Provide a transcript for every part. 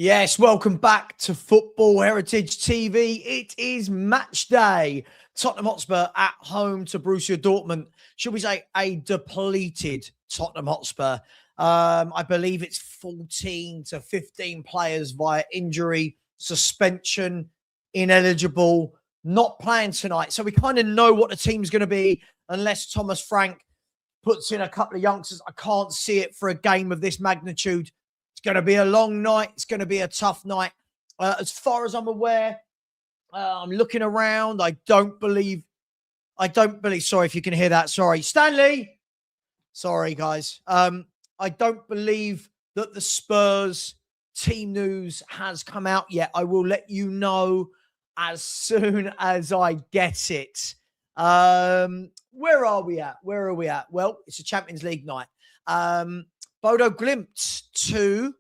Yes, welcome back to Football Heritage TV. It is match day. Tottenham Hotspur at home to Borussia Dortmund. Should we say a depleted Tottenham Hotspur? I believe it's 14 to 15 players via injury, suspension, ineligible, not playing tonight. So we kind of know what the team's going to be unless Thomas Frank puts in a couple of youngsters. I can't see it for a game of this magnitude. It's going to be a long night. It's going to be a tough night. As far as I'm aware, I'm looking around. I don't believe, sorry if you can hear that. Sorry. Stanley. Sorry, guys. I don't believe that the Spurs team news has come out yet. I will let you know as soon as I get it. Where are we at? Well, it's a Champions League night. Bodo Glimt 2,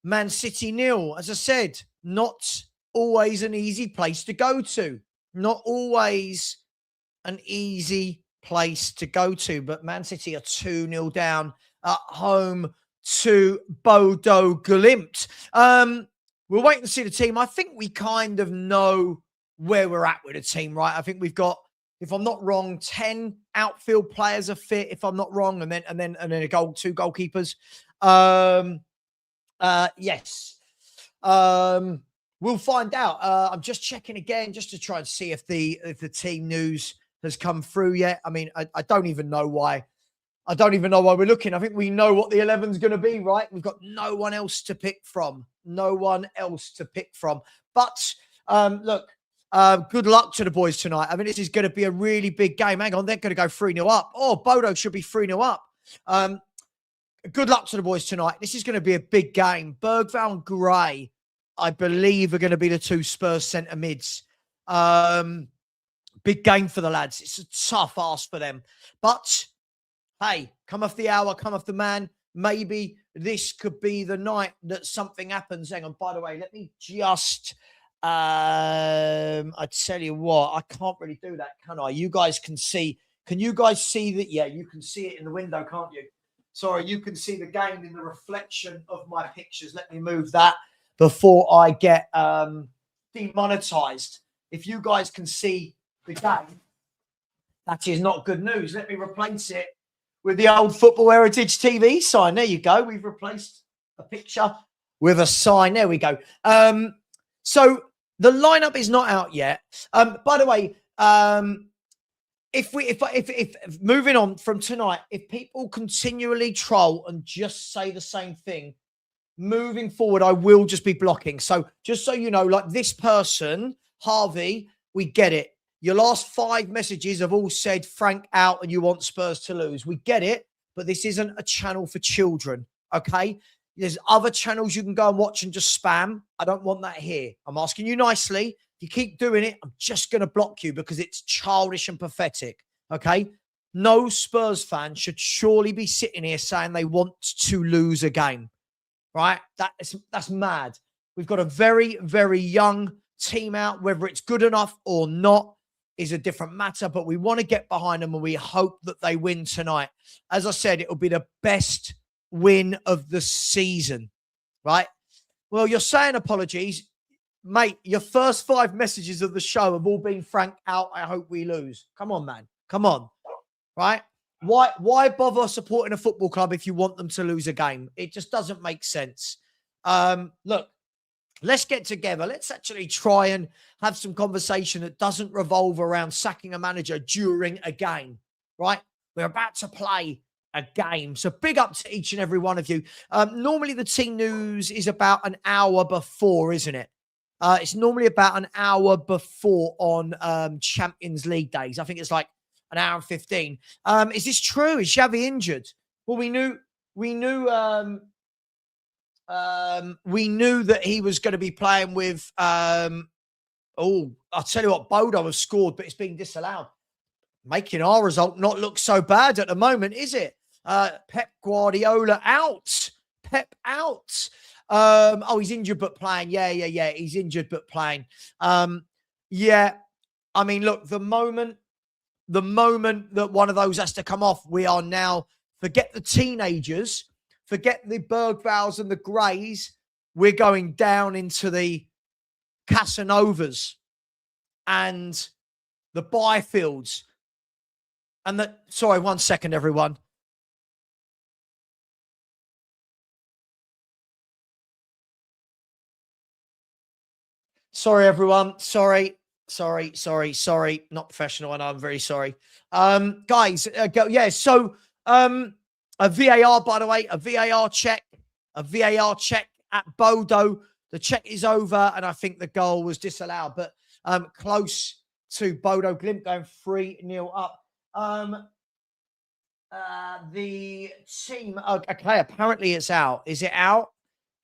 Man City 0. As I said, not always an easy place to go to. Not always an easy place to go to. But Man City are 2-0 down at home to Bodo Glimt. We'll wait and see the team. I think we kind of know where we're at with the team, right? I think we've got, if I'm not wrong, 10 outfield players are fit, if I'm not wrong, and then two goalkeepers. Yes. We'll find out. I'm just checking again just to try and see if the team news has come through yet. I mean, I don't even know why. I don't even know why we're looking. I think we know what the 11's going to be, right? We've got no one else to pick from. But look, good luck to the boys tonight. I mean, this is going to be a really big game. Hang on, they're going to go 3-0 up. Oh, Bodo should be 3-0 up. Good luck to the boys tonight. This is going to be a big game. Bergvall and Gray, I believe, are going to be the two Spurs centre mids. Big game for the lads. It's a tough ask for them. But, hey, come off the hour, come off the man. Maybe this could be the night that something happens. Hang on, by the way, let me just... I tell you what, I can't really do that, can I? You guys can see. Can you guys see that? Yeah, you can see it in the window, can't you? Sorry, you can see the game in the reflection of my pictures. Let me move that before I get demonetized. If you guys can see the game, that is not good news. Let me replace it with the old Football Heritage TV sign. There you go. We've replaced a picture with a sign. There we go. So the lineup is not out yet. By the way, if moving on from tonight, if people continually troll and just say the same thing, moving forward, I will just be blocking. So just so you know, like this person, Harvey, we get it. Your last 5 messages have all said Frank out and you want Spurs to lose. We get it, but this isn't a channel for children, okay? There's other channels you can go and watch and just spam. I don't want that here. I'm asking you nicely. If you keep doing it, I'm just going to block you because it's childish and pathetic. Okay? No Spurs fan should surely be sitting here saying they want to lose a game. Right? That's mad. We've got a very, very young team out. Whether it's good enough or not is a different matter, but we want to get behind them and we hope that they win tonight. As I said, it'll be the best win of the season, right? Well, you're saying apologies. Mate, your first 5 messages of the show have all been Frank out. I hope we lose. Come on, man. Come on. Right? Why bother supporting a football club if you want them to lose a game? It just doesn't make sense. Look, let's get together. Let's actually try and have some conversation that doesn't revolve around sacking a manager during a game, right? We're about to play a game. So big up to each and every one of you. Normally the team news is about an hour before, isn't it? It's normally about an hour before on Champions League days. I think it's like an hour and 15. Is this true? Is Xavi injured? Well, we knew that he was going to be playing with I'll tell you what, Bodo has scored, but it's being disallowed. Making our result not look so bad at the moment, is it? Pep Guardiola out. Pep out. He's injured but playing. Yeah. He's injured but playing. Yeah. I mean, look, the moment that one of those has to come off, we are now, forget the teenagers, forget the Bergvalls and the Greys. we're going down into the Casanovas and the Byfields. And the, sorry, 1 second, everyone. Sorry, everyone. Sorry. Not professional. I know, I'm very sorry. Guys, yeah. So, a VAR, by the way, a VAR check at Bodo. The check is over, and I think the goal was disallowed, but close to Bodo Glimt going 3-0 up. The team, okay, apparently it's out. Is it out?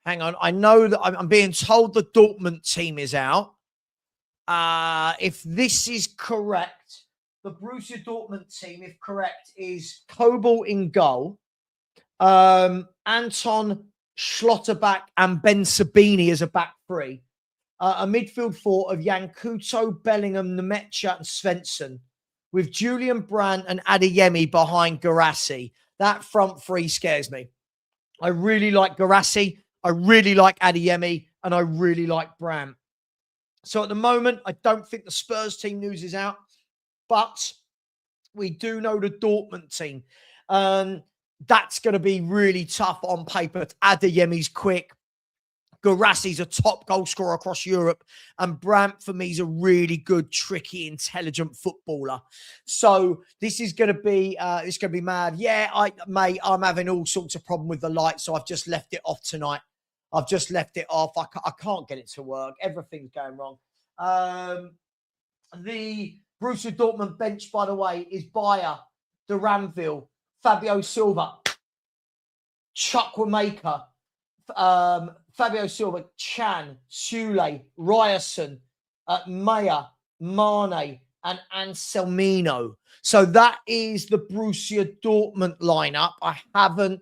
Hang on. I know that I'm being told the Dortmund team is out. If this is correct, the Borussia Dortmund team, if correct, is Kobel in goal, Anton Schlotterbeck and Ben Sabini as a back three, a midfield four of Yankuto, Bellingham, Nemecha and Svensson, with Julian Brandt and Adeyemi behind Garassi. That front three scares me. I really like Garassi, I really like Adeyemi, and I really like Brandt. So at the moment, I don't think the Spurs team news is out, but we do know the Dortmund team. That's going to be really tough on paper. Adeyemi's quick. Garassi's a top goal scorer across Europe. And Brandt, for me, is a really good, tricky, intelligent footballer. So this is going to be mad. Yeah, I'm having all sorts of problem with the light, so I've just left it off tonight. I've just left it off. I can't get it to work. Everything's going wrong. The Borussia Dortmund bench, by the way, is Bayer, Duranville, Fabio Silva, Chukwuemeka, Fabio Silva, Chan, Sule, Ryerson, Maya, Mane, and Anselmino. So that is the Borussia Dortmund lineup. I haven't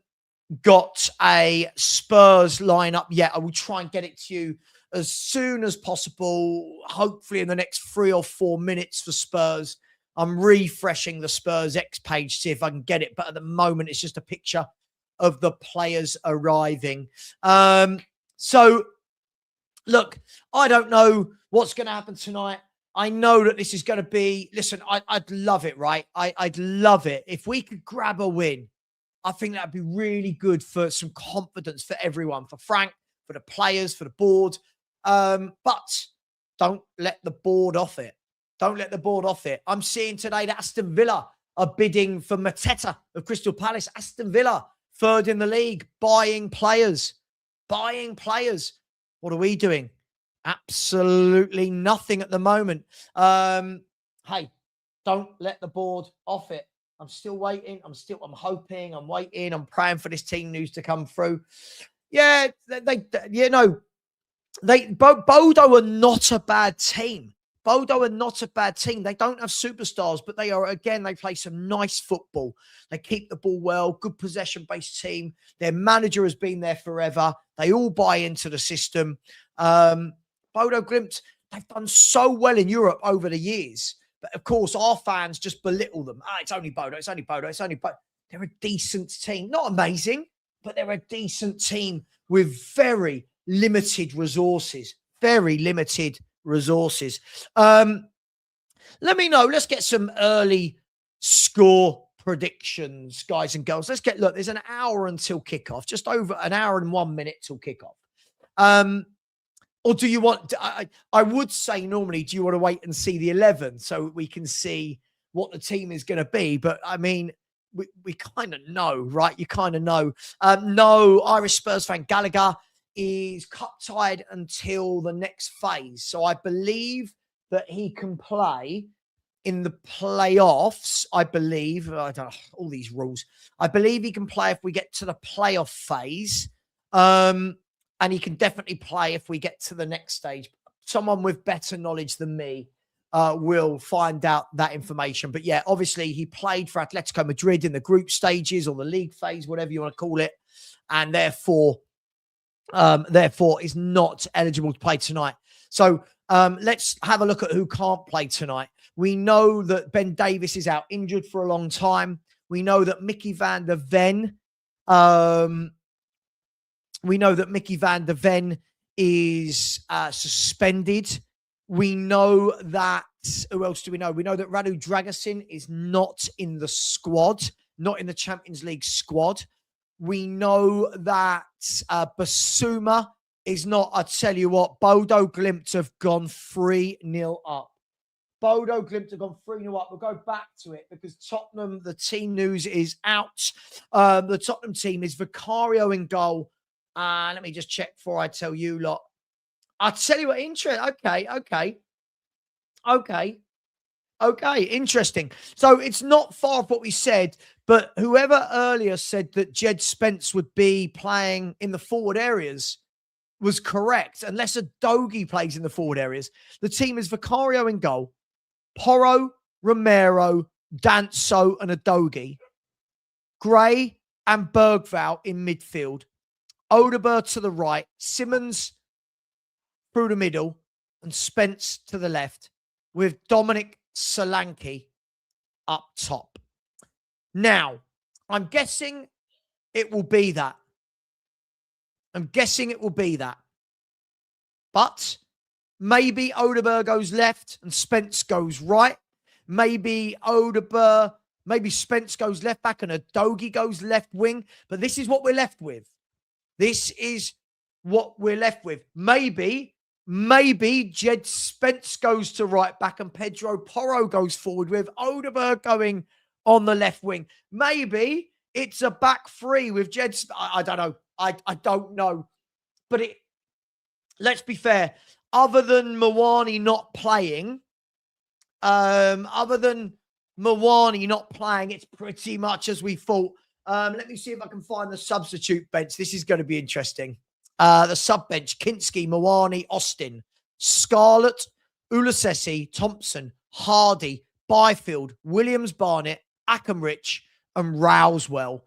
got a Spurs lineup yet. I will try and get it to you as soon as possible, hopefully in the next 3 or 4 minutes for Spurs. I'm refreshing the Spurs X page, see if I can get it. But at the moment, it's just a picture of the players arriving. So, look, I don't know what's going to happen tonight. I know that this is going to be, listen, I'd love it, right? I'd love it. If we could grab a win, I think that'd be really good for some confidence for everyone, for Frank, for the players, for the board. But don't let the board off it. Don't let the board off it. I'm seeing today that Aston Villa are bidding for Mateta of Crystal Palace. Aston Villa, third in the league, buying players. Buying players. What are we doing? Absolutely nothing at the moment. Hey, don't let the board off it. I'm still waiting. I'm hoping. I'm waiting. I'm praying for this team news to come through. Yeah, Bodo are not a bad team. Bodo are not a bad team. They don't have superstars, but they play some nice football. They keep the ball well, good possession-based team. Their manager has been there forever. They all buy into the system. Bodo Glimt, they've done so well in Europe over the years. But of course, our fans just belittle them. It's only Bodo. It's only Bodo. It's only Bodo. They're a decent team. Not amazing, but they're a decent team with very limited resources. Very limited resources. Let me know. Let's get some early score predictions, guys and girls. Look, there's an hour until kickoff. Just over an hour and 1 minute till kickoff. Or do you want, I would say normally, do you want to wait and see the 11 so we can see what the team is going to be? But I mean, we kind of know, right? You kind of know. No, Irish Spurs fan Gallagher is cup tied until the next phase. So I believe that he can play in the playoffs. I believe, I don't know, all these rules. I believe he can play if we get to the playoff phase. And he can definitely play if we get to the next stage. Someone with better knowledge than me will find out that information. But yeah, obviously he played for Atletico Madrid in the group stages or the league phase, whatever you want to call it. And therefore is not eligible to play tonight. So let's have a look at who can't play tonight. We know that Ben Davies is out injured for a long time. We know that Mickey van der Ven We know that Mickey van der Ven is suspended. We know that, who else do we know? We know that Radu Dragusin is not in the squad, not in the Champions League squad. We know that Basuma is not. I tell you what, Bodo Glimt have gone 3-0 up. Bodo Glimt have gone 3-0 up. We'll go back to it because Tottenham, the team news is out. The Tottenham team is Vicario in goal. Let me just check before I tell you lot. I'll tell you what, interesting. Okay, interesting. So it's not far off what we said, but whoever earlier said that Jed Spence would be playing in the forward areas was correct, unless a Dogi plays in the forward areas. The team is Vicario in goal, Porro, Romero, Danso, and Adogi. Gray and Bergvall in midfield. Odegaard to the right, Simmons through the middle, and Spence to the left, with Dominic Solanke up top. Now, I'm guessing it will be that. But maybe Odegaard goes left and Spence goes right. Maybe Spence goes left back and Adogi goes left wing. But this is what we're left with. Maybe Jed Spence goes to right back and Pedro Porro goes forward with Odegaard going on the left wing. Maybe it's a back three with Jed. I don't know. I don't know. But let's be fair. Other than Muani not playing, it's pretty much as we thought. Let me see if I can find the substitute bench. This is going to be interesting. The sub bench: Kinski, Muani, Austin, Scarlett, Ulasesi, Thompson, Hardy, Byfield, Williams, Barnett, Akenrich, and Rousewell.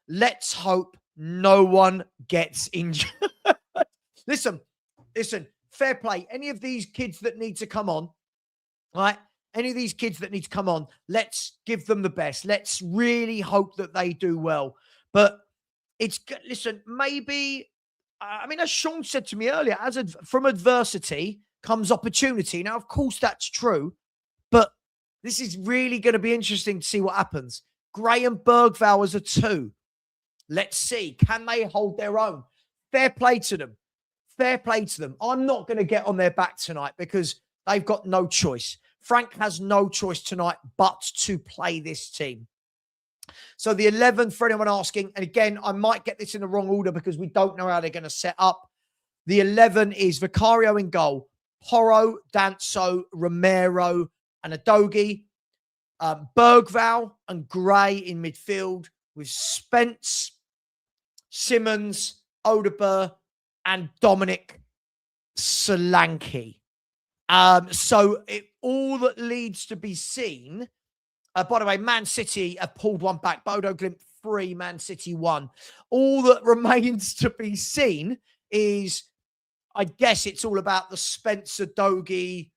Let's hope no one gets injured. Listen, fair play. Any of these kids that need to come on, right? Any of these kids that need to come on, let's give them the best. Let's really hope that they do well. But maybe, as Sean said to me earlier, from adversity comes opportunity. Now, of course, that's true. But this is really going to be interesting to see what happens. Graham Bergvall as a 2. Let's see. Can they hold their own? Fair play to them. I'm not going to get on their back tonight because they've got no choice. Frank has no choice tonight but to play this team. So the 11, for anyone asking, and again, I might get this in the wrong order because we don't know how they're going to set up. The 11 is Vicario in goal, Porro, Danso, Romero, and Adogi. Bergvall and Gray in midfield with Spence, Simmons, Odegaard, and Dominic Solanke. All that leads to be seen. By the way, Man City have pulled one back. Bodo Glimt 3, Man City 1. All that remains to be seen is, I guess it's all about the Spencer, Dogi,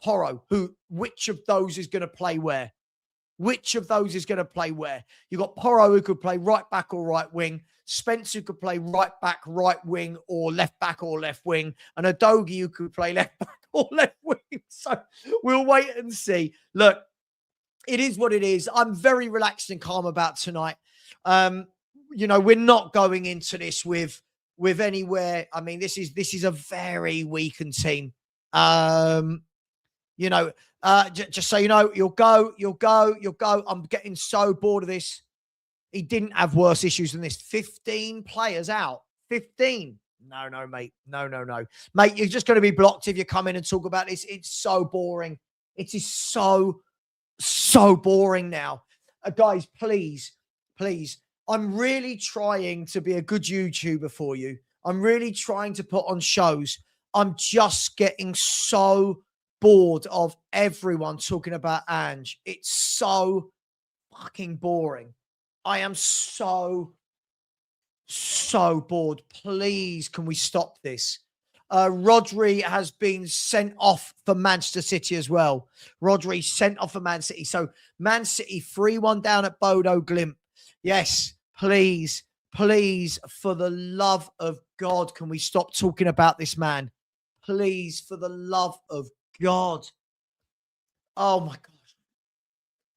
Porro. Which of those is going to play where? You've got Porro who could play right back or right wing. Spence who could play right back, right wing, or left back or left wing. And Adogi who could play left back or left wing. So we'll wait and see. Look, it is what it is. I'm very relaxed and calm about tonight. We're not going into this with anywhere. I mean, this is a very weakened team. Just so you know, you'll go. I'm getting so bored of this. He didn't have worse issues than this. 15 players out. 15. No, mate. No. Mate, you're just going to be blocked if you come in and talk about this. It's so boring. It is so boring now. Guys, please. I'm really trying to be a good YouTuber for you. I'm really trying to put on shows. I'm just getting so bored of everyone talking about Ange. It's so fucking boring. I am so bored. Please, can we stop this? Rodri has been sent off for Manchester City as well. Rodri sent off for Man City. So Man City 3-1 down at Bodo Glimt. Yes, please Please, for the love of God, can we stop talking about this man? Please, for the love of God. Oh my God.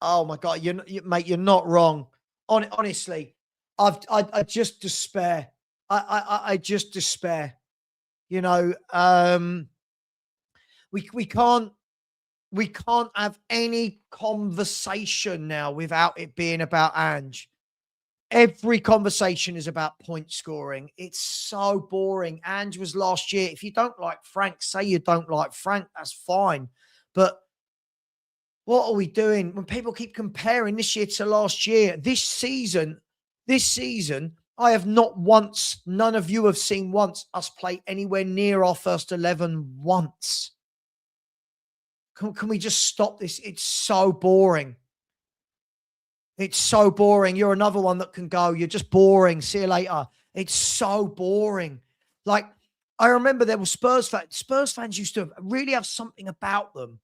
Oh my God. Mate, you're not wrong. Honestly, I just despair. I just despair. You know, we can't have any conversation now without it being about Ange. Every conversation is about point scoring. It's so boring. Ange was last year. If you don't like Frank, say you don't like Frank. That's fine. But what are we doing when people keep comparing this year to last year? This season, I have not once, none of you have seen once us play anywhere near our first 11 once. Can we just stop this? It's so boring. It's so boring. You're another one that can go. You're just boring. See you later. It's so boring. Like, I remember there were Spurs fans. Spurs fans used to really have something about them.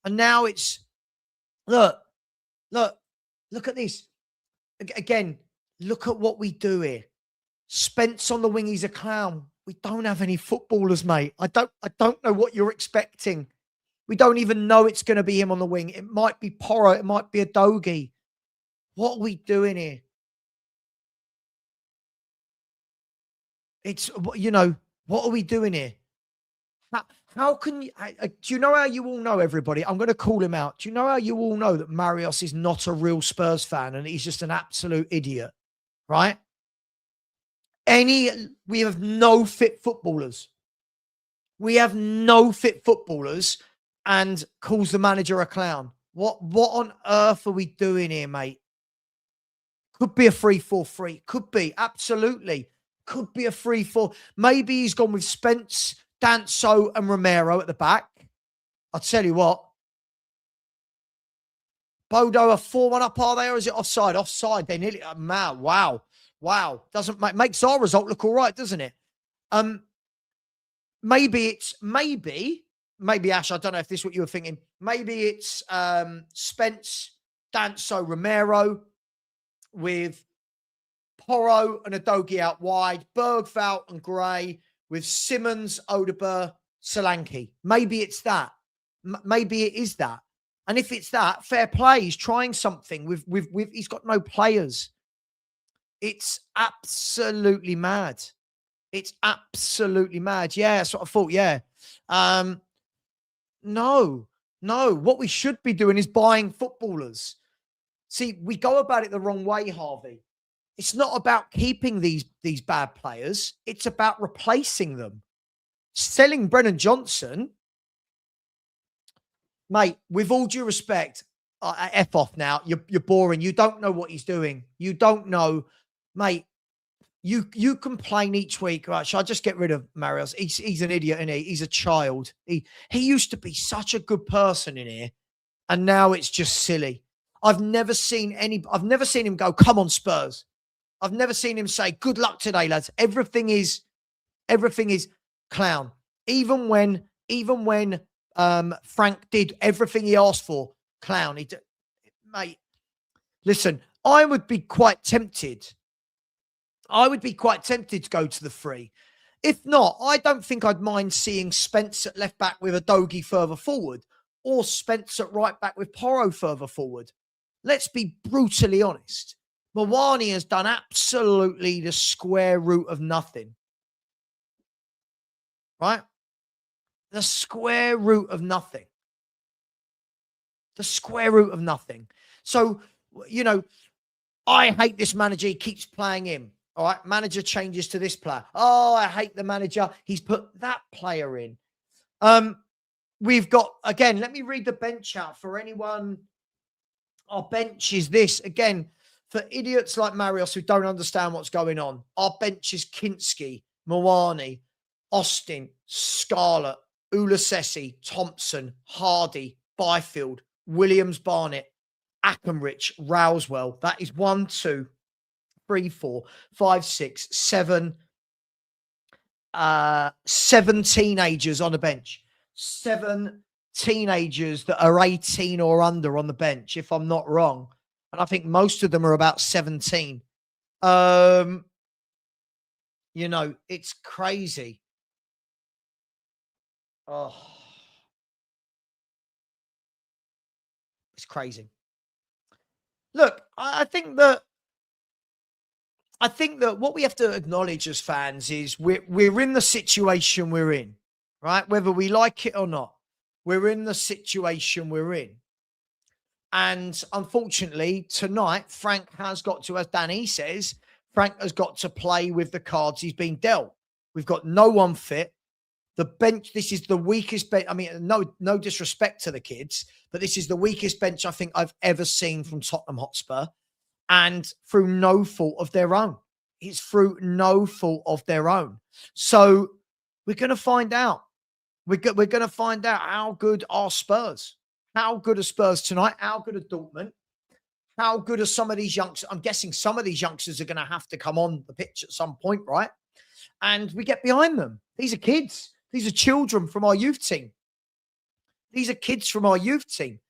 And now it's, look at this. Again, look at what we do here. Spence on the wing, he's a clown. We don't have any footballers, mate. I don't know what you're expecting. We don't even know it's going to be him on the wing. It might be Porro. It might be a Dogie. What are we doing here? It's, you know, what are we doing here? How can you, do you know how you all know, everybody? I'm going to call him out. Do you know how you all know that Marios is not a real Spurs fan and he's just an absolute idiot, right? We have no fit footballers. We have no fit footballers and calls the manager a clown. What on earth are we doing here, mate? Could be a 3-4-3. Could be. Absolutely. Could be a 3-4. Maybe he's gone with Spence, Danso, and Romero at the back. I'll tell you what. Bodo, a 4-1 up, are they? Or is it offside? Offside. They nearly... man, wow. Wow. Makes our result look all right, doesn't it? Maybe, Ash, I don't know if this is what you were thinking. Maybe it's Spence, Danso, Romero with Porro and Udogie out wide, Bergvall and Gray with Simmons, Odegaard, Solanke. Maybe it's that. Maybe it is that. And if it's that, fair play. He's trying something with he's got no players. It's absolutely mad. It's absolutely mad. Yeah, that's what I thought. Yeah. No. What we should be doing is buying footballers. See, we go about it the wrong way, Harvey. It's not about keeping these bad players. It's about replacing them. Selling Brennan Johnson, mate, with all due respect, F off now. You're boring. You don't know what he's doing. You don't know, mate. You complain each week, right? Shall I just get rid of Marios? He's an idiot, isn't he? He's a child. He used to be such a good person in here, and now it's just silly. I've never seen him go, come on, Spurs. I've never seen him say, good luck today, lads. Everything is clown. Even when Frank did everything he asked for, clown. Mate, listen, I would be quite tempted to go to the 3. If not, I don't think I'd mind seeing Spence at left back with Udogie further forward, or Spence at right back with Porro further forward. Let's be brutally honest. Muani has done absolutely the square root of nothing. Right? The square root of nothing. The square root of nothing. So, you know, I hate this manager. He keeps playing him. All right. Manager changes to this player. Oh, I hate the manager. He's put that player in. We've got, again, let me read the bench out for anyone. Our bench is this. Again, for idiots like Marios who don't understand what's going on, our bench is Kinski, Muani, Austin, Scarlett, Ulasesi, Thompson, Hardy, Byfield, Williams, Barnett, Ackenrich, Rousewell. That is 1, 2, 3, 4, 5, 6, 7. 7 teenagers on the bench. 7 teenagers that are 18 or under on the bench, if I'm not wrong. And I think most of them are about 17. You know, it's crazy. Oh, it's crazy. Look, I think that what we have to acknowledge as fans is we're in the situation we're in, right? Whether we like it or not, we're in the situation we're in. And unfortunately, tonight, Frank has got to, as Danny says, Frank has got to play with the cards he's been dealt. We've got no one fit. The bench, this is the weakest bench. I mean, no disrespect to the kids, but this is the weakest bench I think I've ever seen from Tottenham Hotspur. And through no fault of their own. It's through no fault of their own. So we're going to find out. We're going to find out how good are Spurs. How good are Spurs tonight? How good are Dortmund? How good are some of these youngsters? I'm guessing some of these youngsters are going to have to come on the pitch at some point, right? And we get behind them. These are kids. These are children from our youth team. These are kids from our youth team.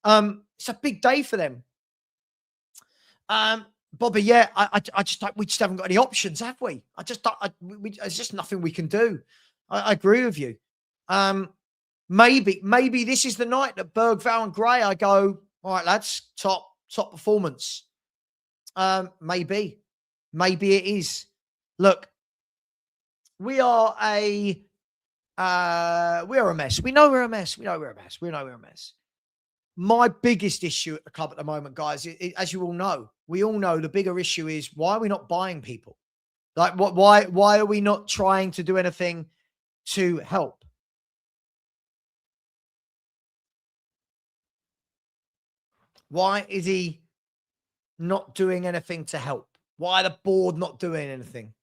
It's a big day for them. Bobby, yeah, we just haven't got any options, have we? There's just nothing we can do. I agree with you. Maybe this is the night that Bergvall and Gray, I go, all right, lads, top performance. Maybe it is. Look, we are a mess. We know we're a mess. We know we're a mess. My biggest issue at the club at the moment, guys, as you all know, we all know the bigger issue is why are we not buying people? Like, why are we not trying to do anything to help? Why is he not doing anything to help? Why are the board not doing anything?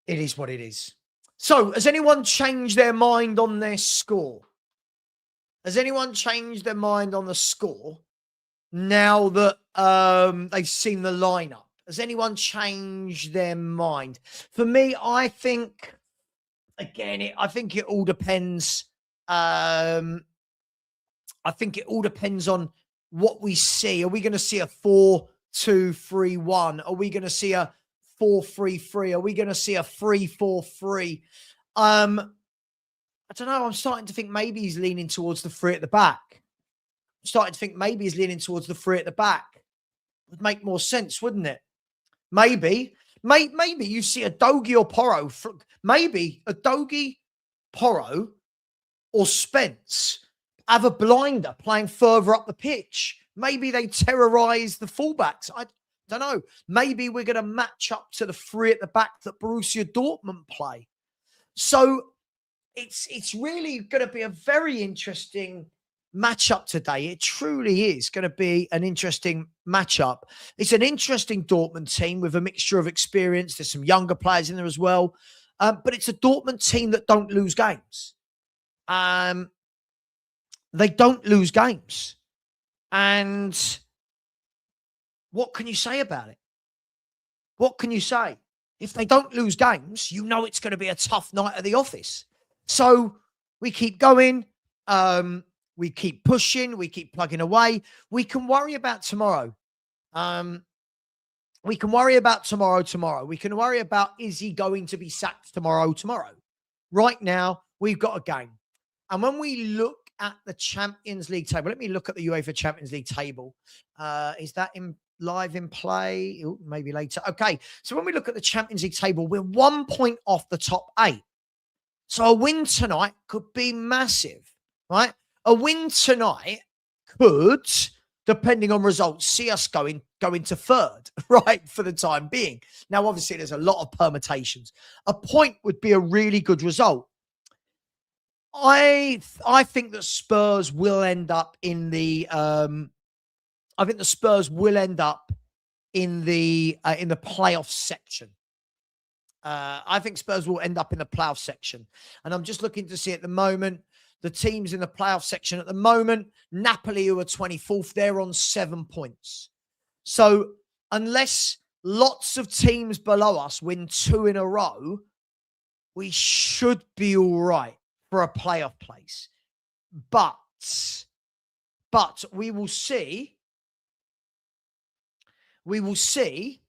It is what it is. So, has anyone changed their mind on their score? Has anyone changed their mind on the score now that they've seen the lineup? Has anyone changed their mind? For me, I think, again, I think it all depends. I think it all depends on what we see. Are we going to see a 4-2-3-1? Are we going to see a 4-3-3? Are we going to see a 3-4-3? I don't know. I'm starting to think maybe he's leaning towards the three at the back. I'm starting to think maybe he's leaning towards the three at the back. Would make more sense, wouldn't it? Maybe you see a Dogie or Porro. Maybe a Dogie, Porro, or Spence have a blinder playing further up the pitch. Maybe they terrorize the fullbacks. I don't know. Maybe we're going to match up to the three at the back that Borussia Dortmund play. So it's really going to be a very interesting matchup today. It truly is going to be an interesting matchup. It's an interesting Dortmund team with a mixture of experience. There's some younger players in there as well. But it's a Dortmund team that don't lose games. They don't lose games. And what can you say about it? What can you say? If they don't lose games, you know it's going to be a tough night at the office. So we keep going. We keep pushing. We keep plugging away. We can worry about tomorrow. We can worry about tomorrow. We can worry about, is he going to be sacked tomorrow? Right now, we've got a game. And when we look at the Champions League table, let me look at the UEFA Champions League table. Is that live in play? Ooh, maybe later. Okay. So when we look at the Champions League table, we're 1 point off the top 8. So a win tonight could be massive, right? A win tonight could, depending on results, see us going to third, right, for the time being. Now, obviously, there's a lot of permutations. A point would be a really good result. I think that Spurs will end up in the playoff section. I think Spurs will end up in the playoff section. And I'm just looking to see at the moment, the teams in the playoff section at the moment, Napoli, who are 24th, they're on 7 points. So unless lots of teams below us win 2 in a row, we should be all right for a playoff place. But we will see. we will see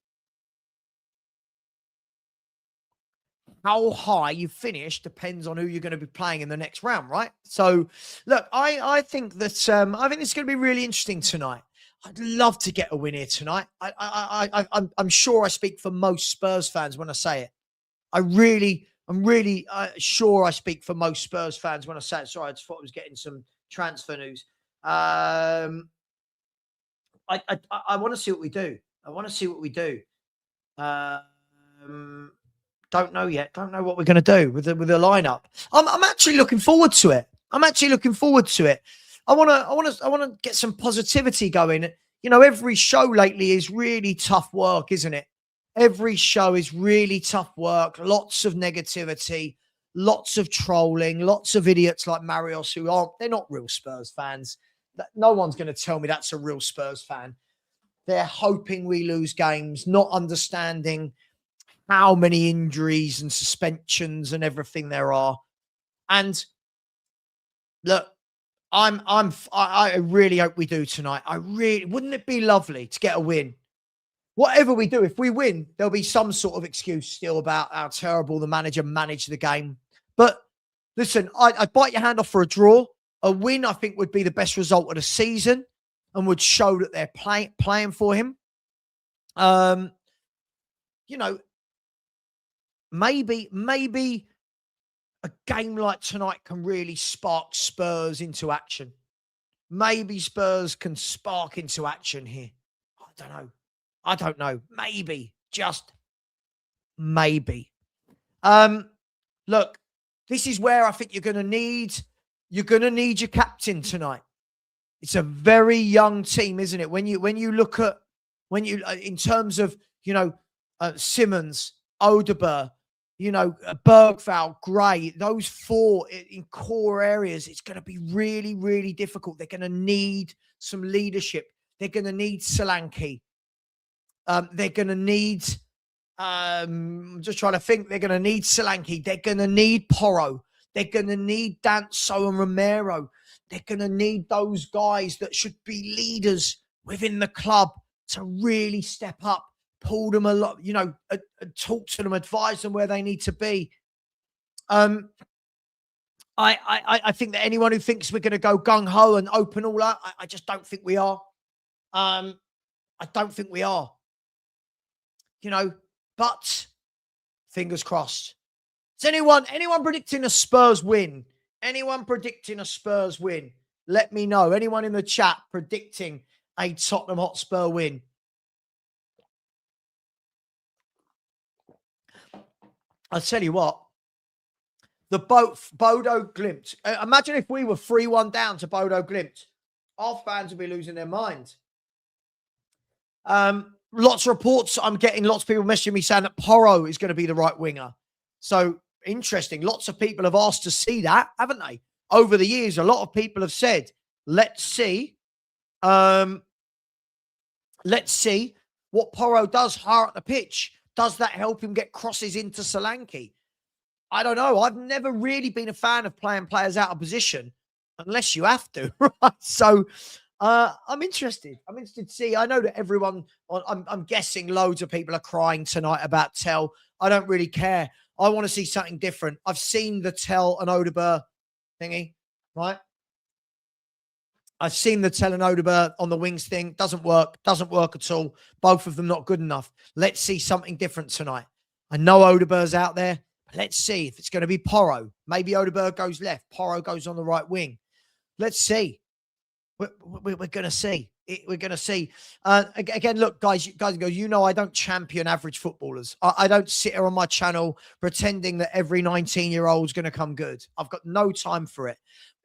how high you finish depends on who you're going to be playing in the next round, right? So, look, I think that I think it's going to be really interesting tonight. I'd love to get a win here tonight. I'm sure I speak for most Spurs fans when I say it. I'm really sure I speak for most Spurs fans when I say it. Sorry, I just thought I was getting some transfer news. I want to see what we do. I want to see what we do. Don't know yet. Don't know what we're going to do with the lineup. I'm actually looking forward to it. I want to get some positivity going. You know, every show lately is really tough work, isn't it? Every show is really tough work. Lots of negativity, lots of trolling, lots of idiots like Marios they're not real Spurs fans. No one's going to tell me that's a real Spurs fan. They're hoping we lose games, not understanding how many injuries and suspensions and everything there are. And look, I really hope we do tonight. Wouldn't it be lovely to get a win? Whatever we do, if we win, there'll be some sort of excuse still about how terrible the manager managed the game. But listen, I'd bite your hand off for a draw. A win, I think, would be the best result of the season and would show that they're playing for him. You know, maybe a game like tonight can really spark Spurs into action. Maybe Spurs can spark into action here. I don't know. Maybe. Just maybe. Look, this is where I think you're going to need your captain tonight. It's a very young team, isn't it? When you look at in terms of, Simmons, Odegaard, Bergvall, Gray, those four in core areas, it's going to be really, really difficult. They're going to need some leadership. They're going to need Solanke. They're going to need, I'm just trying to think, they're going to need Solanke. They're going to need Porro. They're going to need Danso and Romero. They're going to need those guys that should be leaders within the club to really step up, pull them a lot, talk to them, advise them where they need to be. I think that anyone who thinks we're going to go gung-ho and open all up, I just don't think we are. I don't think we are. But fingers crossed. Is anyone predicting a Spurs win? Anyone predicting a Spurs win? Let me know. Anyone in the chat predicting a Tottenham Hotspur win? I'll tell you what. The Bodo Glimt. Imagine if we were 3-1 down to Bodo Glimt. Our fans would be losing their minds. Lots of reports I'm getting, lots of people messaging me saying that Porro is going to be the right winger. So interesting. Lots of people have asked to see that, haven't they? Over the years, a lot of people have said, let's see what Porro does higher up the pitch. Does that help him get crosses into Solanke? I don't know. I've never really been a fan of playing players out of position unless you have to, right? So I'm interested. I'm interested to see. I know that everyone, I'm guessing loads of people are crying tonight about Tell. I don't really care. I want to see something different. I've seen the Tell and Odegaard thingy, right? I've seen the Tell and Odegaard on the wings thing. Doesn't work at all. Both of them not good enough. Let's see something different tonight. I know Odegaard's out there. But let's see if it's going to be Porro. Maybe Odegaard goes left. Porro goes on the right wing. Let's see. We're going to see. We're going to see. Again, look, guys go, I don't champion average footballers. I don't sit here on my channel pretending that every 19-year-old is going to come good. I've got no time for it.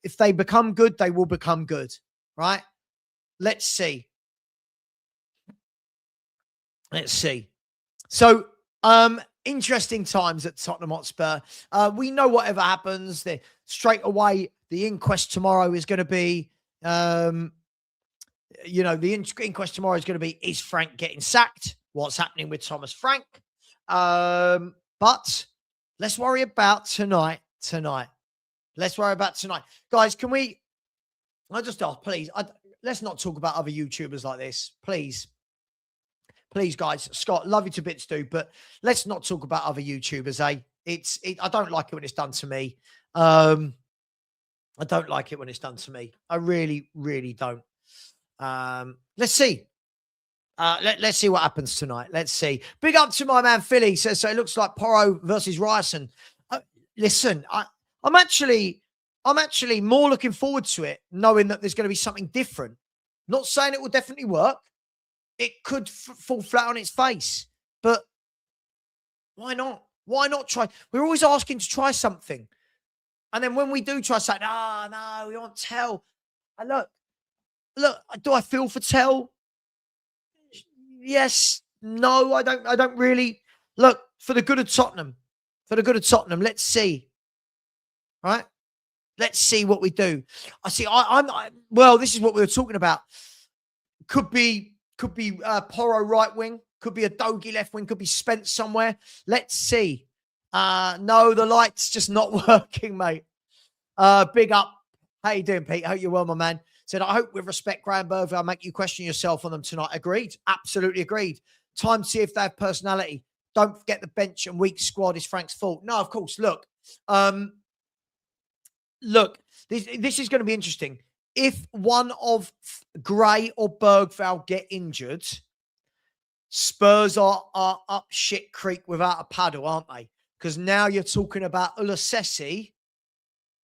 If they become good, they will become good, right? Let's see. Let's see. So, interesting times at Tottenham Hotspur. We know whatever happens, straight away, the inquest tomorrow is going to be, the inquest tomorrow is going to be, is Frank getting sacked? What's happening with Thomas Frank? But let's worry about tonight. Let's worry about tonight. Guys, can we, please, let's not talk about other YouTubers like this, please. please, guys. Scott, love you to bits, dude. But let's not talk about other YouTubers, eh? I don't like it when it's done to me. I don't like it when it's done to me. I really, really don't. Let's see. Let's see what happens tonight. Let's see. Big up to my man Philly. Says so. It looks like Porro versus Ryerson. Listen, I'm actually more looking forward to it, knowing that there's going to be something different. Not saying it will definitely work. It could fall flat on its face, but why not? Why not try? We're always asking to try something, and then when we do try something, no, we want Tell. And look. Do I feel for Tell? Yes. No, I don't. I don't really. Look, for the good of Tottenham. For the good of Tottenham, let's see. Right? Let's see what we do. Well, this is what we were talking about. Could be Porro right wing. Could be a Dogie left wing. Could be Spence somewhere. Let's see. No, the light's just not working, mate. Big up. How you doing, Pete? Hope you're well, my man. Said, I hope with respect, Graham Burville, I'll make you question yourself on them tonight. Agreed. Absolutely agreed. Time to see if they have personality. Don't forget the bench and weak squad is Frank's fault. No, of course. Look, this is going to be interesting. If one of Gray or Bergvall get injured, Spurs are up shit creek without a paddle, aren't they? Because now you're talking about Ulasesi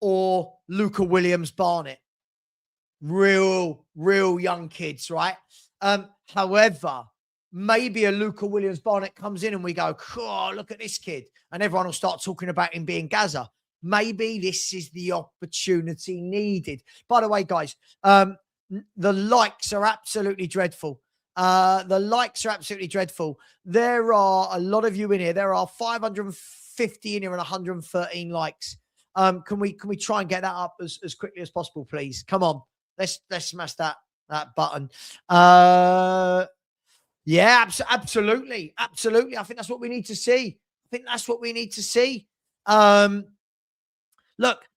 or Luca Williams-Barnett. Real young kids, right? However, maybe a Luca Williams-Barnett comes in and we go, oh, look at this kid. And everyone will start talking about him being Gaza. Maybe this is the opportunity needed. By the way, guys, the likes are absolutely dreadful. The likes are absolutely dreadful. There are a lot of you in here. There are 550 in here and 113 likes. Can we try and get that up as quickly as possible, please? Come on. Let's smash that button. Yeah, absolutely. Absolutely. I think that's what we need to see. Look,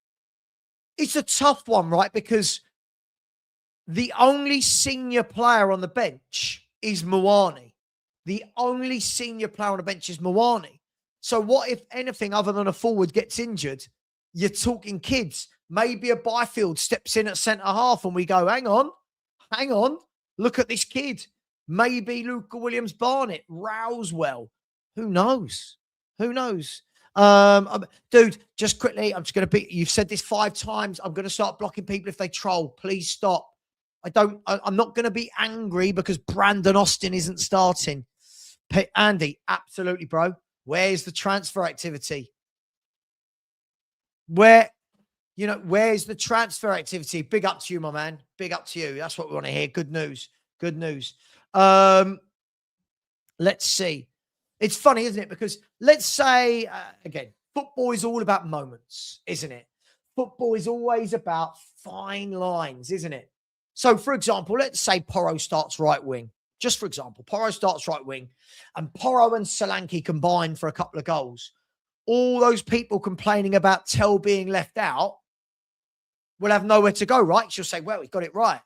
it's a tough one, right? Because the only senior player on the bench is Muani. So what if anything other than a forward gets injured? You're talking kids. Maybe a Byfield steps in at centre half and we go, hang on. Look at this kid. Maybe Luca Williams-Barnett, Rousewell. Who knows? Dude, just quickly, you've said this 5 times. I'm going to start blocking people if they troll. Please stop. I'm not going to be angry because Brandon Austin isn't starting. Andy, absolutely, bro. Where's the transfer activity? Where's the transfer activity? Big up to you, my man. Big up to you. That's what we want to hear. Good news. Let's see. It's funny, isn't it? Because let's say, again, football is all about moments, isn't it? Football is always about fine lines, isn't it? So, for example, let's say Porro starts right wing. Just for example, Porro starts right wing and Porro and Solanke combine for a couple of goals. All those people complaining about Tell being left out will have nowhere to go, right? She'll say, well, he got it right.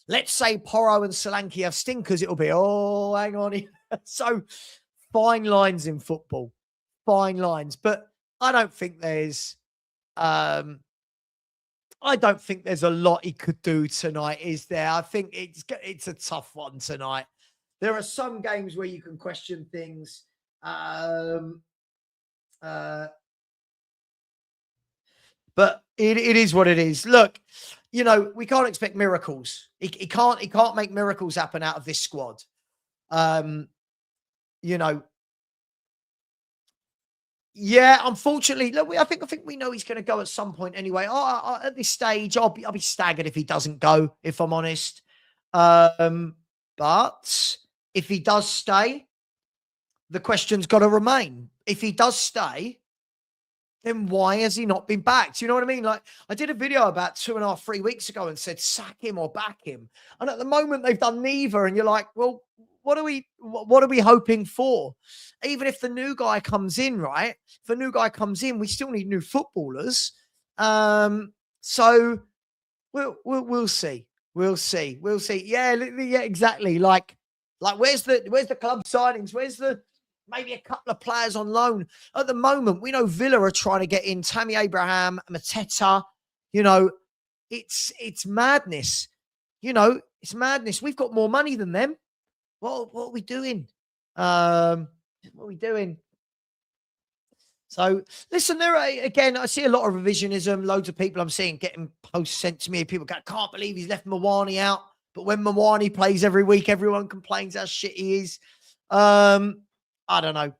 Let's say Porro and Solanke have stinkers. It'll be, oh, hang on. So fine lines in football. Fine lines. But I don't think there's a lot he could do tonight, is there? I think it's a tough one tonight. There are some games where you can question things. But it is what it is. Look, we can't expect miracles. He can't make miracles happen out of this squad. Yeah, unfortunately, look, I think we know he's going to go at some point anyway. At this stage, I'll be staggered if he doesn't go, if I'm honest. But if he does stay, the question's got to remain. If he does stay, then why has he not been backed? You know what I mean? Like, I did a video about 2.5, 3 weeks ago and said, sack him or back him. And at the moment, they've done neither. And you're like, well, what are we hoping for? Even if the new guy comes in, right? If a new guy comes in, we still need new footballers. So we'll see. We'll see. Yeah, exactly. Like, Like, where's the club signings? Where's the maybe a couple of players on loan? At the moment, we know Villa are trying to get in Tammy Abraham, Mateta. You know, it's madness. You know, it's madness. We've got more money than them. What are we doing? What are we doing? So, listen, again, I see a lot of revisionism. Loads of people I'm seeing getting posts sent to me. People go, can't believe he's left Muani out. But when Muani plays every week, everyone complains how shit he is. I don't know.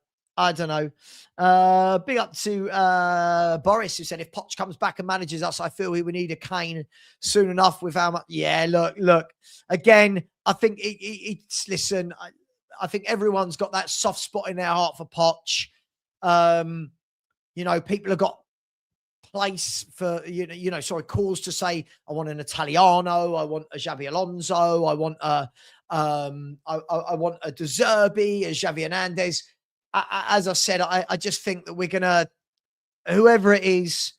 Big up to Boris, who said, if Poch comes back and manages us, I feel we would need a Kane soon enough with how much. Yeah, look. Again, I think listen, I think everyone's got that soft spot in their heart for Poch. You know, people have got place for, cause to say, I want an Italiano, I want a Xabi Alonso, I want a De Zerbi, a Xavi Hernandez. As I said, I just think that we're going to, whoever it is,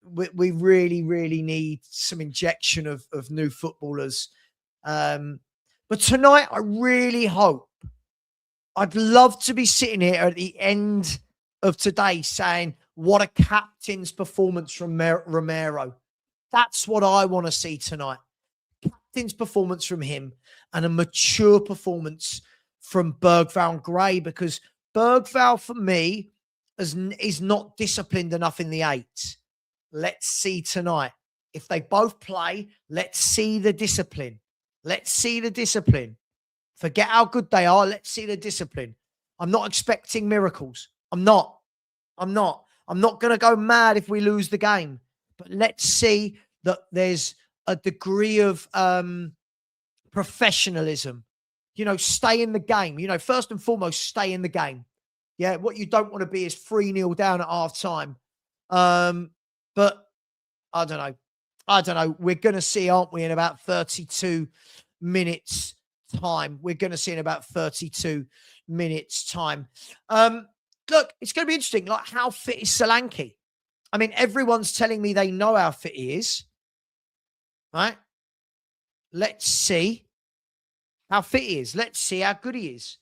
we really, really need some injection of new footballers. But tonight, I really hope, I'd love to be sitting here at the end of today saying, what a captain's performance from Romero. That's what I want to see tonight. Captain's performance from him and a mature performance from Bergvall and Gray, because Bergvall, for me, is not disciplined enough in the 8. Let's see tonight. If they both play, let's see the discipline. Let's see the discipline. Forget how good they are. Let's see the discipline. I'm not expecting miracles. I'm not going to go mad if we lose the game. But let's see that there's a degree of professionalism. You know, stay in the game. You know, first and foremost, stay in the game. Yeah, what you don't want to be is 3-0 down at half time. But I don't know. We're going to see, aren't we, in about 32 minutes time. We're going to see in about 32 minutes time. Look, it's going to be interesting. Like, how fit is Solanke? I mean, everyone's telling me they know how fit he is. Right? Let's see how fit he is. Let's see how good he is.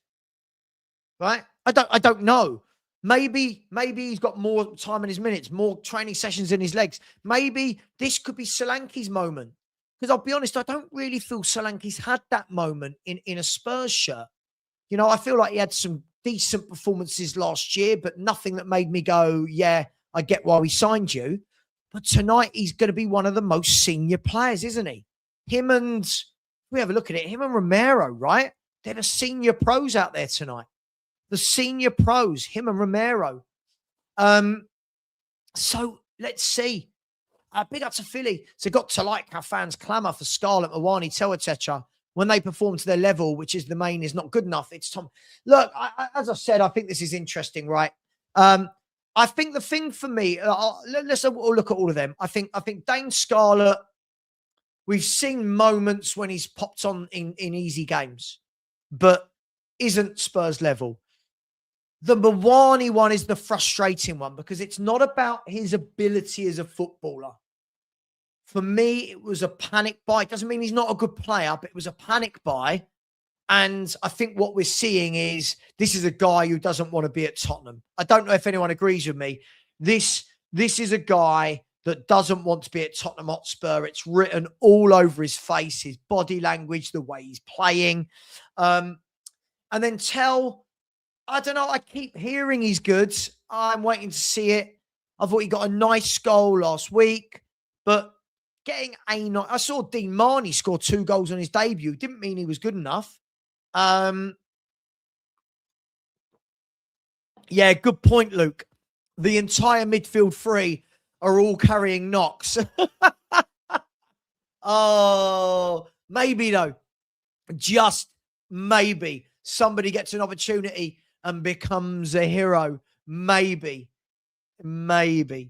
Right? I don't know. Maybe he's got more time in his minutes, more training sessions in his legs. Maybe this could be Solanke's moment. Because I'll be honest, I don't really feel Solanke's had that moment in a Spurs shirt. You know, I feel like he had some decent performances last year, but nothing that made me go, yeah, I get why we signed you. But tonight, he's going to be one of the most senior players, isn't he? Him and, we have a look at it, him and Romero, right? They're the senior pros out there tonight. The senior pros, him and Romero. So let's see. Big up to Philly. So got to like how fans clamour for Scarlett, Muani, Tel, etc. when they perform to their level, which is the main, is not good enough. It's Tom. Look, as I said, I think this is interesting, right? I think the thing for me, let's look at all of them. I think Dane Scarlett, we've seen moments when he's popped on in easy games, but isn't Spurs level. The Muani one is the frustrating one because it's not about his ability as a footballer. For me, it was a panic buy. It doesn't mean he's not a good player, but it was a panic buy. And I think what we're seeing is this is a guy who doesn't want to be at Tottenham. I don't know if anyone agrees with me. This is a guy that doesn't want to be at Tottenham Hotspur. It's written all over his face, his body language, the way he's playing. And then I don't know, I keep hearing he's good. I'm waiting to see it. I thought he got a nice goal last week, but getting I saw Dean Marnie score 2 goals on his debut. Didn't mean he was good enough. Yeah, good point, Luke. The entire midfield 3 are all carrying knocks. Oh, maybe though. Just maybe somebody gets an opportunity and becomes a hero. Maybe. Savva,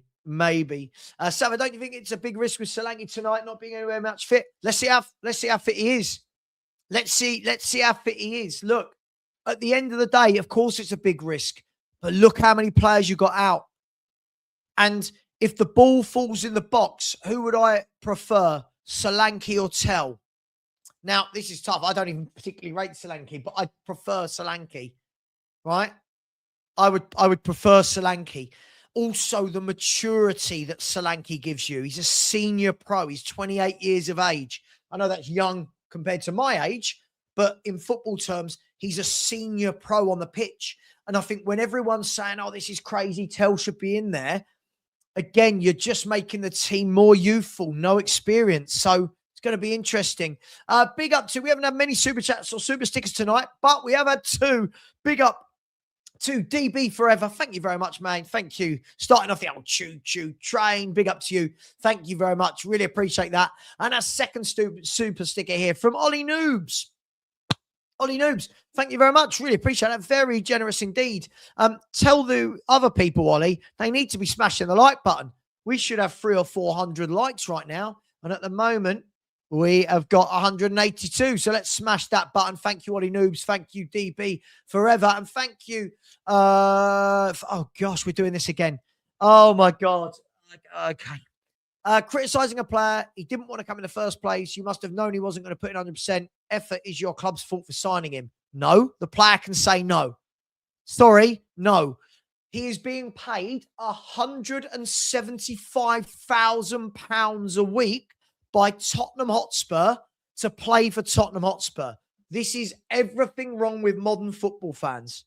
don't you think it's a big risk with Solanke tonight not being anywhere much fit? Let's see how fit he is. Let's see how fit he is. Look, at the end of the day, of course it's a big risk, but look how many players you got out. And if the ball falls in the box, who would I prefer, Solanke or Tel? Now, this is tough. I don't even particularly rate Solanke, but I prefer Solanke, right? I would prefer Solanke. Also, the maturity that Solanke gives you. He's a senior pro. He's 28 years of age. I know that's young compared to my age, but in football terms, he's a senior pro on the pitch. And I think when everyone's saying, oh, this is crazy, Tell should be in there, again, you're just making the team more youthful, no experience. So it's going to be interesting. Big up to, we haven't had many super chats or super stickers tonight, but we have had two. Big up to DB Forever. Thank you very much, man. Thank you. Starting off the old choo-choo train. Big up to you. Thank you very much. Really appreciate that. And a second super sticker here from Ollie Noobs. Ollie Noobs, thank you very much. Really appreciate that. Very generous indeed. Tell the other people, Ollie, they need to be smashing the like button. We should have 300 or 400 likes right now. And at the moment, we have got 182. So let's smash that button. Thank you, Ollie Noobs. Thank you, DB Forever. And thank you. Oh, gosh, we're doing this again. Oh, my God. Okay. Criticising a player, he didn't want to come in the first place. You must have known he wasn't going to put in 100%. Effort is your club's fault for signing him. No, the player can say no. Sorry, no. He is being paid £175,000 a week by Tottenham Hotspur to play for Tottenham Hotspur. This is everything wrong with modern football fans.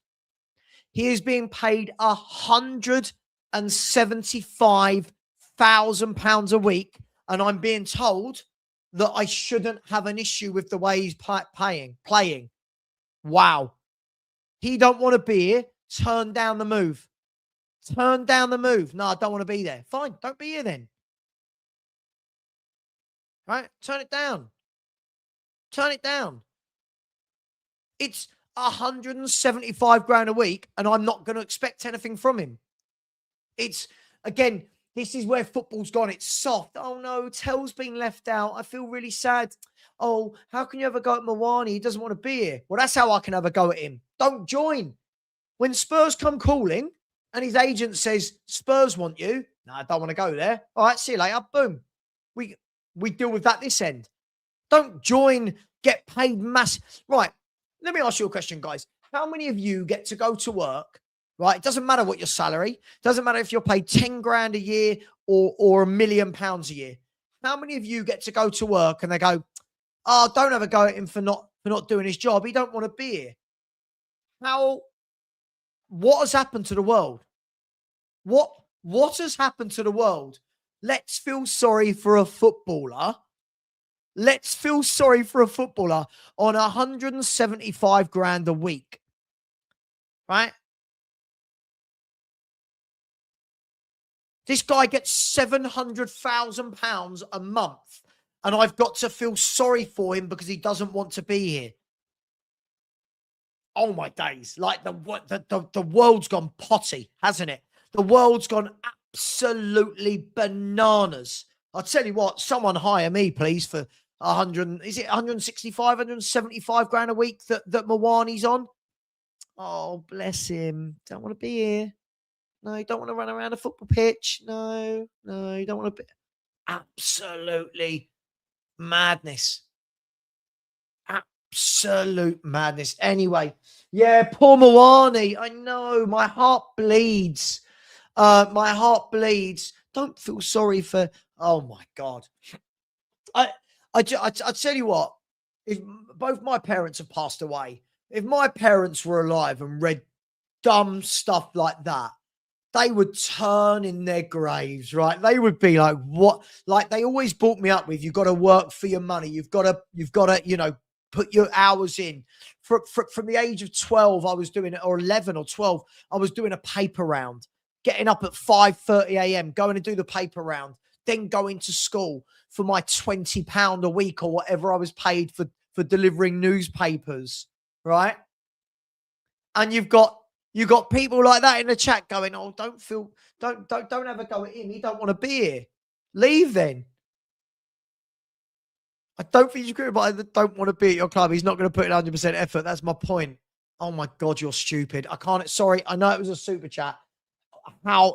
He is being paid £175,000 a week, and I'm being told that I shouldn't have an issue with the way he's playing. Wow. He don't want to be here. Turn down the move. Turn down the move. No, I don't want to be there. Fine, don't be here then. Right? Turn it down. Turn it down. It's 175 grand a week, and I'm not going to expect anything from him. It's, again, this is where football's gone. It's soft. Oh, no, Tell's been left out. I feel really sad. Oh, how can you ever go at Muani? He doesn't want to be here. Well, that's how I can have a go at him. Don't join. When Spurs come calling and his agent says, Spurs want you. No, I don't want to go there. All right, see you later. Boom. We deal with that this end. Don't join, get paid mass. Right, let me ask you a question, guys. How many of you get to go to work, right? It doesn't matter what your salary. It doesn't matter if you're paid 10 grand a year or £1 million a year. How many of you get to go to work and they go, oh, don't have a go at him for not doing his job. He don't want to be here. What has happened to the world? What has happened to the world? Let's feel sorry for a footballer. Let's feel sorry for a footballer on 175 grand a week. Right? This guy gets £700,000 a month, and I've got to feel sorry for him because he doesn't want to be here. Oh my days. Like the world's gone potty, hasn't it? The world's gone absolutely bananas. I'll tell you what, someone hire me, please, for 165, 175 grand a week that Muani's on? Oh, bless him. Don't want to be here. No, you don't want to run around a football pitch. No, you don't want to be. Absolutely madness. Absolute madness. Anyway, yeah, poor Muani. I know. My heart bleeds. My heart bleeds. Don't feel sorry for. Oh my God. I tell you what. If both my parents have passed away, if my parents were alive and read dumb stuff like that, they would turn in their graves, right? They would be like, what? Like they always brought me up with, you've got to work for your money. You've got to, put your hours in. From the age of 12, I was doing it, or 11 or 12, I was doing a paper round, getting up at 5:30 a.m., going to do the paper round, then going to school for my £20 a week or whatever I was paid for delivering newspapers, right? And you've got people like that in the chat going, oh, don't have a go at him. He don't want to be here. Leave then. I don't think you could, but I don't want to be at your club. He's not going to put in 100% effort. That's my point. Oh my God, you're stupid. I can't. Sorry. I know it was a super chat.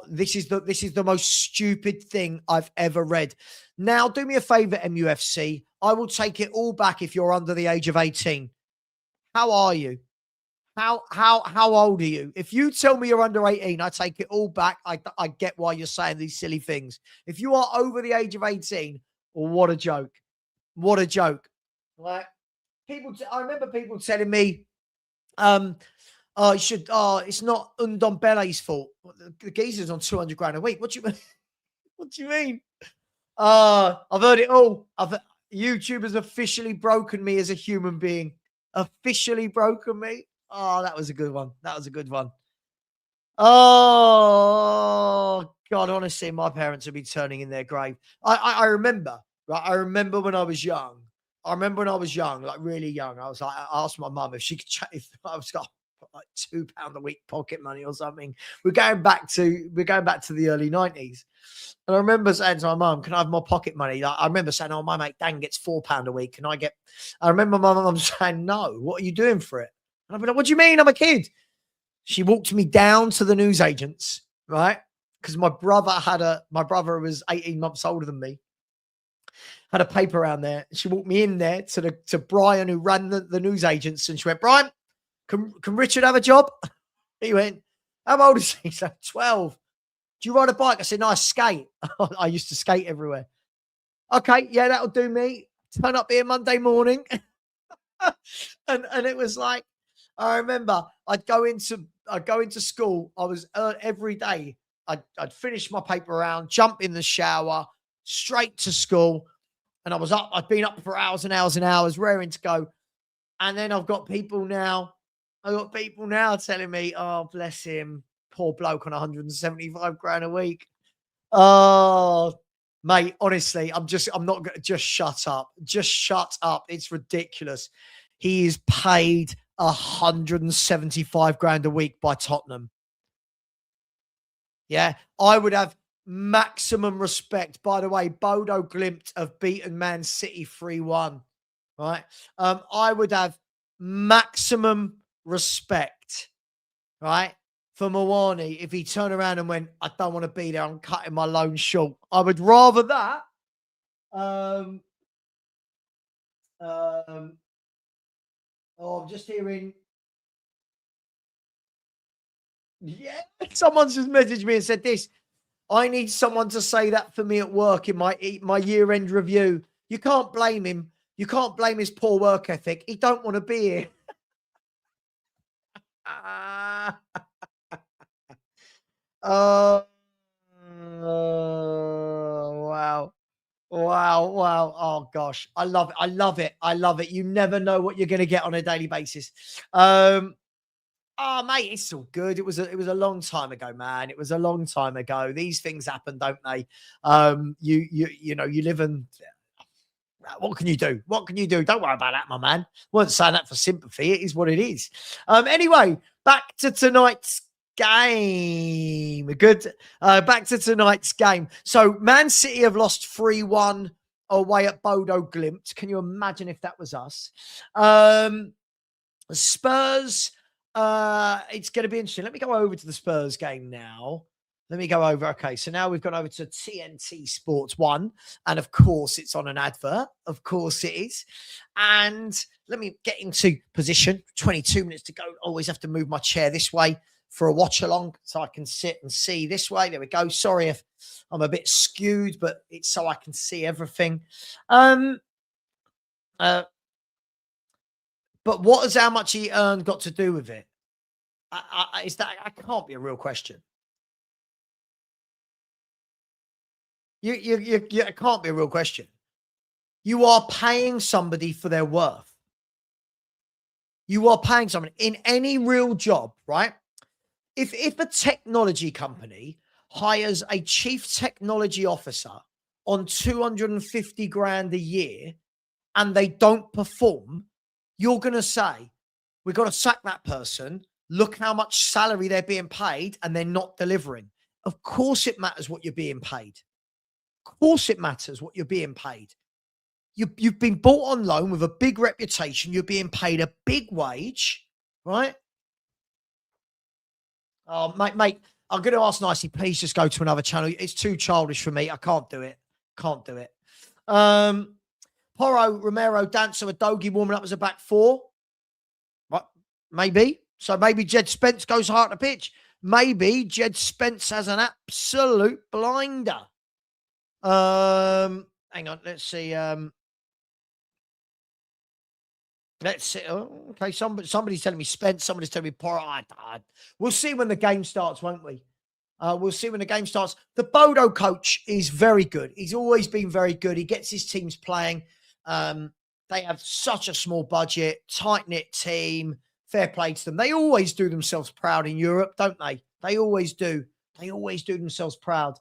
this is the most stupid thing I've ever read. Now, do me a favor, MUFC. I will take it all back if you're under the age of 18. How are you? How old are you? If you tell me you're under 18, I take it all back. I get why you're saying these silly things. If you are over the age of 18, what a joke. What a joke. Like I remember people telling me, it's not Ndombele's fault. The geezer's on 200 grand a week. What do you mean? What do you mean? I've heard it all. YouTube has officially broken me as a human being. Officially broken me. Oh, that was a good one. That was a good one. Oh, God, honestly, my parents would be turning in their grave. I remember, right? I remember when I was young. Like really young. I asked my mum if she could, if I was got like £2 a week pocket money or something. We're going back to the early 90s. And I remember saying to my mum, can I have my pocket money? I remember saying, oh, my mate Dan gets £4 a week. I remember my mum saying, no, what are you doing for it? And I'd be like, what do you mean? I'm a kid. She walked me down to the newsagents, right? Because my brother was 18 months older than me, had a paper around there. She walked me in there to Brian, who ran the newsagents, and she went, Brian, can Richard have a job? He went, how old is he? He's like, 12. Do you ride a bike? I said, no, I skate. I used to skate everywhere. Okay, yeah, that'll do me. Turn up here Monday morning. and it was like, I remember I'd go into school. I was every day. I'd finish my paper round, jump in the shower, straight to school. And I'd been up for hours and hours and hours, raring to go. And then I've got people now telling me, oh, bless him, poor bloke on 175 grand a week. Oh, mate, honestly, I'm not going to just shut up. Just shut up. It's ridiculous. He is paid 175 grand a week by Tottenham. Yeah, I would have maximum respect. By the way, Bodo Glimt have beaten Man City 3-1. Right? I would have maximum respect, right, for Muani if he turned around and went, I don't want to be there, I'm cutting my loan short. I would rather that. I'm just hearing. Yeah, someone's just messaged me and said this. I need someone to say that for me at work in my year-end review. You can't blame him. You can't blame his poor work ethic. He don't want to be here. Oh, wow. Wow. Oh, gosh. I love it. You never know what you're going to get on a daily basis. Oh, mate, it's all good. It was a long time ago, man. It was a long time ago. These things happen, don't they? You know, you live and what can you do? What can you do? Don't worry about that, my man. Weren't saying that for sympathy. It is what it is. Anyway, back to tonight's game. Good. Back to tonight's game. So Man City have lost 3-1 away at Bodo Glimt. Can you imagine if that was us? Spurs, it's going to be interesting. Let me go over to the Spurs game now. Let me go over. Okay, so now we've gone over to TNT Sports 1. And of course, it's on an advert. Of course it is. And let me get into position. 22 minutes to go. Always have to move my chair this way for a watch along so I can sit and see this way. There we go. Sorry if I'm a bit skewed, but it's so I can see everything. But what has how much he earned got to do with it? That can't be a real question. It can't be a real question. You are paying somebody for their worth. You are paying somebody in any real job, right? If a technology company hires a chief technology officer on 250 grand a year and they don't perform, you're going to say, we've got to sack that person. Look how much salary they're being paid and they're not delivering. Of course it matters what you're being paid. Of course it matters what you're being paid. You've been bought on loan with a big reputation. You're being paid a big wage, right? Oh, mate, I'm going to ask nicely, please just go to another channel. It's too childish for me. I can't do it. Can't do it. Porro, Romero, Dancer, Adogi warming up as a back four. What? Maybe. So maybe Jed Spence goes hard on the pitch. Maybe Jed Spence has an absolute blinder. Hang on. Let's see. Let's see. Oh, okay. Somebody's telling me Spence. Somebody's telling me Porro. We'll see when the game starts, won't we? We'll see when the game starts. The Bodo coach is very good. He's always been very good. He gets his teams playing. They have such a small budget, tight-knit team. Fair play to them. They always do themselves proud in Europe, don't they? They always do. They always do themselves proud.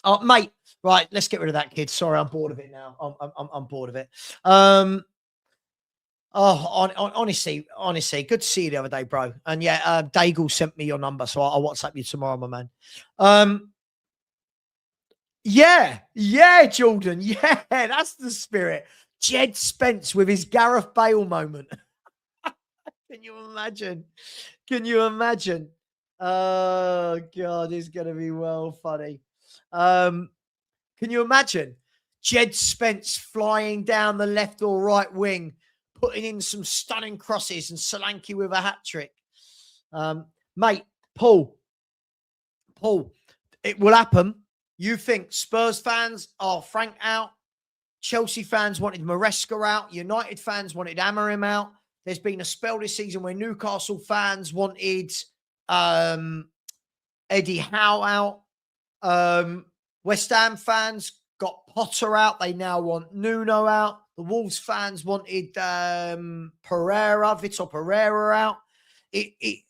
Oh, mate, right, let's get rid of that kid. Sorry, I'm bored of it now. I'm bored of it. Honestly, good to see you the other day, bro. And yeah, Daigle sent me your number, so I'll WhatsApp you tomorrow, my man. Yeah, Jordan. Yeah, that's the spirit. Jed Spence with his Gareth Bale moment. Can you imagine? Can you imagine? Oh, God, it's going to be well funny. Can you imagine Jed Spence flying down the left or right wing, putting in some stunning crosses and Solanke with a hat-trick? Mate, Paul, it will happen. You think Spurs fans are Frank out? Chelsea fans wanted Maresca out. United fans wanted Amorim out. There's been a spell this season where Newcastle fans wanted Eddie Howe out. West Ham fans got Potter out. They now want Nuno out. The Wolves fans wanted Vitor Pereira out.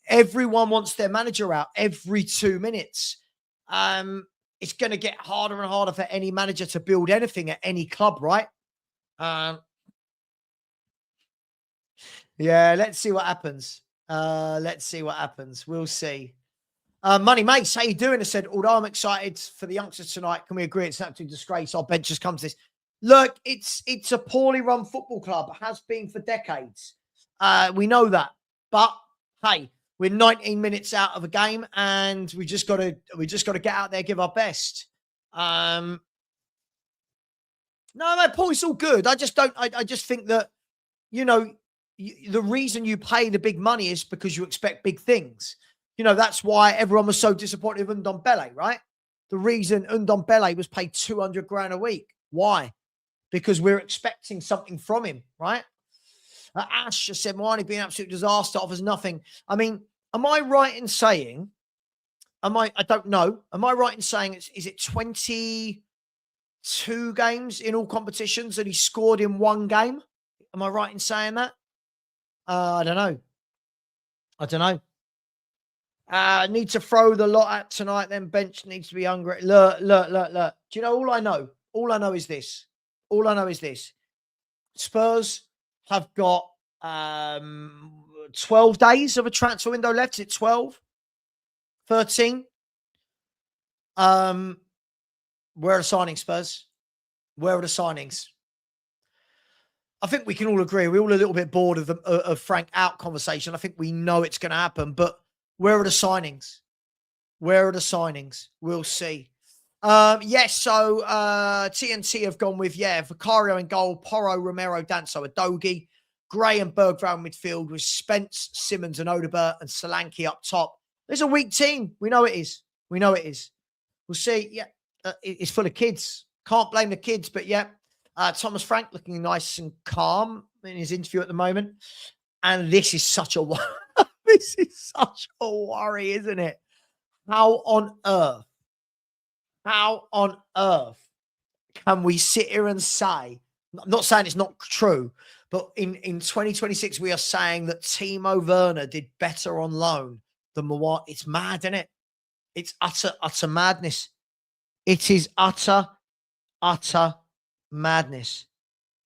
Everyone wants their manager out every 2 minutes. It's going to get harder and harder for any manager to build anything at any club, right? Yeah, let's see what happens. We'll see. Money Mates, how you doing? I said, although I'm excited for the youngsters tonight, can we agree it's an absolute disgrace? Our bench just comes to this. Look, it's a poorly run football club. It has been for decades. We know that. But hey, we're 19 minutes out of a game, and we just got to get out there, give our best. No, Paul, it's all good. I just think that, the reason you pay the big money is because you expect big things. That's why everyone was so disappointed with Ndombele, right? The reason Ndombele was paid 200 grand a week. Why? Because we're expecting something from him, right? Ash just said, Muani being an absolute disaster, offers nothing. I mean, am I right in saying, I don't know. Am I right in saying, is it 22 games in all competitions that he scored in one game? Am I right in saying that? I don't know. Need to throw the lot at tonight, then bench needs to be hungry. Look. Do you know all I know? All I know is this. Spurs have got 12 days of a transfer window left. Is it 12? 13? Where are the signings, Spurs? Where are the signings? I think we can all agree. We're all a little bit bored of Frank out conversation. I think we know it's going to happen, but where are the signings? We'll see. Yes, so TNT have gone with, Vicario in goal, Porro, Romero, Danso, Adogi, Gray and Bergvall midfield with Spence, Simmons and Odobert and Solanke up top. There's a weak team. We know it is. We'll see. Yeah, it's full of kids. Can't blame the kids, but yeah. Thomas Frank looking nice and calm in his interview at the moment. And this is such a worry, isn't it? How on earth can we sit here and say, I'm not saying it's not true, but in 2026, we are saying that Timo Werner did better on loan than Muani. It's mad, isn't it? It's utter madness. It is utter madness.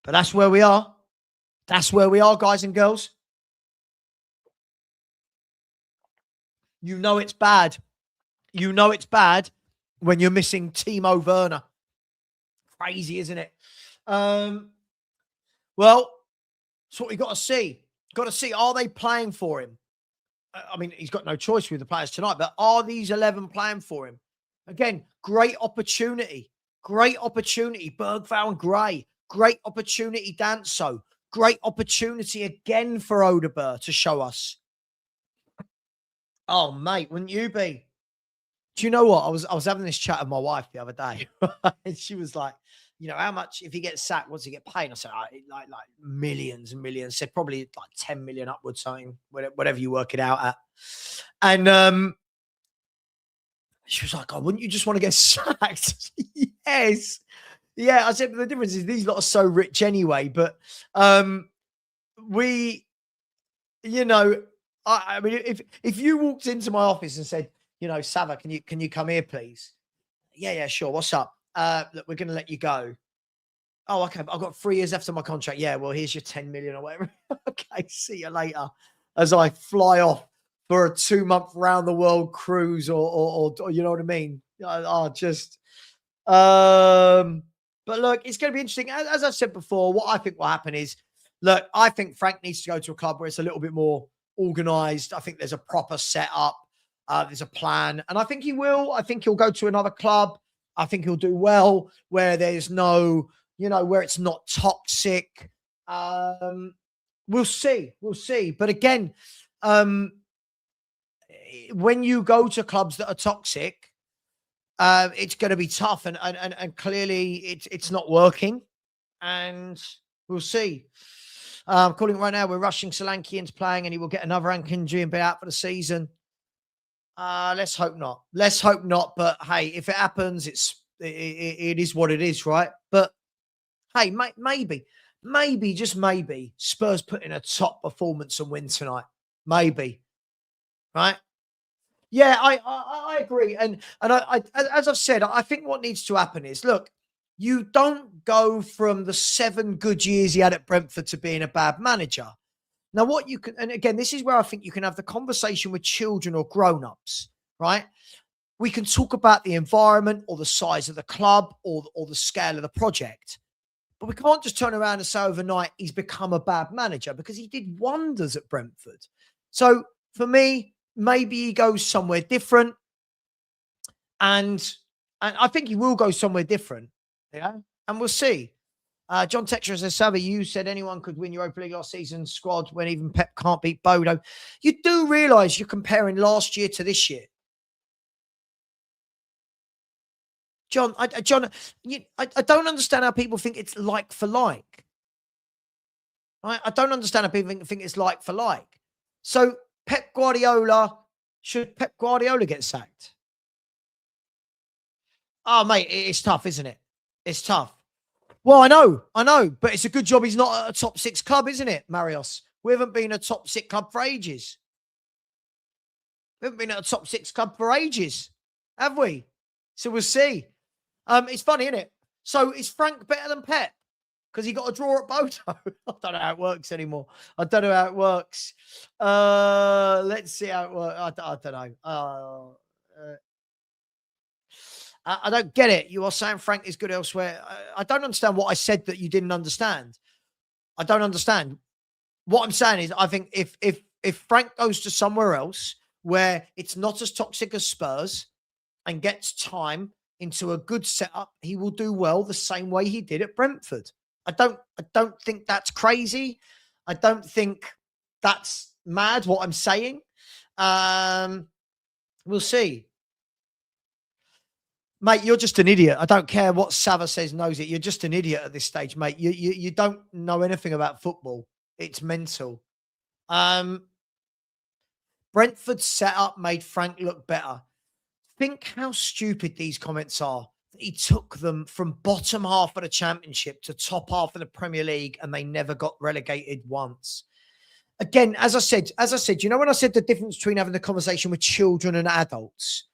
But that's where we are. That's where we are, guys and girls. You know it's bad. When you're missing Timo Werner. Crazy, isn't it? Well, that's what we got to see. Are they playing for him? I mean, he's got no choice with the players tonight, but are these 11 playing for him? Again, great opportunity. Great opportunity. Bergvall and Gray. Great opportunity, Danso. Great opportunity again for Odegaard to show us. Oh, mate, wouldn't you be? Do you know what? I was having this chat with my wife the other day, and she was like, you know, how much, if he gets sacked, what's he get paid? And I said, like millions and millions. Said probably like 10 million upwards, something, whatever you work it out at. And she was like, oh, wouldn't you just want to get sacked? Yes. Yeah, I said, but the difference is these lot are so rich anyway. But we, you know, I mean, if you walked into my office and said, you know, Savva, can you come here, please? Yeah, sure. What's up? Look, we're going to let you go. Oh, okay. I've got 3 years left on my contract. Yeah, well, here's your 10 million or whatever. Okay, see you later. As I fly off for a 2-month round the world cruise, or you know what I mean? But look, it's going to be interesting. As I've said before, what I think will happen is, look, I think Frank needs to go to a club where it's a little bit more organized. I think there's a proper setup. There's a plan. And I think he will. I think he'll go to another club. I think he'll do well where there's no, you know, where it's not toxic. We'll see. We'll see. But again, when you go to clubs that are toxic, it's going to be tough. And clearly it's not working. And we'll see. I'm calling it right now. We're rushing Solanke into playing, and he will get another ankle injury and be out for the season. Let's hope not. Let's hope not. But hey, if it happens, it is what it is, right? But hey, maybe, just maybe, Spurs put in a top performance and win tonight. Maybe, right? Yeah, I agree. And I, as I've said, I think what needs to happen is, look, you don't go from the 7 good years he had at Brentford to being a bad manager. Now, what you can, and again, this is where I think you can have the conversation with children or grown-ups, right? We can talk about the environment or the size of the club or the scale of the project. But we can't just turn around and say overnight he's become a bad manager, because he did wonders at Brentford. So for me, maybe he goes somewhere different. And I think he will go somewhere different. Yeah. And we'll see. John Texture says, Savva, you said anyone could win Europa League last season's squad when even Pep can't beat Bodo. You do realise you're comparing last year to this year. John, I don't understand how people think it's like for like. I don't understand how people think it's like for like. So should Pep Guardiola get sacked? Oh, mate, it's tough, isn't it? It's tough. Well, I know, but it's a good job he's not at a top 6 club, isn't it, Marios? We haven't been a top 6 club for ages. We haven't been at a top 6 club for ages, have we? So we'll see. It's funny, isn't it? So is Frank better than Pep? Because he got a draw at Bodo. I don't know how it works anymore. I don't know how it works. Let's see how it works. I don't know. I don't get it. You are saying Frank is good elsewhere. I don't understand what I said that you didn't understand. I don't understand. What I'm saying is, I think if Frank goes to somewhere else where it's not as toxic as Spurs and gets time into a good setup, he will do well the same way he did at Brentford. I don't think that's crazy. I don't think that's mad what I'm saying. We'll see. Mate, you're just an idiot. I don't care what Savva says, knows it. You're just an idiot at this stage, mate. You don't know anything about football. It's mental. Brentford's setup made Frank look better. Think how stupid these comments are. He took them from bottom half of the Championship to top half of the Premier League, and they never got relegated once. Again, as I said, you know, when I said the difference between having the conversation with children and adults,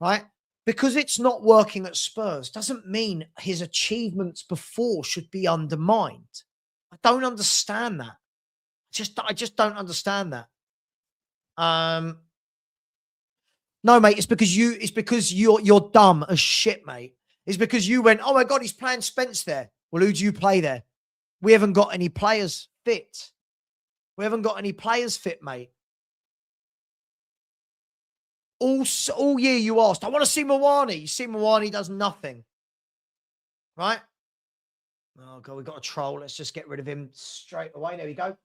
right? Because it's not working at Spurs doesn't mean his achievements before should be undermined. I don't understand that. I just don't understand that. No, mate, it's because you're dumb as shit, mate. It's because you went, oh my God, he's playing Spence there. Well, who do you play there? We haven't got any players fit. We haven't got any players fit, mate. All year you asked, I want to see Muani. You see Muani does nothing. Right? Oh, God, we've got a troll. Let's just get rid of him straight away. There we go.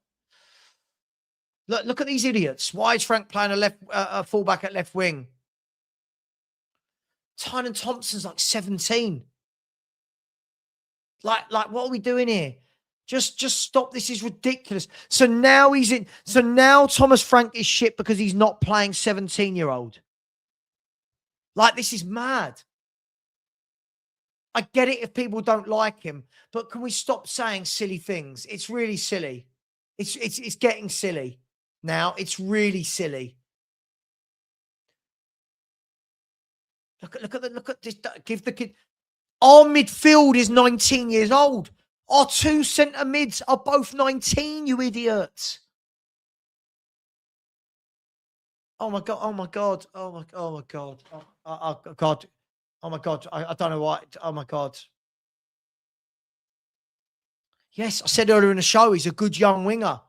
Look at these idiots. Why is Frank playing a fullback at left wing? Tynan Thompson's like 17. Like, what are we doing here? Just stop. This is ridiculous. So now So now Thomas Frank is shit because he's not playing 17-year-old. Like, this is mad. I get it if people don't like him, but can we stop saying silly things? It's really silly. It's getting silly now. It's really silly. Look at this. Give the kid. Our midfield is 19 years old. Our two centre mids are both 19, you idiots. Oh my God. Oh my God. Oh my God. Oh God. Oh my God. I don't know why. Oh my God. Yes, I said earlier in the show, he's a good young winger.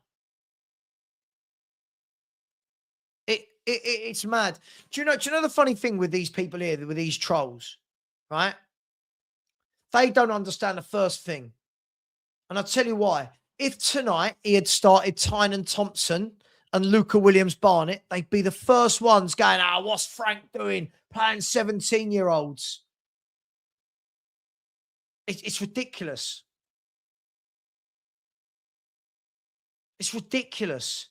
It's mad. Do you know the funny thing with these people here, with these trolls, right? They don't understand the first thing. And I'll tell you why. If tonight he had started Tynan Thompson and Luca Williams-Barnett, they'd be the first ones going, what's Frank doing? Playing 17-year-olds. It's ridiculous. It's ridiculous.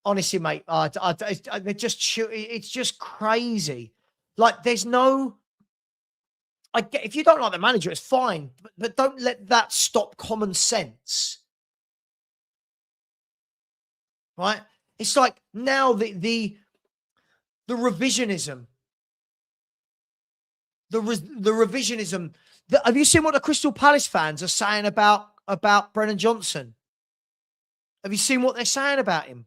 Honestly, mate, they're just, it's just crazy. Like, there's no, I get, if you don't like the manager, it's fine, but don't let that stop common sense. Right? It's like now the revisionism. The revisionism. Have you seen what the Crystal Palace fans are saying about Brennan Johnson? Have you seen what they're saying about him?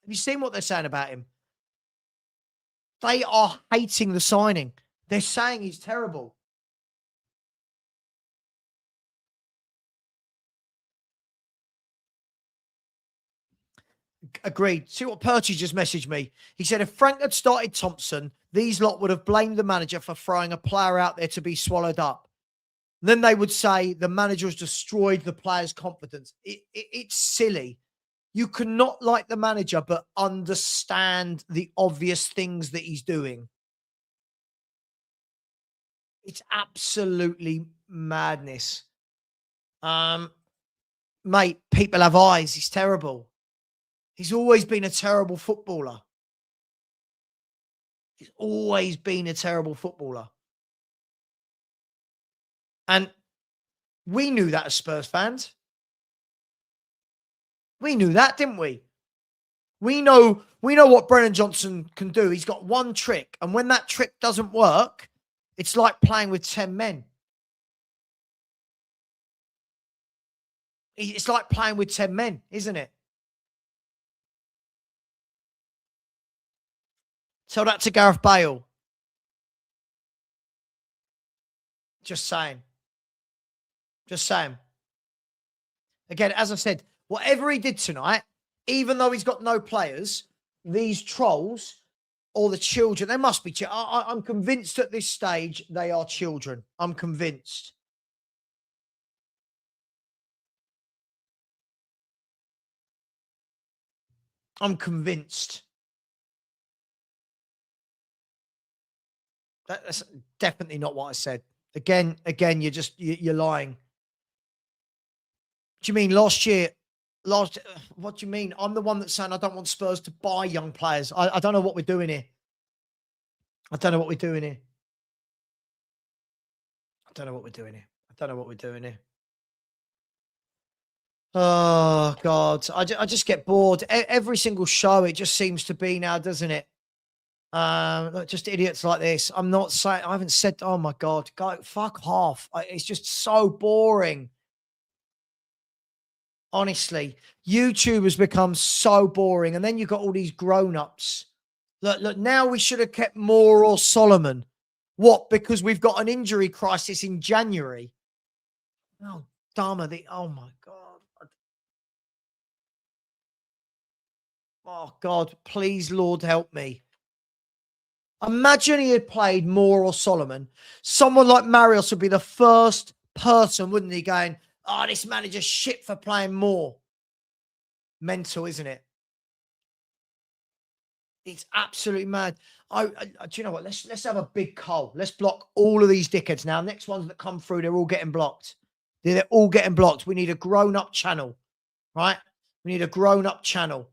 Have you seen what they're saying about him? They are hating the signing. They're saying he's terrible. Agreed. See what Percy just messaged me. He said if Frank had started Thompson, these lot would have blamed the manager for throwing a player out there to be swallowed up. Then they would say the manager has destroyed the player's confidence. It's silly. You cannot like the manager, but understand the obvious things that he's doing. It's absolutely madness. Mate, people have eyes. He's terrible. He's always been a terrible footballer. He's always been a terrible footballer. And we knew that as Spurs fans. We knew that, didn't we? We know what Brennan Johnson can do. He's got one trick. And when that trick doesn't work, it's like playing with 10 men. It's like playing with 10 men, isn't it? Tell that to Gareth Bale. Just saying. Just saying. Again, as I said, whatever he did tonight, even though he's got no players, these trolls or the children, they must be. I'm convinced at this stage they are children. I'm convinced. I'm convinced. That's definitely not what I said. Again, you're lying. Do you mean last year? What do you mean? I'm the one that's saying I don't want Spurs to buy young players. I don't know what we're doing here. I don't know what we're doing here. I don't know what we're doing here. I don't know what we're doing here. Oh, God. I just get bored. Every single show, it just seems to be now, doesn't it? Look, just idiots like this. I'm not saying, I haven't said, oh my God, go fuck off. It's just so boring. Honestly, YouTube has become so boring. And then you've got all these grown-ups. Look, now we should have kept Moore or Solomon. What? Because we've got an injury crisis in January. Oh, Dharma, oh my God. Oh, God, please, Lord, help me. Imagine he had played Moore or Solomon. Someone like Marius would be the first person, wouldn't he, going, oh, this manager's shit for playing Moore. Mental, isn't it? It's absolutely mad. Do you know what? Let's have a big call. Let's block all of these dickheads now. Next ones that come through, they're all getting blocked. They're all getting blocked. We need a grown-up channel, right? We need a grown-up channel.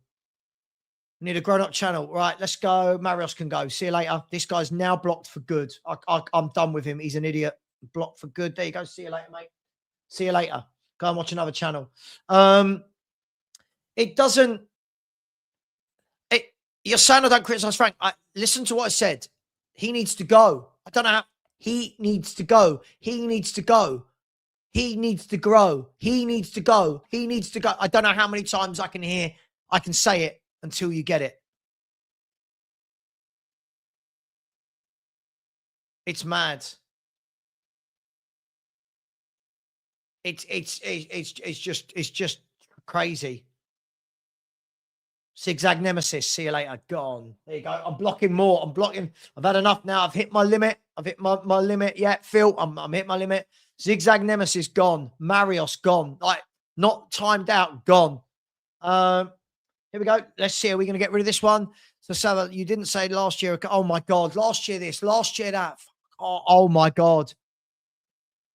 We need a grown-up channel. Right, let's go. Marius can go. See you later. This guy's now blocked for good. I'm done with him. He's an idiot. Blocked for good. There you go. See you later, mate. See you later. Go and watch another channel. It doesn't. You're saying I don't criticize Frank. Listen to what I said. He needs to go. I don't know how. He needs to go. He needs to go. He needs to grow. He needs to go. He needs to go. I don't know how many times I can say it until you get it. It's mad. It's just crazy. Zigzag Nemesis. See you later. Gone. There you go. I'm blocking more. I'm blocking. I've had enough now. I've hit my limit. I've hit my limit. Yeah, Phil, I'm hit my limit. Zigzag Nemesis gone. Marius gone. Like, not timed out. Gone. Here we go. Let's see. Are we going to get rid of this one? So, Savva, you didn't say last year. Oh, my God. Last year this. Last year that. Oh my God.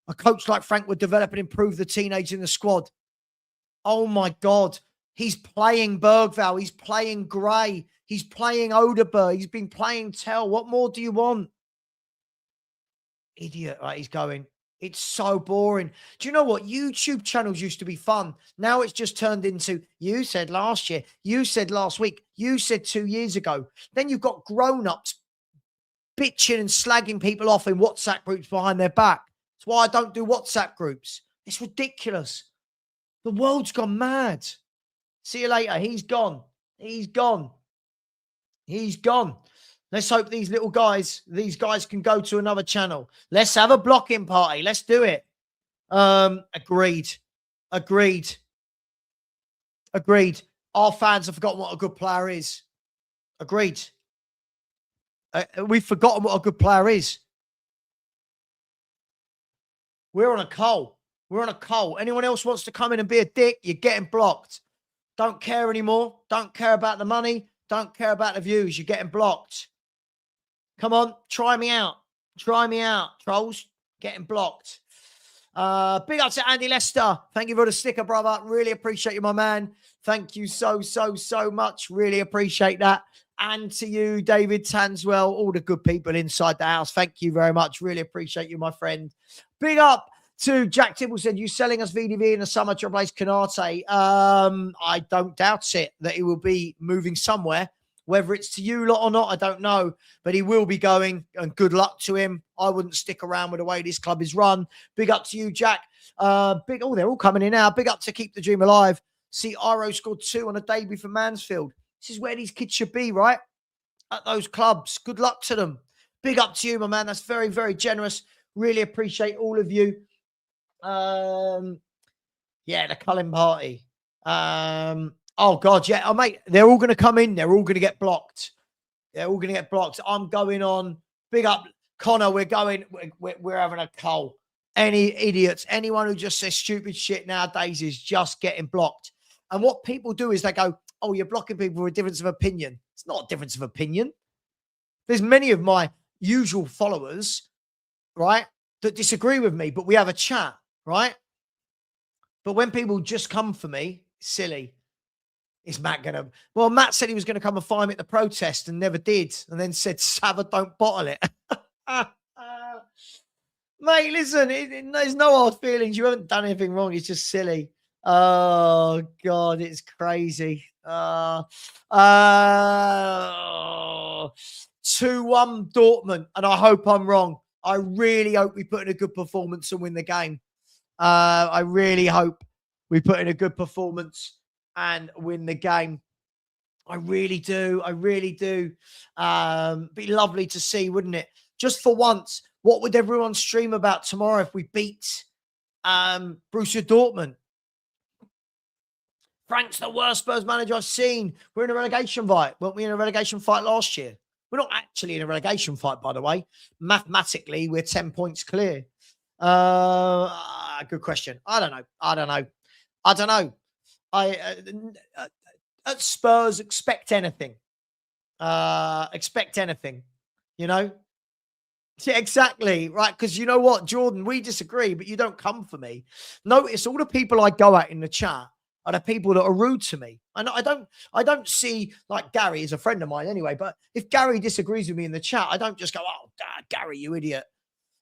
A coach like Frank would develop and improve the teenagers in the squad. Oh, my God. He's playing Bergvall. He's playing Gray. He's playing Odeberg. He's been playing Tell. What more do you want? Idiot, right? He's going. It's so boring. Do you know what? YouTube channels used to be fun. Now it's just turned into, you said last year, you said last week, you said 2 years ago. Then you've got grown-ups bitching and slagging people off in WhatsApp groups behind their back. That's why I don't do WhatsApp groups. It's ridiculous. The world's gone mad. See you later. He's gone. He's gone. He's gone. Let's hope these guys can go to another channel. Let's have a blocking party. Let's do it. Agreed. Our fans have forgotten what a good player is. Agreed. We've forgotten what a good player is. We're on a coal. Anyone else wants to come in and be a dick, you're getting blocked. Don't care anymore. Don't care about the money. Don't care about the views. You're getting blocked. Come on, try me out. Try me out, trolls. Getting blocked. Big up to Andy Lester. Thank you for the sticker, brother. Really appreciate you, my man. Thank you so much. Really appreciate that. And to you, David Tanswell, all the good people inside the house. Thank you very much. Really appreciate you, my friend. Big up to Jack Tibble, said, you selling us VDV in the summer to replace Canate? I don't doubt it that he will be moving somewhere. Whether it's to you lot or not, I don't know. But he will be going, and good luck to him. I wouldn't stick around with the way this club is run. Big up to you, Jack. They're all coming in now. Big up to Keep the Dream Alive. See, Iro scored 2 on a debut for Mansfield. This is where these kids should be, right? At those clubs. Good luck to them. Big up to you, my man. That's very, very generous. Really appreciate all of you. The Cullen party. Oh, God, yeah. Oh, mate, they're all going to come in. They're all going to get blocked. I'm going on. Big up, Connor. We're having a cull. Any idiots, anyone who just says stupid shit nowadays is just getting blocked. And what people do is they go, oh, you're blocking people for a difference of opinion. It's not a difference of opinion. There's many of my usual followers, right, that disagree with me, but we have a chat, right? But when people just come for me, silly. Is Matt going to... Well, Matt said he was going to come and find me at the protest and never did. And then said, Savva, don't bottle it. Mate, listen, there's no hard feelings. You haven't done anything wrong. It's just silly. Oh, God, it's crazy. 2-1 Dortmund. And I hope I'm wrong. I really hope we put in a good performance and win the game. I really hope we put in a good performance and win the game. I really do. Be lovely to see, wouldn't it? Just for once, what would everyone stream about tomorrow if we beat Borussia Dortmund? Frank's the worst Spurs manager I've seen. We're in a relegation fight. Weren't we in a relegation fight last year? We're not actually in a relegation fight, by the way. Mathematically, we're 10 points clear. Good question. I don't know. At Spurs, expect anything. Expect anything, you know? Yeah, exactly. Right. Because you know what, Jordan, we disagree, but you don't come for me. Notice all the people I go at in the chat are the people that are rude to me. And I don't see, like, Gary is a friend of mine anyway, but if Gary disagrees with me in the chat, I don't just go, oh, Dad, Gary, you idiot.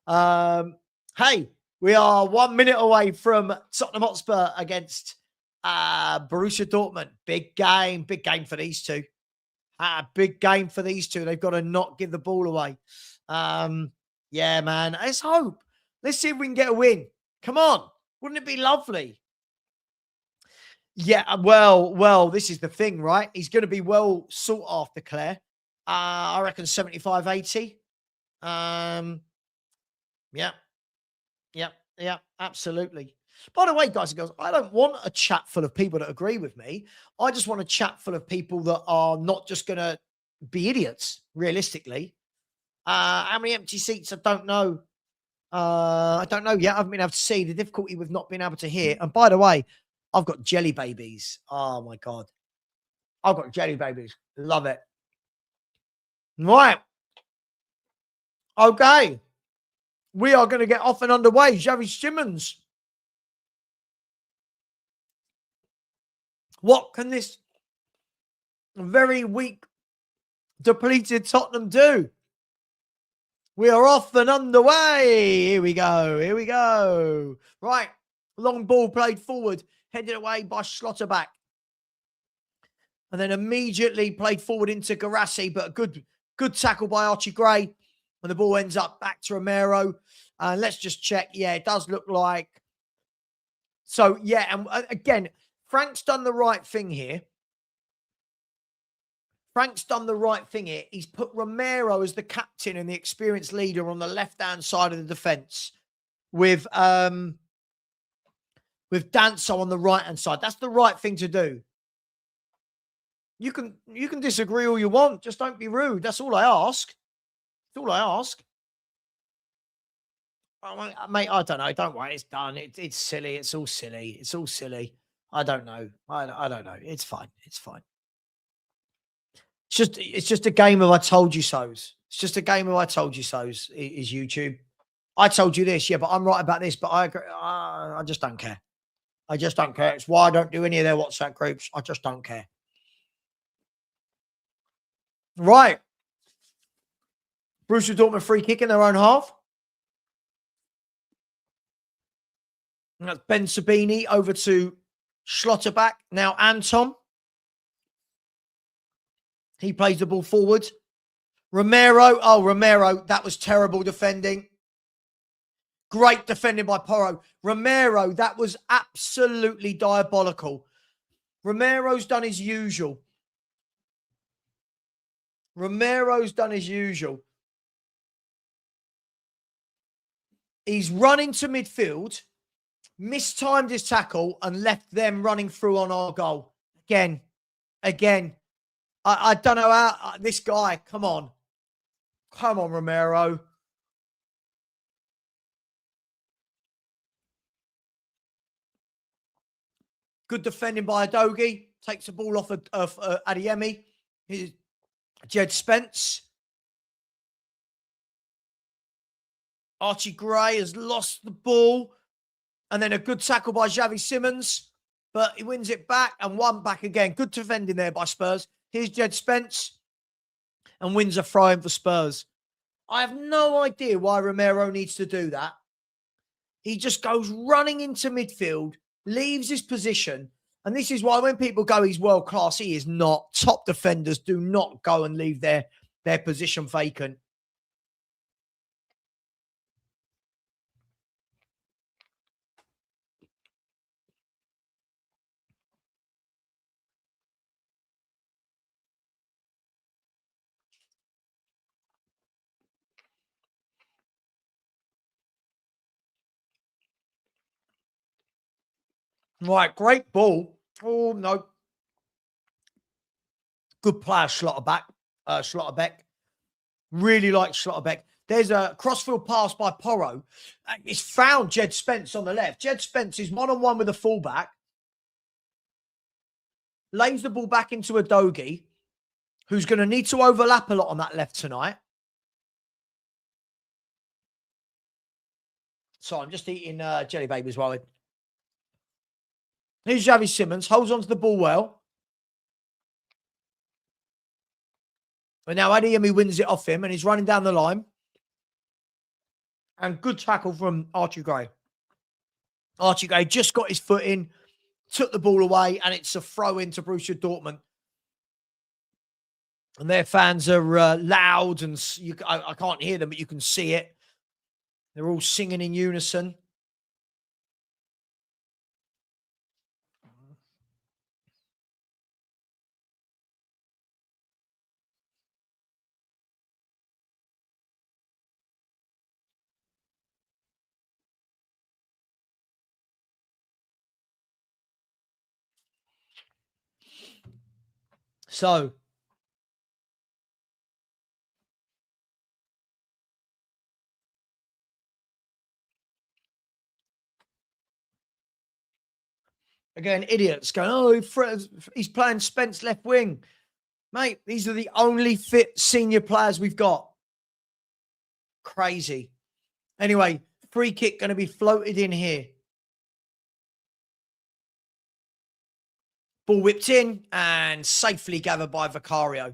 Hey, we are 1 minute away from Tottenham Hotspur against Borussia Dortmund. Big game for these two. Big game for these two. They've got to not give the ball away. Yeah, man. Let's hope. Let's see if we can get a win. Come on. Wouldn't it be lovely? Yeah, well, this is the thing, right? He's going to be well sought after, Claire. I reckon 75, 80. Yeah, absolutely. By the way, guys and girls, I don't want a chat full of people that agree with me. I just want a chat full of people that are not just going to be idiots, realistically. How many empty seats? I don't know. I don't know yet. I haven't been able to see. The difficulty with not being able to hear. And by the way, I've got jelly babies. Oh, my God. I've got jelly babies. Love it. Right. Okay. We are going to get off and underway. Xavi Simons. What can this very weak, depleted Tottenham do? We are off and underway. Here we go. Right. Long ball played forward, headed away by Schlotterbeck. And then immediately played forward into Garassi, but a good tackle by Archie Gray. And the ball ends up back to Romero. And let's just check. Yeah, it does look like. So, yeah, and again, Frank's done the right thing here. He's put Romero as the captain and the experienced leader on the left-hand side of the defence with Danso on the right-hand side. That's the right thing to do. You can disagree all you want. Just don't be rude. That's all I ask. That's all I ask. Oh, mate, I don't know. Don't worry. It's done. It's silly. It's all silly. I don't know. I don't know. It's fine. It's just a game of I told you so's. It's just a game of I told you so's is YouTube. I told you this, yeah, but I'm right about this, but I agree. I just don't care. It's why I don't do any of their WhatsApp groups. I just don't care. Right. Borussia Dortmund free kick in their own half. And that's Ben Sabini over to Schlotterbeck. Now Anton. He plays the ball forward. Romero. Oh, Romero. That was terrible defending. Great defending by Porro. Romero, that was absolutely diabolical. Romero's done his usual. He's run into midfield, mistimed his tackle, and left them running through on our goal. Again. I don't know how this guy. Come on, Romero. Good defending by Adogi. Takes the ball off of Adeyemi. Here's Jed Spence. Archie Gray has lost the ball. And then a good tackle by Xavi Simons. But he wins it back and one back again. Good defending there by Spurs. Here's Jed Spence. And wins a throw-in for Spurs. I have no idea why Romero needs to do that. He just goes running into midfield, leaves his position. And this is why when people go, he's world-class, he is not. Top defenders do not go and leave their position vacant. Right, great ball. Oh, no. Good player, Schlotterbeck. Really like Schlotterbeck. There's a crossfield pass by Porro. It's found Jed Spence on the left. Jed Spence is one-on-one with a fullback. Lays the ball back into a Dogie, who's going to need to overlap a lot on that left tonight. So I'm just eating jelly babies while here's Xavi Simons, holds onto the ball well. And now Adeyemi wins it off him and he's running down the line. And good tackle from Archie Gray. Archie Gray just got his foot in, took the ball away, and it's a throw into Borussia Dortmund. And their fans are loud, and I can't hear them, but you can see it. They're all singing in unison. So, again, idiots going, oh, he's playing Spence left wing. Mate, these are the only fit senior players we've got. Crazy. Anyway, free kick going to be floated in here. Ball whipped in and safely gathered by Vicario.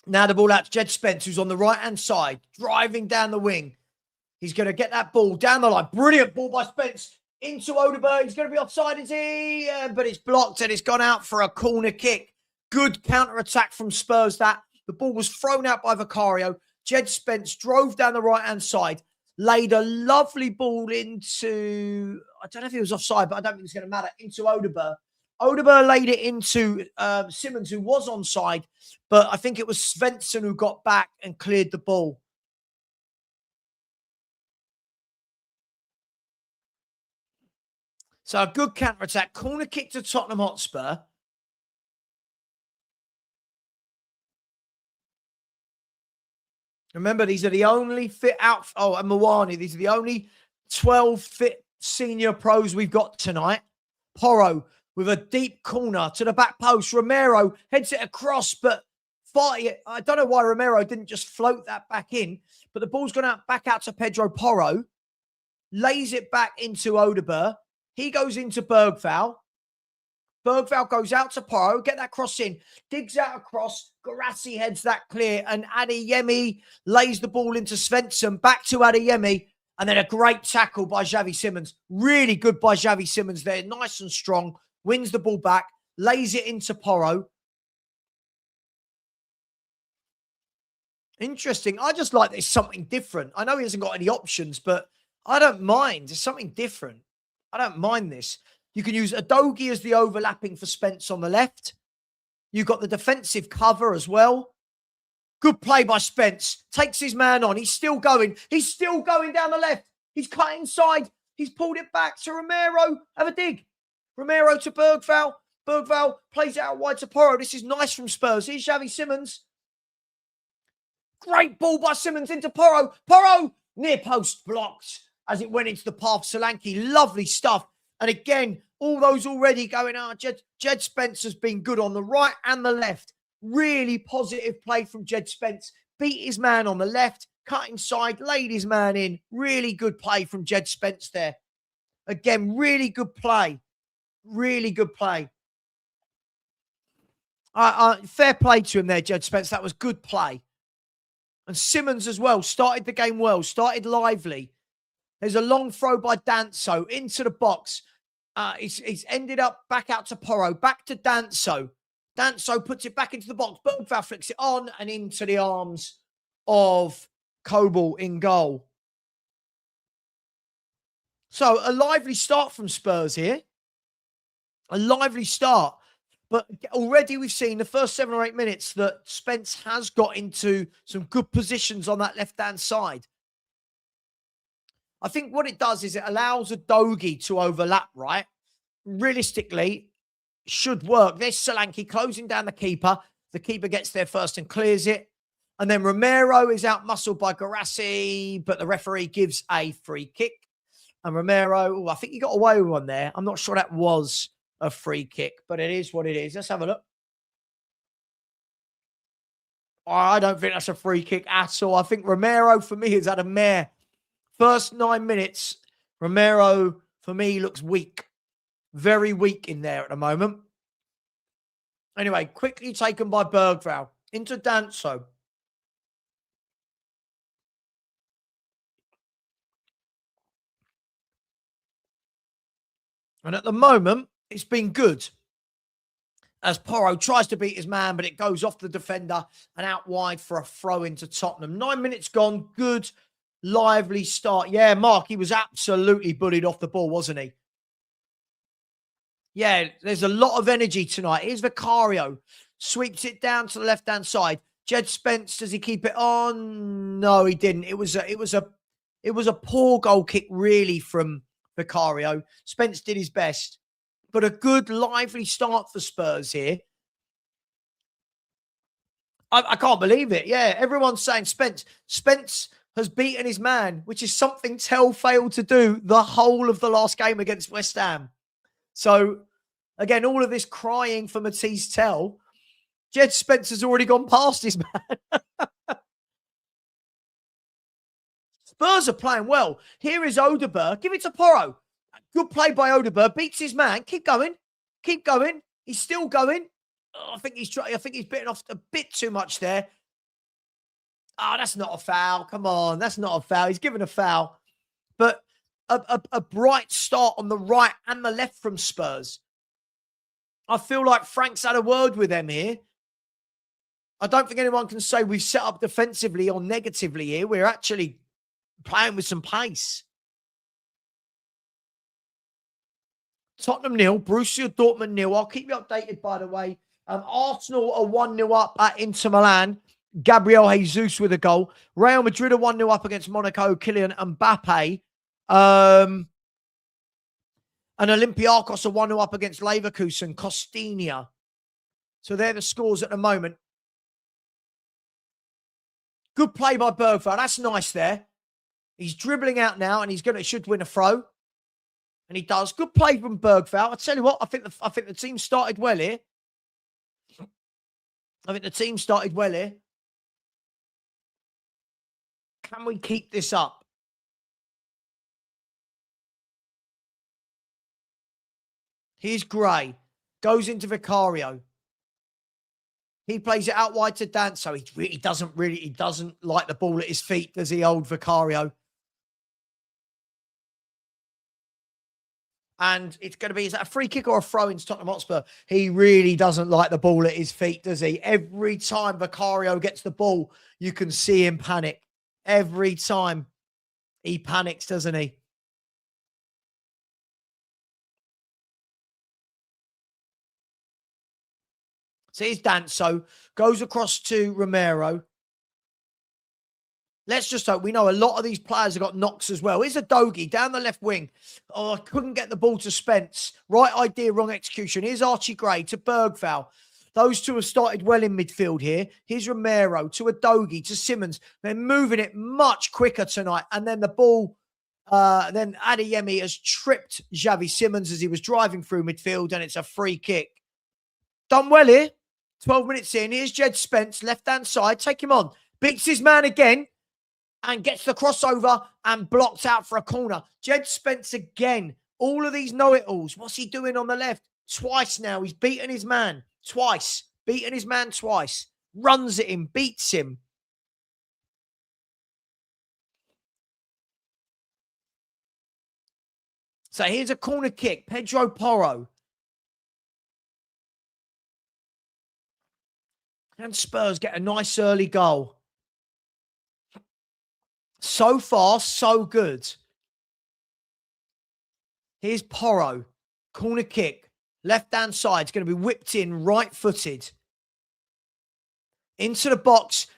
Now the ball out to Jed Spence, who's on the right-hand side, driving down the wing. He's going to get that ball down the line. Brilliant ball by Spence into Odeberg. He's going to be offside, is he? But it's blocked and it's gone out for a corner kick. Good counter-attack from Spurs that. The ball was thrown out by Vicario. Jed Spence drove down the right-hand side, laid a lovely ball into, I don't know if it was offside, but I don't think it's going to matter, into Odeberg. Odeberg laid it into Simons, who was onside, but I think it was Svensson who got back and cleared the ball. So a good counter-attack. Corner kick to Tottenham Hotspur. Remember, these are the only fit out. Oh, and Muani. These are the only 12 fit senior pros we've got tonight. Porro with a deep corner to the back post. Romero heads it across, but I don't know why Romero didn't just float that back in, but the ball's gone back out to Pedro Porro. Lays it back into Odeberg. He goes into Bergvall. Bergvall goes out to Porro. Get that cross in. Digs out across. Garassi heads that clear. And Adeyemi lays the ball into Svensson. Back to Adeyemi. And then a great tackle by Xavi Simons. Really good by Xavi Simons there. Nice and strong. Wins the ball back. Lays it into Porro. Interesting. I just like there's something different. I know he hasn't got any options, but I don't mind. There's something different. I don't mind this. You can use Adogi as the overlapping for Spence on the left. You've got the defensive cover as well. Good play by Spence. Takes his man on. He's still going. He's still going down the left. He's cut inside. He's pulled it back to Romero. Have a dig. Romero to Bergvall. Bergvall plays it out wide to Porro. This is nice from Spurs. Here's Xavi Simons. Great ball by Simons into Porro. Porro, near post blocked as it went into the path. Solanke, lovely stuff. And again, all those already going, Jed Spence has been good on the right and the left. Really positive play from Jed Spence. Beat his man on the left, cut inside, laid his man in. Really good play from Jed Spence there. Again, really good play. Really good play. Fair play to him there, Jed Spence. That was good play. And Simons as well started the game well, started lively. There's a long throw by Danso into the box. He's ended up back out to Porro, back to Danso. Danso puts it back into the box. Bergvall flicks it on and into the arms of Coble in goal. So a lively start from Spurs here. A lively start. But already we've seen the first 7 or 8 minutes that Spence has got into some good positions on that left-hand side. I think what it does is it allows a Dogie to overlap, right? realistically should work. There's Solanke closing down the keeper. The keeper gets there first and clears it. And then Romero is out-muscled by Garassi, but the referee gives a free kick. And Romero, I think he got away with one there. I'm not sure that was a free kick, but it is what it is. Let's have a look. I don't think that's a free kick at all. I think Romero, for me, has had a mare. First 9 minutes, Romero, for me, looks weak. Very weak in there at the moment. Anyway, quickly taken by Bergvall. Into Danso. And at the moment, it's been good. As Porro tries to beat his man, but it goes off the defender and out wide for a throw into Tottenham. 9 minutes gone. Good, lively start. Yeah, Mark, he was absolutely bullied off the ball, wasn't he? Yeah, there's a lot of energy tonight. Here's Vicario. Sweeps it down to the left-hand side. Jed Spence, does he keep it on? No, he didn't. It was a poor goal kick, really, from Vicario. Spence did his best. But a good, lively start for Spurs here. I can't believe it. Yeah, everyone's saying Spence has beaten his man, which is something Tell failed to do the whole of the last game against West Ham. So, again, all of this crying for Matisse Tell, Jed Spence has already gone past his man. Spurs are playing well. Here is Odeberg. Give it to Porro. Good play by Odeberg. Beats his man. Keep going. Keep going. He's still going. Oh, I think he's bitten off a bit too much there. Oh, that's not a foul. Come on. That's not a foul. He's given a foul. But a bright start on the right and the left from Spurs. I feel like Frank's had a word with them here. I don't think anyone can say we've set up defensively or negatively here. We're actually playing with some pace. Tottenham 0, Borussia Dortmund 0. I'll keep you updated, by the way. Arsenal are 1-0 up at Inter Milan. Gabriel Jesus with a goal. Real Madrid are 1-0 up against Monaco. Kylian Mbappe. And Olympiacos are 1-0 up against Leverkusen. Costinha. So they're the scores at the moment. Good play by Bergvall. That's nice there. He's dribbling out now, and should win a throw. And he does. Good play from Bergvall. I tell you what, I think the team started well here. Can we keep this up? Here's Gray. Goes into Vicario. He plays it out wide to Danso. He doesn't like the ball at his feet, does he, old Vicario? And it's going to be, is that a free kick or a throw into Tottenham Hotspur? He really doesn't like the ball at his feet, does he? Every time Vicario gets the ball, you can see him panic. Every time he panics, doesn't he? So here's Danso. Goes across to Romero. Let's just hope. We know a lot of these players have got knocks as well. Here's a Dogi down the left wing. Oh, I couldn't get the ball to Spence. Right idea, wrong execution. Here's Archie Gray to Bergvall. Those two have started well in midfield here. Here's Romero to Adogi to Simmons. They're moving it much quicker tonight. And then the ball, then Adeyemi has tripped Xavi Simmons as he was driving through midfield, and it's a free kick. Done well here. 12 minutes in. Here's Jed Spence, left-hand side. Take him on. Beats his man again. And gets the crossover and blocked out for a corner. Jed Spence again. All of these know-it-alls. What's he doing on the left? Twice now. He's beaten his man. Twice. Beaten his man twice. Runs at him. Beats him. So here's a corner kick. Pedro Porro. And Spurs get a nice early goal. So far, so good. Here's Porro. Corner kick. Left-hand side. It's going to be whipped in right-footed. Into the box.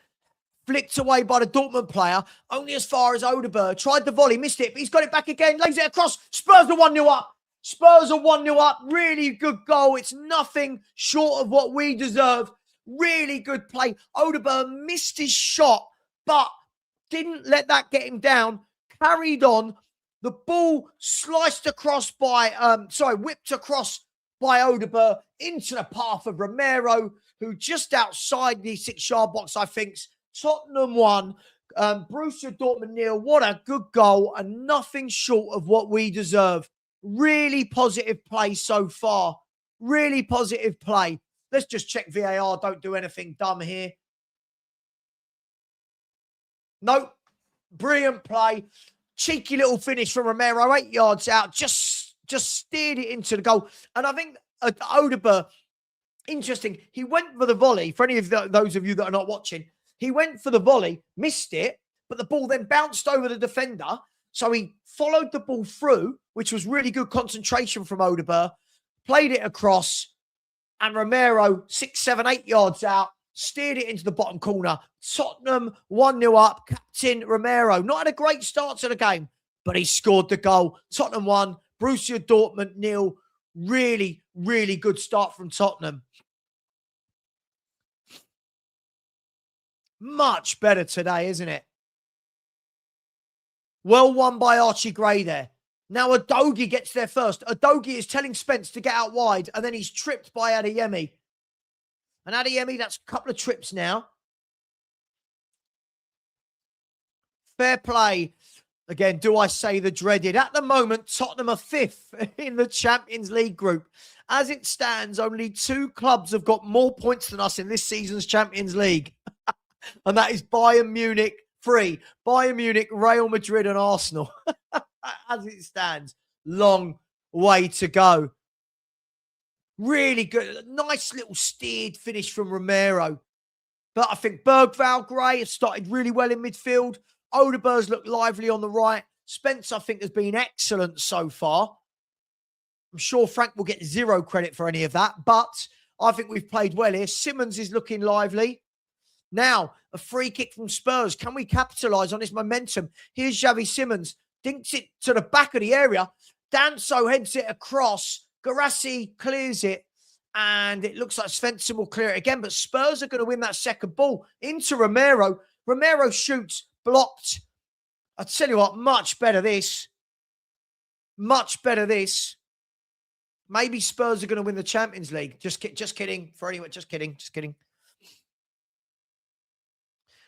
Flicked away by the Dortmund player. Only as far as Odeberg. Tried the volley. Missed it. But he's got it back again. Lays it across. Spurs are 1-0 up. Spurs are 1-0 up. Really good goal. It's nothing short of what we deserve. Really good play. Odegaard missed his shot, but didn't let that get him down. Carried on. The ball sliced across by, whipped across by Odegaard into the path of Romero, who just outside the 6-yard box, I think. Tottenham won. Borussia Dortmund 0. What a good goal, and nothing short of what we deserve. Really positive play so far. Really positive play. Let's just check VAR. Don't do anything dumb here. Nope. Brilliant play. Cheeky little finish from Romero, 8 yards out. Just steered it into the goal. And I think Odegaard, interesting, he went for the volley. For any of those of you that are not watching, he went for the volley, missed it, but the ball then bounced over the defender. So he followed the ball through, which was really good concentration from Odegaard, played it across, and Romero, 6, 7, 8 yards out, steered it into the bottom corner. Tottenham 1-0 up. Captain Romero, not had a great start to the game, but he scored the goal. Tottenham 1, Borussia Dortmund 0. Really, really good start from Tottenham. Much better today, isn't it? Well won by Archie Gray there. Now Udogie gets there first. Udogie is telling Spence to get out wide, and then he's tripped by Adeyemi. And Adeyemi, that's a couple of trips now. Fair play. Again, do I say the dreaded? At the moment, Tottenham are 5th in the Champions League group. As it stands, only 2 clubs have got more points than us in this season's Champions League. And that is Bayern Munich 3. Bayern Munich, Real Madrid and Arsenal. As it stands, long way to go. Really good. Nice little steered finish from Romero. But I think Bergvall, Gray have started really well in midfield. Odegaard's looked lively on the right. Spence, I think, has been excellent so far. I'm sure Frank will get 0 credit for any of that, but I think we've played well here. Simmons is looking lively. Now, a free kick from Spurs. Can we capitalise on this momentum? Here's Xavi Simons. Dinks it to the back of the area. Danso heads it across. Garassi clears it. And it looks like Svensson will clear it again. But Spurs are going to win that second ball into Romero. Romero shoots. Blocked. I tell you what, much better this. Much better this. Maybe Spurs are going to win the Champions League. Just kidding. For anyone, just kidding.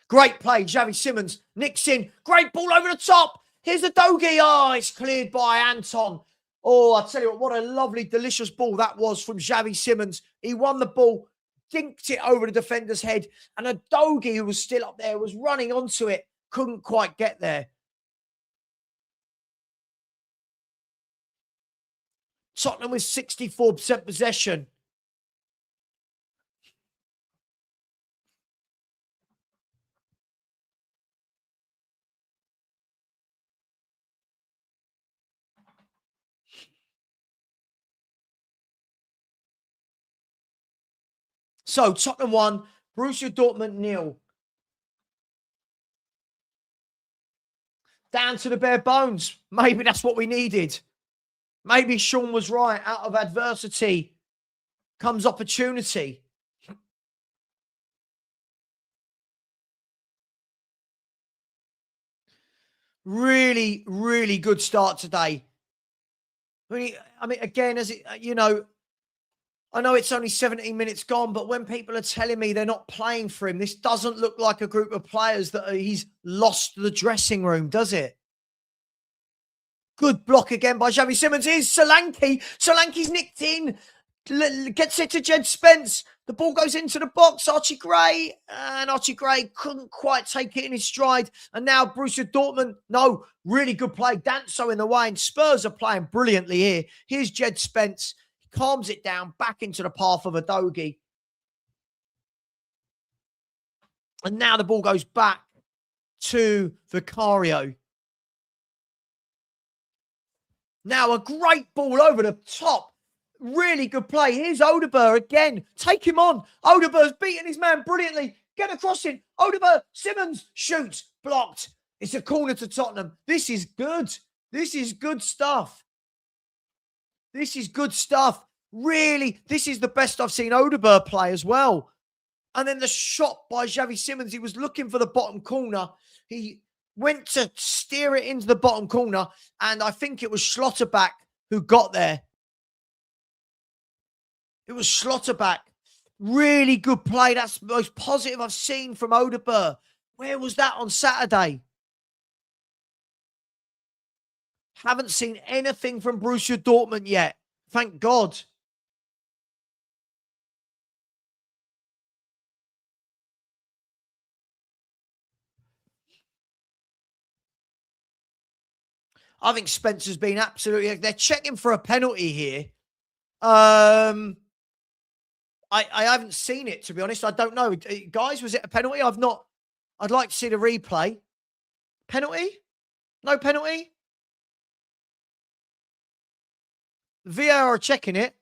Great play. Xavi Simons nicks in. Great ball over the top. Here's the Udogie. Oh, it's cleared by Anton. Oh, I tell you what a lovely, delicious ball that was from Xavi Simons. He won the ball, dinked it over the defender's head, and Udogie, who was still up there, was running onto it. Couldn't quite get there. Tottenham with 64% possession. So, Tottenham 1, Borussia Dortmund 0. Down to the bare bones. Maybe that's what we needed. Maybe Sean was right. Out of adversity comes opportunity. Really, really good start today. I mean, again, as it, I know it's only 17 minutes gone, but when people are telling me they're not playing for him, this doesn't look like a group of players that he's lost the dressing room, does it? Good block again by Xavi Simons. Here's Solanke. Solanke's nicked in. Gets it to Jed Spence. The ball goes into the box. Archie Gray. And Archie Gray couldn't quite take it in his stride. And now Borussia Dortmund. No, really good play. Danso in the way. And Spurs are playing brilliantly here. Here's Jed Spence. Calms it down back into the path of Udogie. And now the ball goes back to Vicario. Now a great ball over the top. Really good play. Here's Odegaard again. Take him on. Odegaard's beating his man brilliantly. Get across him. Odegaard. Simons shoots. Blocked. It's a corner to Tottenham. This is good. This is good stuff. This is good stuff. Really, this is the best I've seen Odegaard play as well. And then the shot by Xavi Simons, he was looking for the bottom corner. He went to steer it into the bottom corner, and I think it was Schlotterbeck who got there. It was Schlotterbeck. Really good play. That's the most positive I've seen from Odegaard. Where was that on Saturday? Haven't seen anything from Borussia Dortmund yet. Thank God. I think Spencer's been absolutely. They're checking for a penalty here. I haven't seen it, to be honest. I don't know. Guys, was it a penalty? I'd like to see the replay. Penalty? No penalty? VAR are checking it.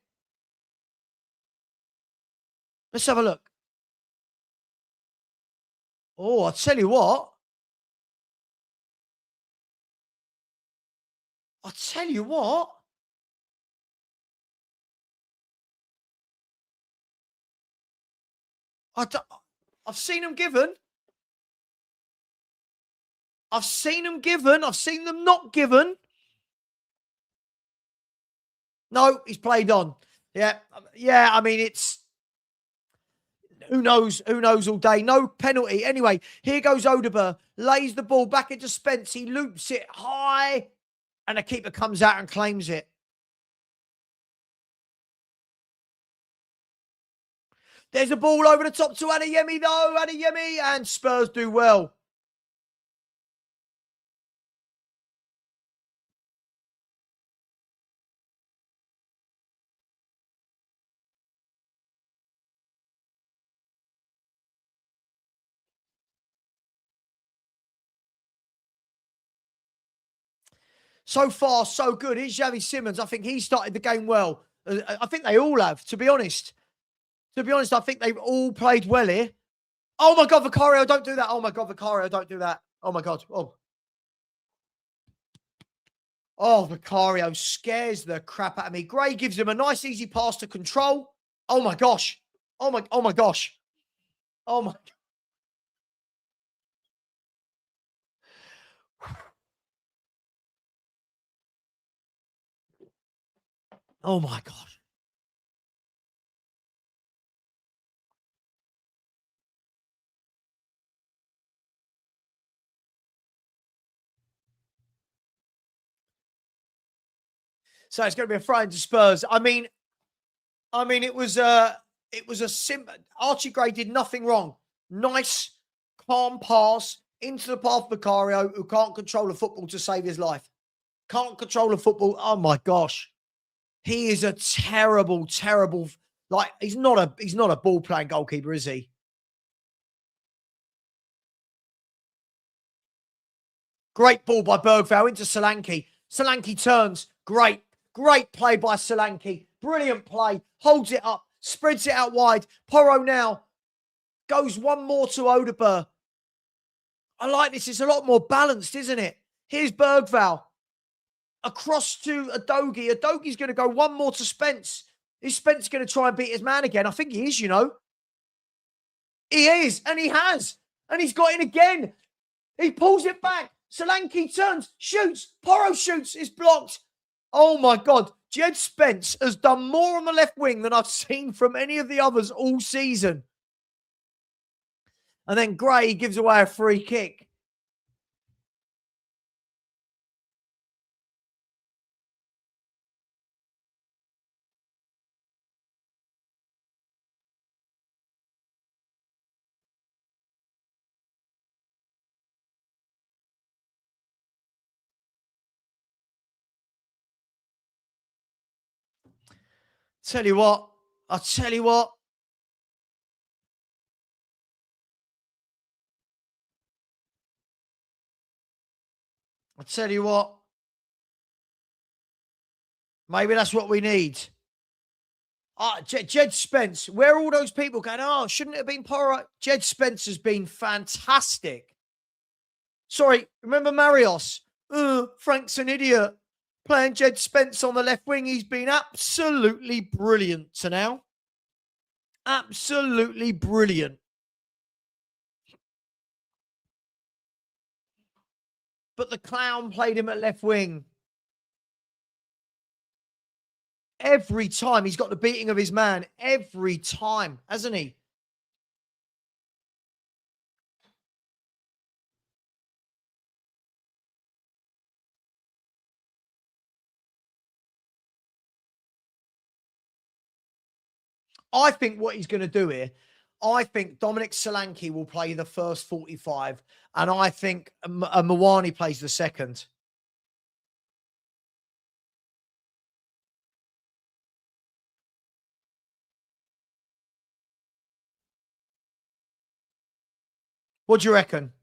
Let's have a look. Oh, I'll tell you what. I'll tell you what. I've seen them given. I've seen them given. I've seen them not given. No, he's played on. Yeah. Yeah, I mean, it's... Who knows? Who knows all day? No penalty. Anyway, here goes Odegaard. Lays the ball back into Spence. He loops it high. And the keeper comes out and claims it. There's a ball over the top to Adeyemi, though. Adeyemi, and Spurs do well. So far, so good. Here's Xavi Simons. I think he started the game well. I think they all have, to be honest. To be honest, I think they've all played well here. Oh, my God, Vicario, don't do that. Oh, my God, Vicario, don't do that. Oh, my God. Oh, Vicario scares the crap out of me. Gray gives him a nice, easy pass to control. Oh, my gosh. Oh, my gosh. Oh, my. Oh, my gosh. So it's going to be a throw into Spurs. I mean, it was a simple. Archie Gray did nothing wrong. Nice, calm pass into the path of Vicario, who can't control the football to save his life. Can't control the football. Oh my gosh, he is a terrible, terrible. Like he's not a ball playing goalkeeper, is he? Great ball by Bergvall into Solanke. Solanke turns. Great play by Solanke. Brilliant play. Holds it up. Spreads it out wide. Porro now goes one more to Odegaard. I like this. It's a lot more balanced, isn't it? Here's Bergvall. Across to Adogi. Adogi's going to go one more to Spence. Is Spence going to try and beat his man again? I think he is, you know. He is, and he has. And he's got in again. He pulls it back. Solanke turns, shoots. Porro shoots. It's blocked. Oh, my God. Jed Spence has done more on the left wing than I've seen from any of the others all season. And then Gray gives away a free kick. Tell you what. I'll tell you what. I'll tell you what. Maybe that's what we need. Jed Spence. Where are all those people going, oh, shouldn't it have been Porro? Jed Spence has been fantastic. Sorry, remember Marios? Frank's an idiot. Playing Jed Spence on the left wing. He's been absolutely brilliant to now. Absolutely brilliant. But the clown played him at left wing. Every time he's got the beating of his man. Every time, hasn't he? I think what he's going to do here, I think Dominic Solanke will play the first 45, and I think Muani plays the second. What do you reckon?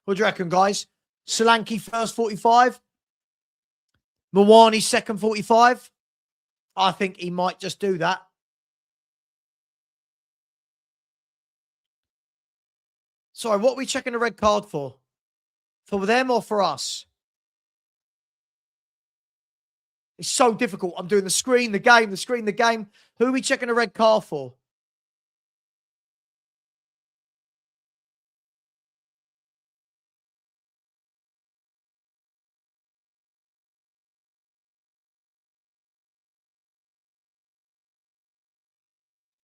What do you reckon, guys? Solanke first 45, Muani second 45. I think he might just do that. Sorry, what are we checking the red card for? For them or for us? It's so difficult. I'm doing the screen, the game, the screen, the game. Who are we checking the red card for?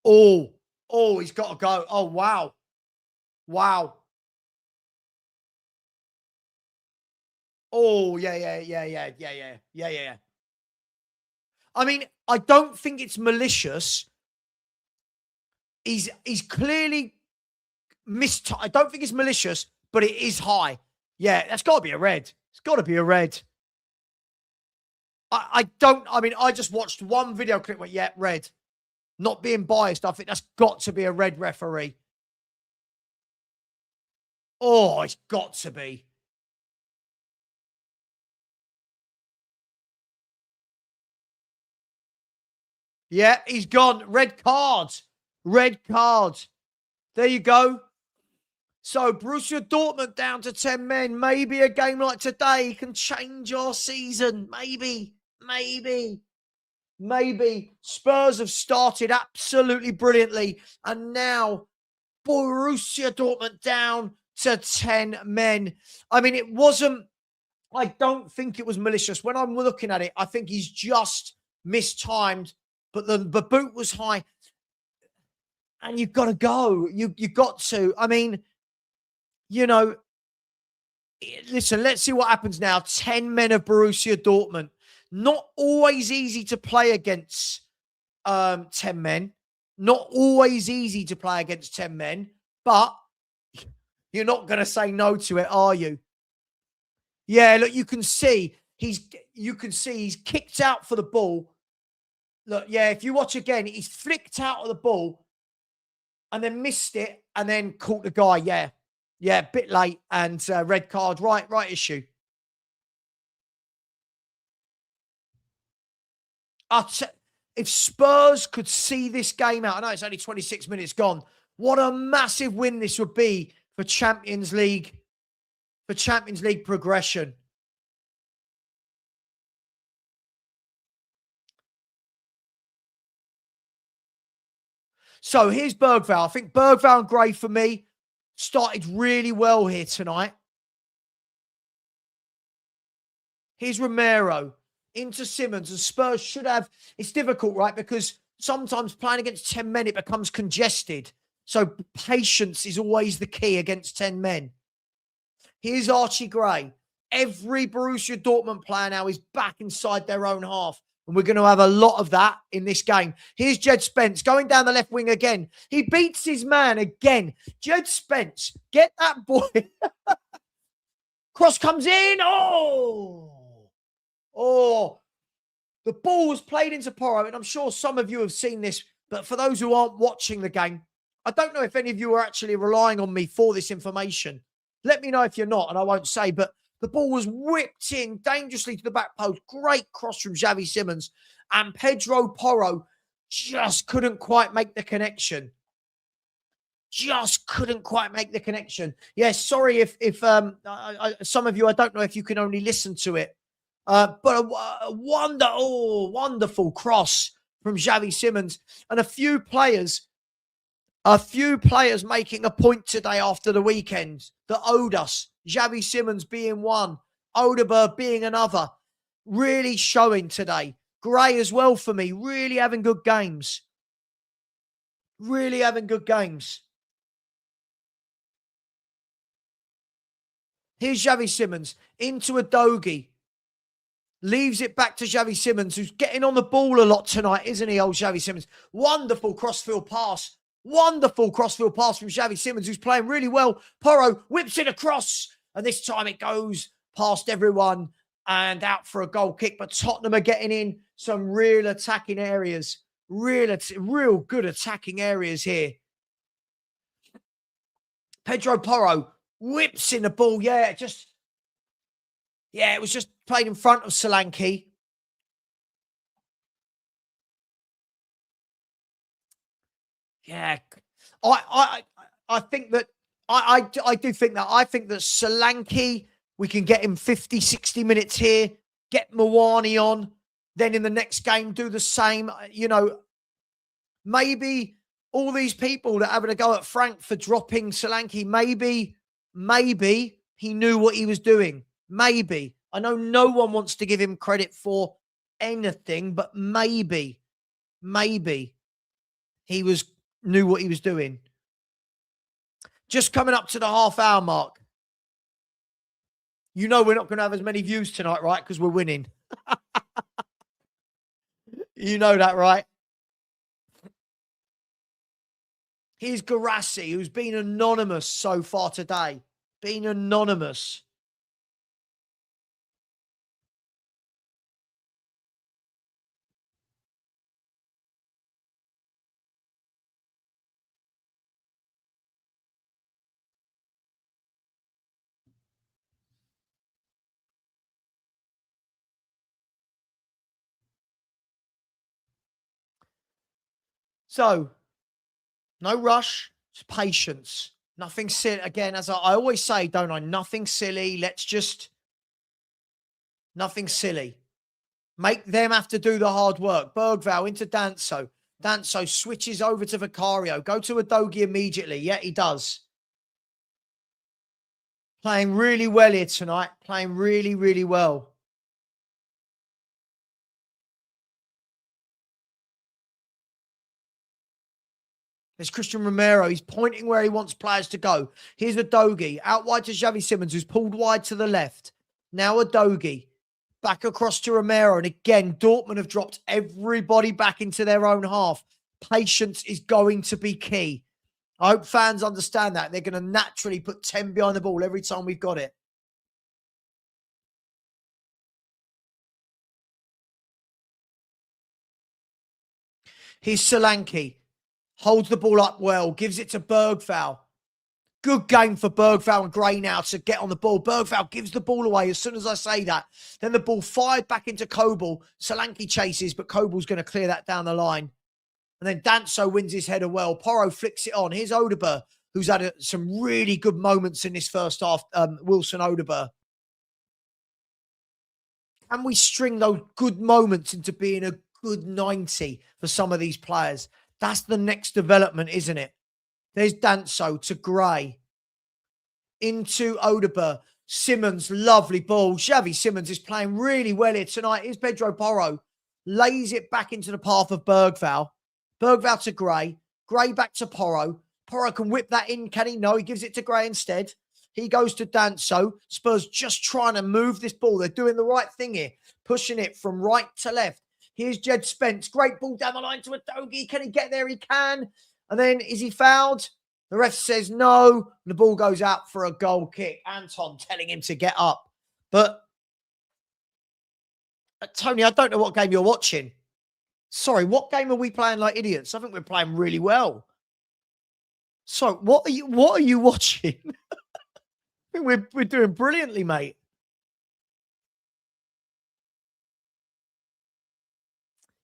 Oh, he's got to go. Oh, wow. Wow. Oh, yeah. I mean, I don't think it's malicious. He's clearly missed. I don't think it's malicious, but it is high. Yeah, that's got to be a red. It's got to be a red. I mean, I just watched one video clip where, yeah, red. Not being biased, I think that's got to be a red, referee. Oh, it's got to be. Yeah, he's gone. Red card. Red card. There you go. So Borussia Dortmund down to 10 men. Maybe a game like today can change our season. Maybe. Spurs have started absolutely brilliantly. And now Borussia Dortmund down to 10 men. I mean, I don't think it was malicious. When I'm looking at it, I think he's just mistimed, but the boot was high. And you've got to go. You got to. I mean, listen, let's see what happens now. 10 men of Borussia Dortmund. Not always easy to play against 10 men. Not always easy to play against 10 men, but you're not going to say no to it, are you? Yeah, look, you can see he's kicked out for the ball. Look, yeah, if you watch again, he's flicked out of the ball and then missed it and then caught the guy. Yeah, a bit late and red card. Right issue. If Spurs could see this game out, I know it's only 26 minutes gone. What a massive win this would be for Champions League progression. So here's Bergvall. I think Bergvall and Gray for me started really well here tonight. Here's Romero into Simmons, and Spurs should have. It's difficult, right? Because sometimes playing against 10 men, it becomes congested. So patience is always the key against 10 men. Here's Archie Gray. Every Borussia Dortmund player now is back inside their own half. And we're going to have a lot of that in this game. Here's Jed Spence going down the left wing again. He beats his man again. Jed Spence, get that boy. Cross comes in. Oh, the ball was played into Porro. And I'm sure some of you have seen this. But for those who aren't watching the game, I don't know if any of you are actually relying on me for this information. Let me know if you're not, and I won't say. But the ball was whipped in dangerously to the back post. Great cross from Xavi Simons. And Pedro Porro just couldn't quite make the connection. Just couldn't quite make the connection. Yeah, sorry if some of you, I don't know if you can only listen to it But a wonderful cross from Xavi Simons, and a few players making a point today after the weekend that owed us. Xavi Simons being one, Odegaard being another, really showing today. Gray as well for me, really having good games. Really having good games. Here's Xavi Simons into a Dogi. Leaves it back to Xavi Simons, who's getting on the ball a lot tonight, isn't he, old Xavi Simons? Wonderful crossfield pass. Wonderful crossfield pass from Xavi Simons, who's playing really well. Porro whips it across, and this time it goes past everyone and out for a goal kick. But Tottenham are getting in some real attacking areas. Real good attacking areas here. Pedro Porro whips in the ball. Yeah, it was just played in front of Solanke. Yeah, I think that I do think that Solanke, we can get him 50, 60 minutes here, get Muani on, then in the next game do the same. Maybe all these people that are having a go at Frank for dropping Solanke, maybe he knew what he was doing. Maybe. I know no one wants to give him credit for anything, but maybe he knew what he was doing. Just coming up to the half-hour mark. You know we're not going to have as many views tonight, right? Because we're winning. You know that, right? Here's Garassi, who's been anonymous so far today. Been anonymous. So, no rush, just patience. Nothing silly. Again, as I always say, don't I? Nothing silly. Nothing silly. Make them have to do the hard work. Bergvall into Danso. Danso switches over to Vicario. Go to Udogie immediately. Yeah, he does. Playing really well here tonight. Playing really well. There's Christian Romero. He's pointing where he wants players to go. Here's Udogie. Out wide to Xavi Simons, who's pulled wide to the left. Now Udogie. Back across to Romero. And again, Dortmund have dropped everybody back into their own half. Patience is going to be key. I hope fans understand that. They're going to naturally put 10 behind the ball every time we've got it. Here's Solanke. Holds the ball up well. Gives it to Bergvall. Good game for Bergvall and Gray now to get on the ball. Bergvall gives the ball away as soon as I say that. Then the ball fired back into Kobel. Solanke chases, but Kobel's going to clear that down the line. And then Danso wins his header well. Porro flicks it on. Here's Odegaard, who's had some really good moments in this first half. Wilson Odegaard. Can we string those good moments into being a good 90 for some of these players? That's the next development, isn't it? There's Danso to Gray. Into Odegaard. Simons, lovely ball. Xavi Simons is playing really well here tonight. Here's Pedro Porro. Lays it back into the path of Bergvall. Bergvall to Gray. Gray back to Porro. Porro can whip that in, can he? No, he gives it to Gray instead. He goes to Danso. Spurs just trying to move this ball. They're doing the right thing here. Pushing it from right to left. Here's Jed Spence. Great ball down the line to Udogie. Can he get there? He can. And then, is he fouled? The ref says no. The ball goes out for a goal kick. Anton telling him to get up. But, Tony, I don't know what game you're watching. Sorry, what game are we playing like idiots? I think we're playing really well. So, what are you watching? I think we're doing brilliantly, mate.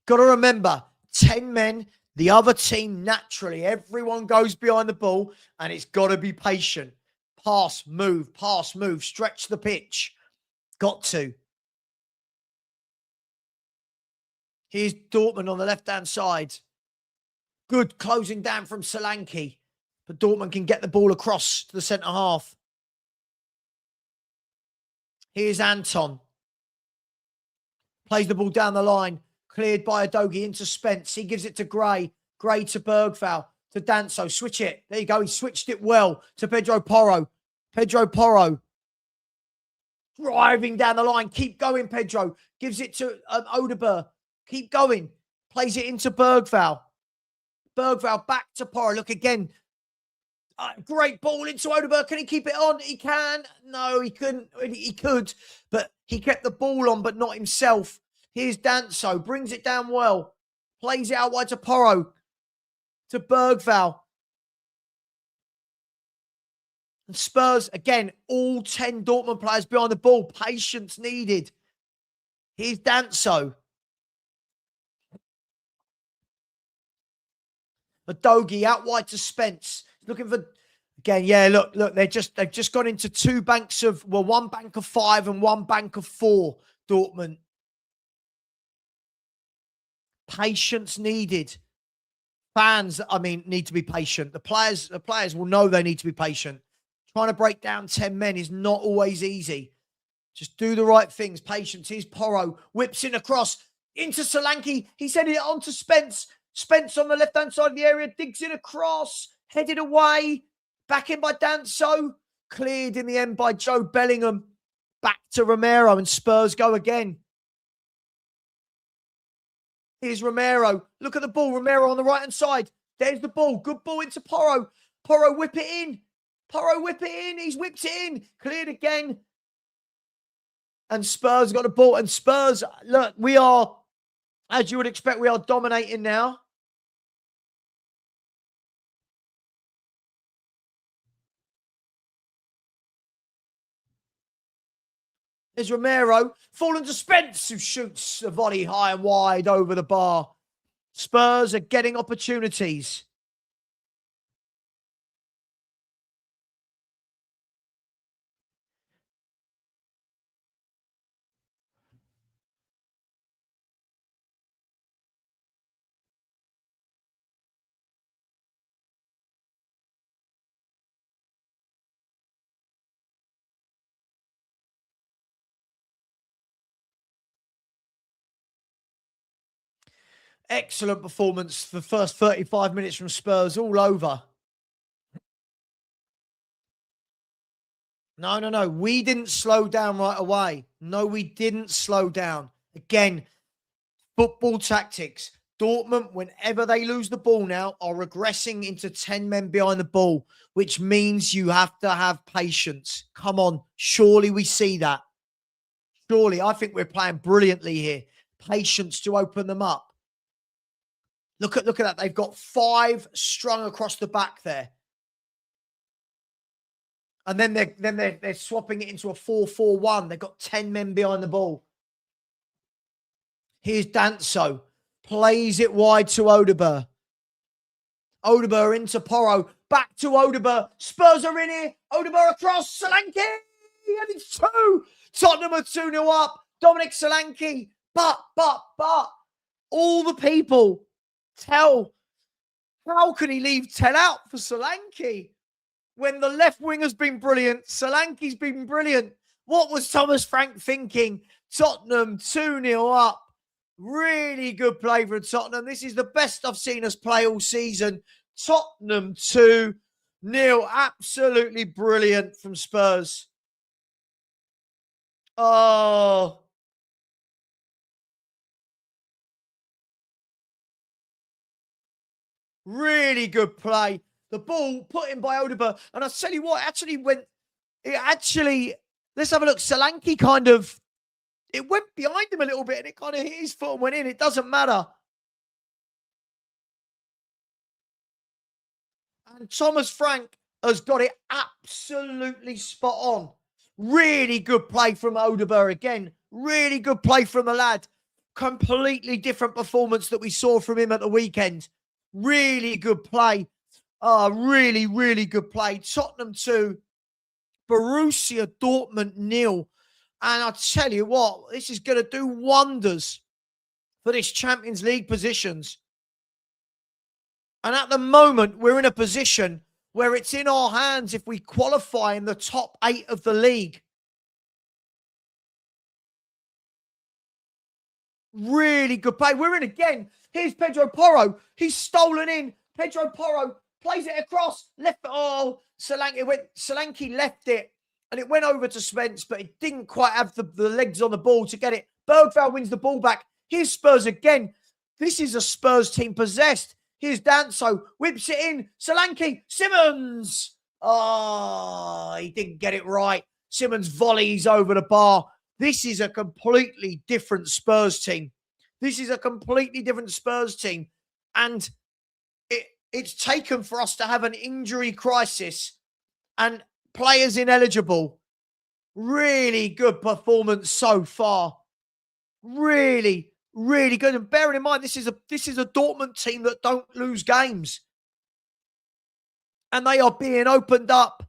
Got to remember, 10 men, the other team, naturally, everyone goes behind the ball, and it's got to be patient. Pass, move, stretch the pitch. Got to. Here's Dortmund on the left-hand side. Good closing down from Solanke. But Dortmund can get the ball across to the centre half. Here's Anton. Plays the ball down the line. Cleared by Udogie into Spence. He gives it to Gray. Gray to Bergvall. To Danso. Switch it. There you go. He switched it well to Pedro Porro. Pedro Porro. Driving down the line. Keep going, Pedro. Gives it to Odeberg. Keep going. Plays it into Bergvall. Bergvall back to Porro. Look again. Great ball into Odeberg. Can he keep it on? He can. No, he couldn't. He could, but he kept the ball on, but not himself. Here's Danso. Brings it down well. Plays it out wide to Porro. To Bergvall. And Spurs, again, all 10 Dortmund players behind the ball. Patience needed. Here's Danso. Udogie out wide to Spence. Looking for, again, yeah, look, they've just gone into two banks of, well, one bank of 5 and one bank of 4, Dortmund. Patience needed. Fans, I mean, need to be patient. The players will know they need to be patient. Trying to break down 10 men is not always easy. Just do the right things. Patience. Here's Porro. Whips in across into Solanke. He's headed it on to Spence. Spence on the left-hand side of the area. Digs it across. Headed away. Back in by Danso. Cleared in the end by Joe Bellingham. Back to Romero and Spurs go again. Here's Romero. Look at the ball. Romero on the right-hand side. There's the ball. Good ball into Porro. Porro whip it in. Porro whip it in. He's whipped it in. Cleared again. And Spurs got the ball. And Spurs, look, we are, as you would expect, we are dominating now. There's Romero, falling to Spence, who shoots a volley high and wide over the bar. Spurs are getting opportunities. Excellent performance for the first 35 minutes from Spurs, all over. No. We didn't slow down right away. No, we didn't slow down. Again, football tactics. Dortmund, whenever they lose the ball now, are regressing into 10 men behind the ball, which means you have to have patience. Come on. Surely we see that. Surely. I think we're playing brilliantly here. Patience to open them up. Look at that. They've got 5 strung across the back there. And then they're swapping it into a 4-4-1. They've got 10 men behind the ball. Here's Danso. Plays it wide to Odeberg. Odeberg into Porro. Back to Odeberg. Spurs are in here. Odeberg across. Solanke. And it's 2. Tottenham are 2-0 up. Dominic Solanke. But. All the people tell. How can he leave 10 out for Solanke? When the left wing has been brilliant, Solanke's been brilliant. What was Thomas Frank thinking? Tottenham 2-0 up. Really good play from Tottenham. This is the best I've seen us play all season. Tottenham 2-0. Absolutely brilliant from Spurs. Oh. Really good play. The ball put in by Odeberg. And I'll tell you what, let's have a look. Solanke it went behind him a little bit and it kind of hit his foot and went in. It doesn't matter. And Thomas Frank has got it absolutely spot on. Really good play from Odeberg again. Really good play from the lad. Completely different performance that we saw from him at the weekend. Really good play. Really, really good play. Tottenham 2, Borussia Dortmund 0. And I tell you what, this is going to do wonders for this Champions League positions. And at the moment, we're in a position where it's in our hands if we qualify in the top 8 of the league. Really good play. We're in again. Here's Pedro Porro. He's stolen in. Pedro Porro plays it across. Left. Oh, Solanke left it. And it went over to Spence, but it didn't quite have the legs on the ball to get it. Bergvall wins the ball back. Here's Spurs again. This is a Spurs team possessed. Here's Danso. Whips it in. Solanke. Simmons. Oh, he didn't get it right. Simmons volleys over the bar. This is a completely different Spurs team. This is a completely different Spurs team. And it's taken for us to have an injury crisis and players ineligible. Really good performance so far. Really, really good. And bearing in mind, this is a Dortmund team that don't lose games. And they are being opened up.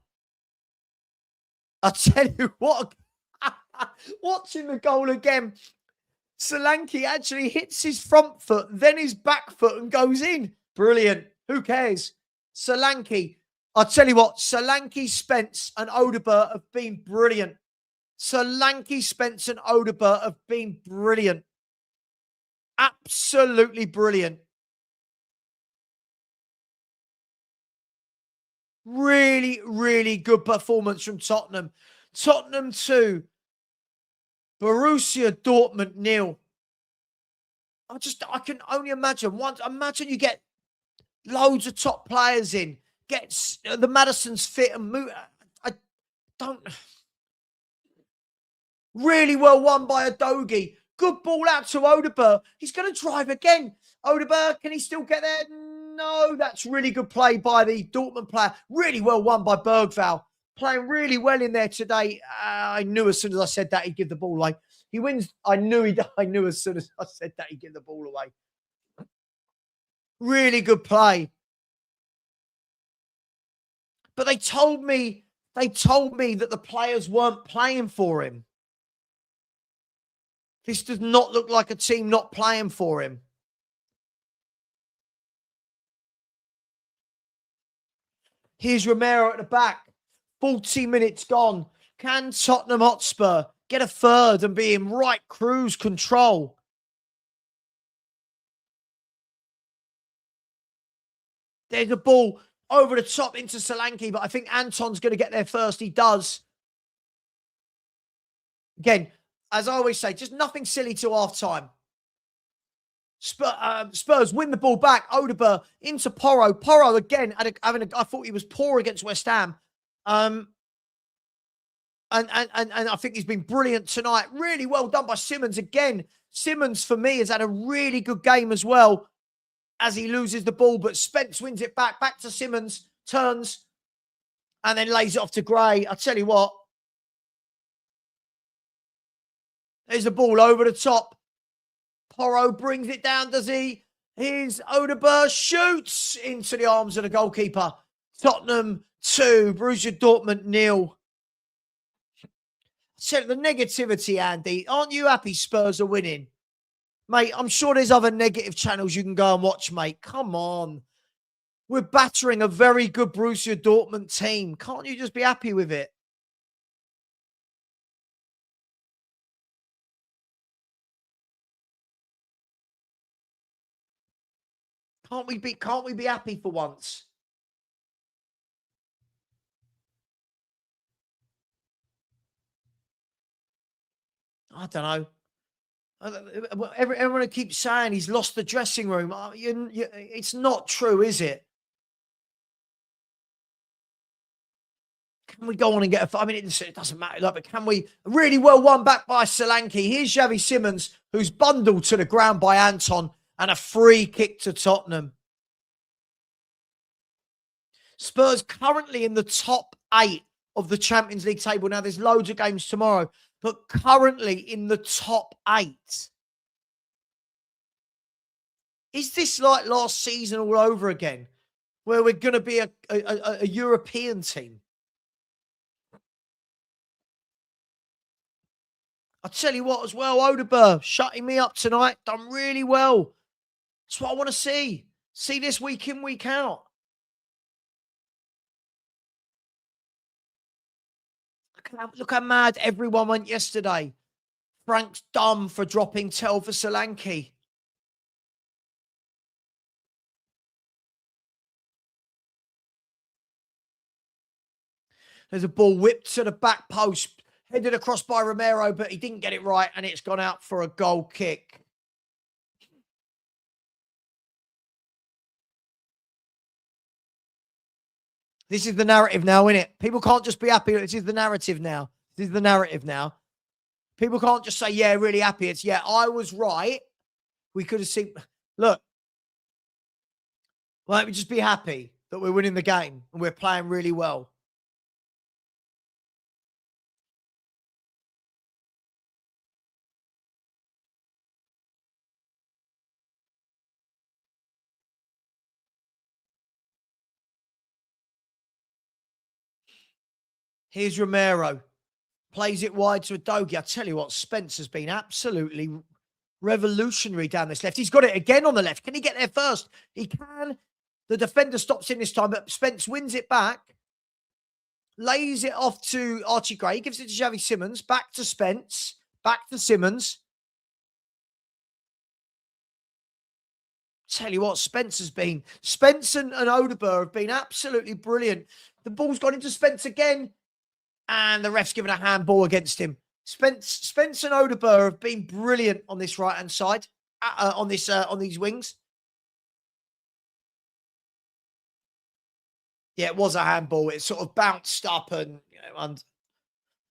I tell you what, watching the goal again, Solanke actually hits his front foot, then his back foot and goes in. Brilliant. Who cares? Solanke. I'll tell you what, Solanke, Spence and Odegaard have been brilliant. Solanke, Spence and Odegaard have been brilliant. Absolutely brilliant. Really, really good performance from Tottenham. Tottenham 2. Borussia Dortmund 0. I can only imagine. Imagine you get loads of top players in. Get the Madison's fit and move. I don't. Really well won by Adogi. Good ball out to Odegaard. He's going to drive again. Odegaard, can he still get there? No, that's really good play by the Dortmund player. Really well won by Bergvall. Playing really well in there today. I knew as soon as I said that he'd give the ball away. He wins. I knew as soon as I said that he'd give the ball away. Really good play. But they told me that the players weren't playing for him. This does not look like a team not playing for him. Here's Romero at the back. 40 minutes gone. Can Tottenham Hotspur get a third and be in right cruise control? There's a ball over the top into Solanke, but I think Anton's going to get there first. He does. Again, as I always say, just nothing silly till half-time. Spurs win the ball back. Odegaard into Porro. Porro again, I thought he was poor against West Ham. And I think he's been brilliant tonight. Really well done by Simmons again. Simmons, for me, has had a really good game as well as he loses the ball. But Spence wins it back to Simmons, turns, and then lays it off to Gray. I tell you what. There's the ball over the top. Porro brings it down, does he? Here's Odegaard, shoots into the arms of the goalkeeper. Tottenham 2, Borussia Dortmund 0. So the negativity, Andy. Aren't you happy Spurs are winning? Mate, I'm sure there's other negative channels you can go and watch, mate. Come on. We're battering a very good Borussia Dortmund team. Can't you just be happy with it? Can't we be happy for once? I don't know. Everyone keeps saying he's lost the dressing room. It's not true, is it? Can we go on and get I mean, it doesn't matter, but can we? Really well won back by Solanke. Here's Xavi Simmons, who's bundled to the ground by Anton, and a free kick to Tottenham. Spurs currently in the top 8 of the Champions League table. Now, there's loads of games tomorrow, but currently in the top 8. Is this like last season all over again, where we're going to be a European team? I tell you what as well, Odeberg shutting me up tonight. Done really well. That's what I want to see. See this week in, week out. Look how mad everyone went yesterday. Frank's dumb for dropping Tell for Solanke. There's a ball whipped to the back post, headed across by Romero, but he didn't get it right, and it's gone out for a goal kick. This is the narrative now, isn't it? People can't just be happy. This is the narrative now. This is the narrative now. People can't just say, yeah, really happy. It's, yeah, I was right. We could have seen. Look, why don't we just be happy that we're winning the game and we're playing really well? Here's Romero. Plays it wide to Adogi. I tell you what, Spence has been absolutely revolutionary down this left. He's got it again on the left. Can he get there first? He can. The defender stops in this time, but Spence wins it back. Lays it off to Archie Gray. Gives it to Xavi Simons. Back to Spence. Back to Simons. Tell you what, Spence and Odeberg have been absolutely brilliant. The ball's gone into Spence again. And the ref's given a handball against him. Spence and Odeberg have been brilliant on this right-hand side, on these wings. Yeah, it was a handball. It sort of bounced up, and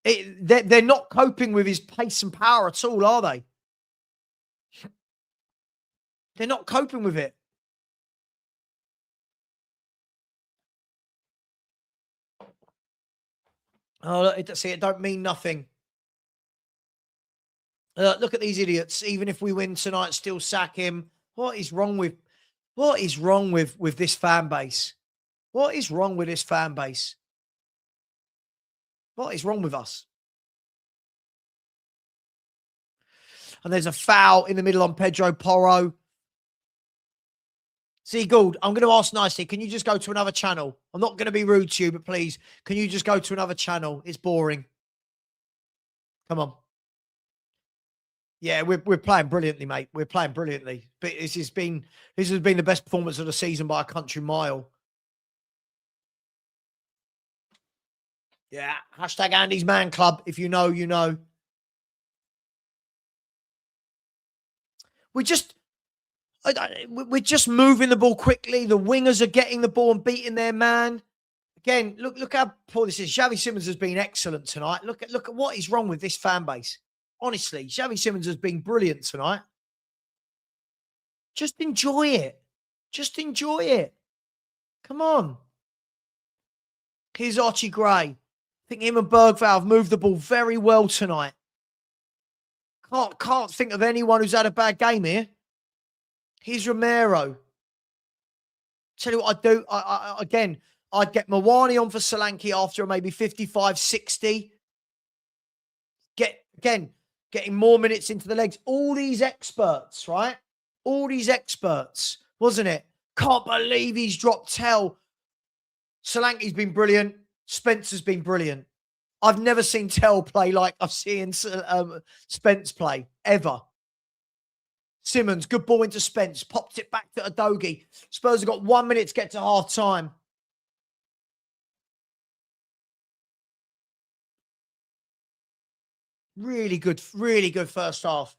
they're not coping with his pace and power at all, are they? They're not coping with it. Oh, look, see, it don't mean nothing. Look at these idiots. Even if we win tonight, still sack him. What is wrong with this fan base? What is wrong with this fan base? What is wrong with us? And there's a foul in the middle on Pedro Porro. See, Gould, I'm going to ask nicely. Can you just go to another channel? I'm not going to be rude to you, but please, can you just go to another channel? It's boring. Come on. Yeah, we're playing brilliantly, mate. We're playing brilliantly. But this has been the best performance of the season by a country mile. Yeah. Hashtag Andy's Man Club. If you know, you know. We're just moving the ball quickly. The wingers are getting the ball and beating their man. Again, look how poor this is. Xavi Simons has been excellent tonight. Look at what is wrong with this fan base. Honestly, Xavi Simons has been brilliant tonight. Just enjoy it. Just enjoy it. Come on. Here's Archie Gray. I think him and Bergvall have moved the ball very well tonight. Can't think of anyone who's had a bad game here. Here's Romero. Tell you what I'd do. Again, I'd get Muani on for Solanke after maybe 55, 60. Getting more minutes into the legs. All these experts, right? All these experts, wasn't it? Can't believe he's dropped Tell. Solanke's been brilliant. Spencer's been brilliant. I've never seen Tell play like I've seen Spence play, ever. Simons, good ball into Spence. Popped it back to Adogi. Spurs have got 1 minute to get to half time. Really good first half.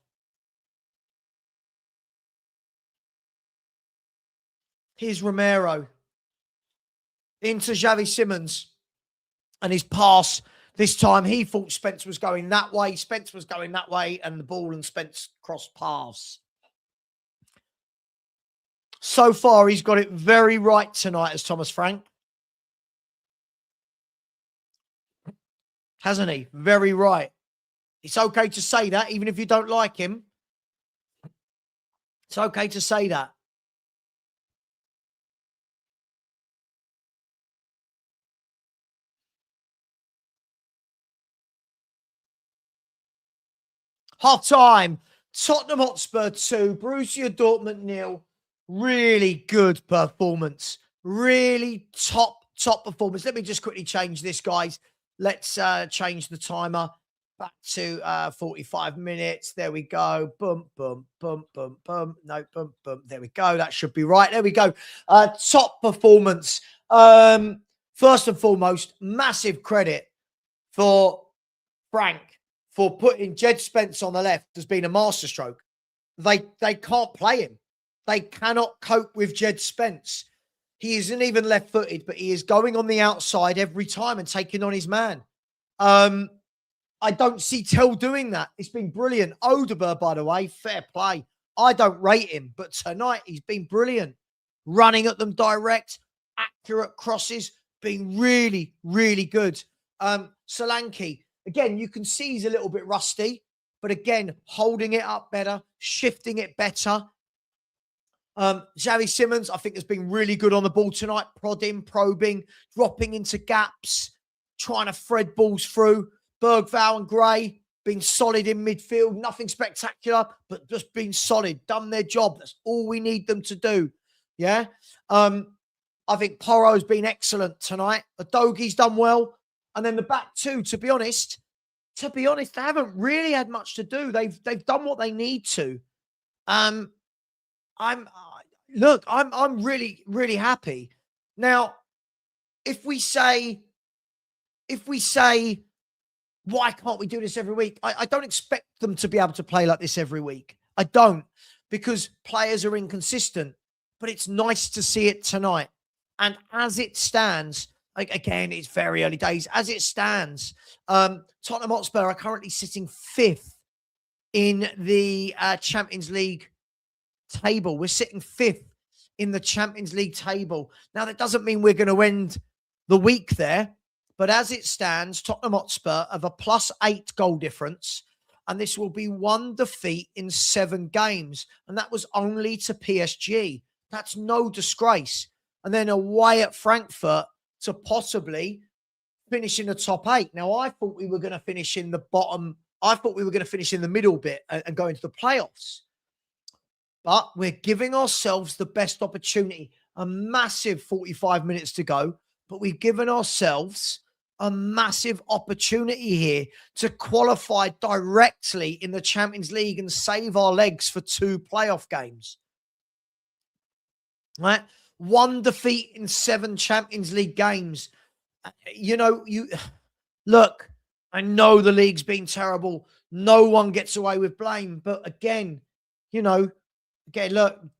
Here's Romero. Into Xavi Simons. And his pass, this time he thought Spence was going that way. Spence was going that way, and the ball and Spence crossed paths. So far, he's got it very right tonight as Thomas Frank. Hasn't he? Very right. It's okay to say that, even if you don't like him. It's okay to say that. Half time. Tottenham Hotspur 2, Borussia Dortmund 0. Really good performance. Really top performance. Let me just quickly change this, guys. Let's change the timer back to 45 minutes. There we go. Boom, boom, boom, boom, boom. No, boom, boom. There we go. That should be right. There we go. Top performance. First and foremost, massive credit for Frank for putting Jed Spence on the left has been a masterstroke. They can't play him. They cannot cope with Jed Spence. He isn't even left-footed, but he is going on the outside every time and taking on his man. I don't see Tell doing that. It's been brilliant. Odeberg, by the way, fair play. I don't rate him, but tonight he's been brilliant. Running at them direct, accurate crosses, been really, really good. Solanke, again, you can see he's a little bit rusty, but again, holding it up better, shifting it better. Xavi Simons, I think, has been really good on the ball tonight, prodding, probing, dropping into gaps, trying to thread balls through. Bergvall and Gray, been solid in midfield, nothing spectacular, but just been solid, done their job. That's all we need them to do. Yeah. I think Porro's been excellent tonight. Adogi's done well. And then the back two, to be honest, they haven't really had much to do. They've done what they need to. I'm really, really happy. Now, if we say, why can't we do this every week? I don't expect them to be able to play like this every week. I don't, because players are inconsistent, but it's nice to see it tonight. And as it stands, again, it's very early days. As it stands, Tottenham Hotspur are currently sitting 5th in the Champions League table. We're sitting 5th in the Champions League table. Now, that doesn't mean we're going to end the week there, but as it stands, Tottenham Hotspur have a +8 goal difference, and this will be 1 defeat in 7 games, and that was only to PSG. That's no disgrace. And then away at Frankfurt to possibly finish in the top 8. Now, I thought we were going to finish in the bottom. I thought we were going to finish in the middle bit and go into the playoffs. But we're giving ourselves the best opportunity. A massive 45 minutes to go, but we've given ourselves a massive opportunity here to qualify directly in the Champions League and save our legs for 2 playoff games. Right? 1 defeat in 7 Champions League games. Look, I know the league's been terrible. No one gets away with blame. But again, look,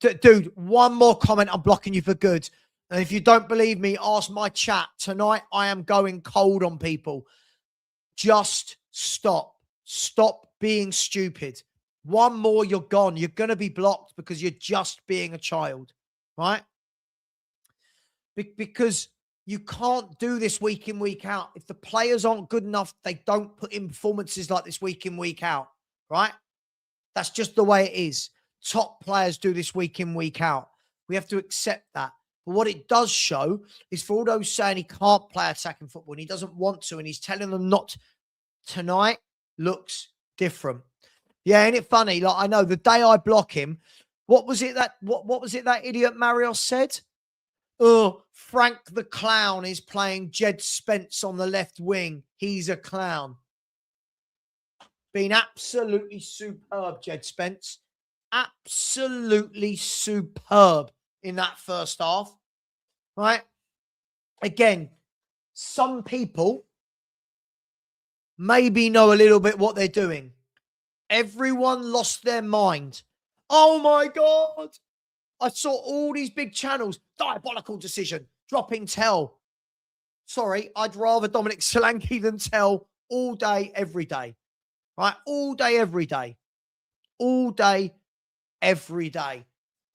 dude, one more comment, I'm blocking you for good. And if you don't believe me, ask my chat. Tonight, I am going cold on people. Just stop. Stop being stupid. One more, you're gone. You're going to be blocked because you're just being a child, right? Because you can't do this week in, week out. If the players aren't good enough, they don't put in performances like this week in, week out, right? That's just the way it is. Top players do this week in, week out. We have to accept that. But what it does show is, for all those saying he can't play attacking football and he doesn't want to, and he's telling them not, tonight looks different. Yeah, ain't it funny? Like, I know the day I block him, what was it that idiot Marios said? Oh, Frank the Clown is playing Jed Spence on the left wing. He's a clown. Been absolutely superb, Jed Spence. Absolutely superb in that first half, right? Again, some people maybe know a little bit what they're doing. Everyone lost their mind. Oh my God. I saw all these big channels. Diabolical decision. Dropping Tell. Sorry, I'd rather Dominic Solanke than Tell all day, every day. Right? All day, every day. All day, every day.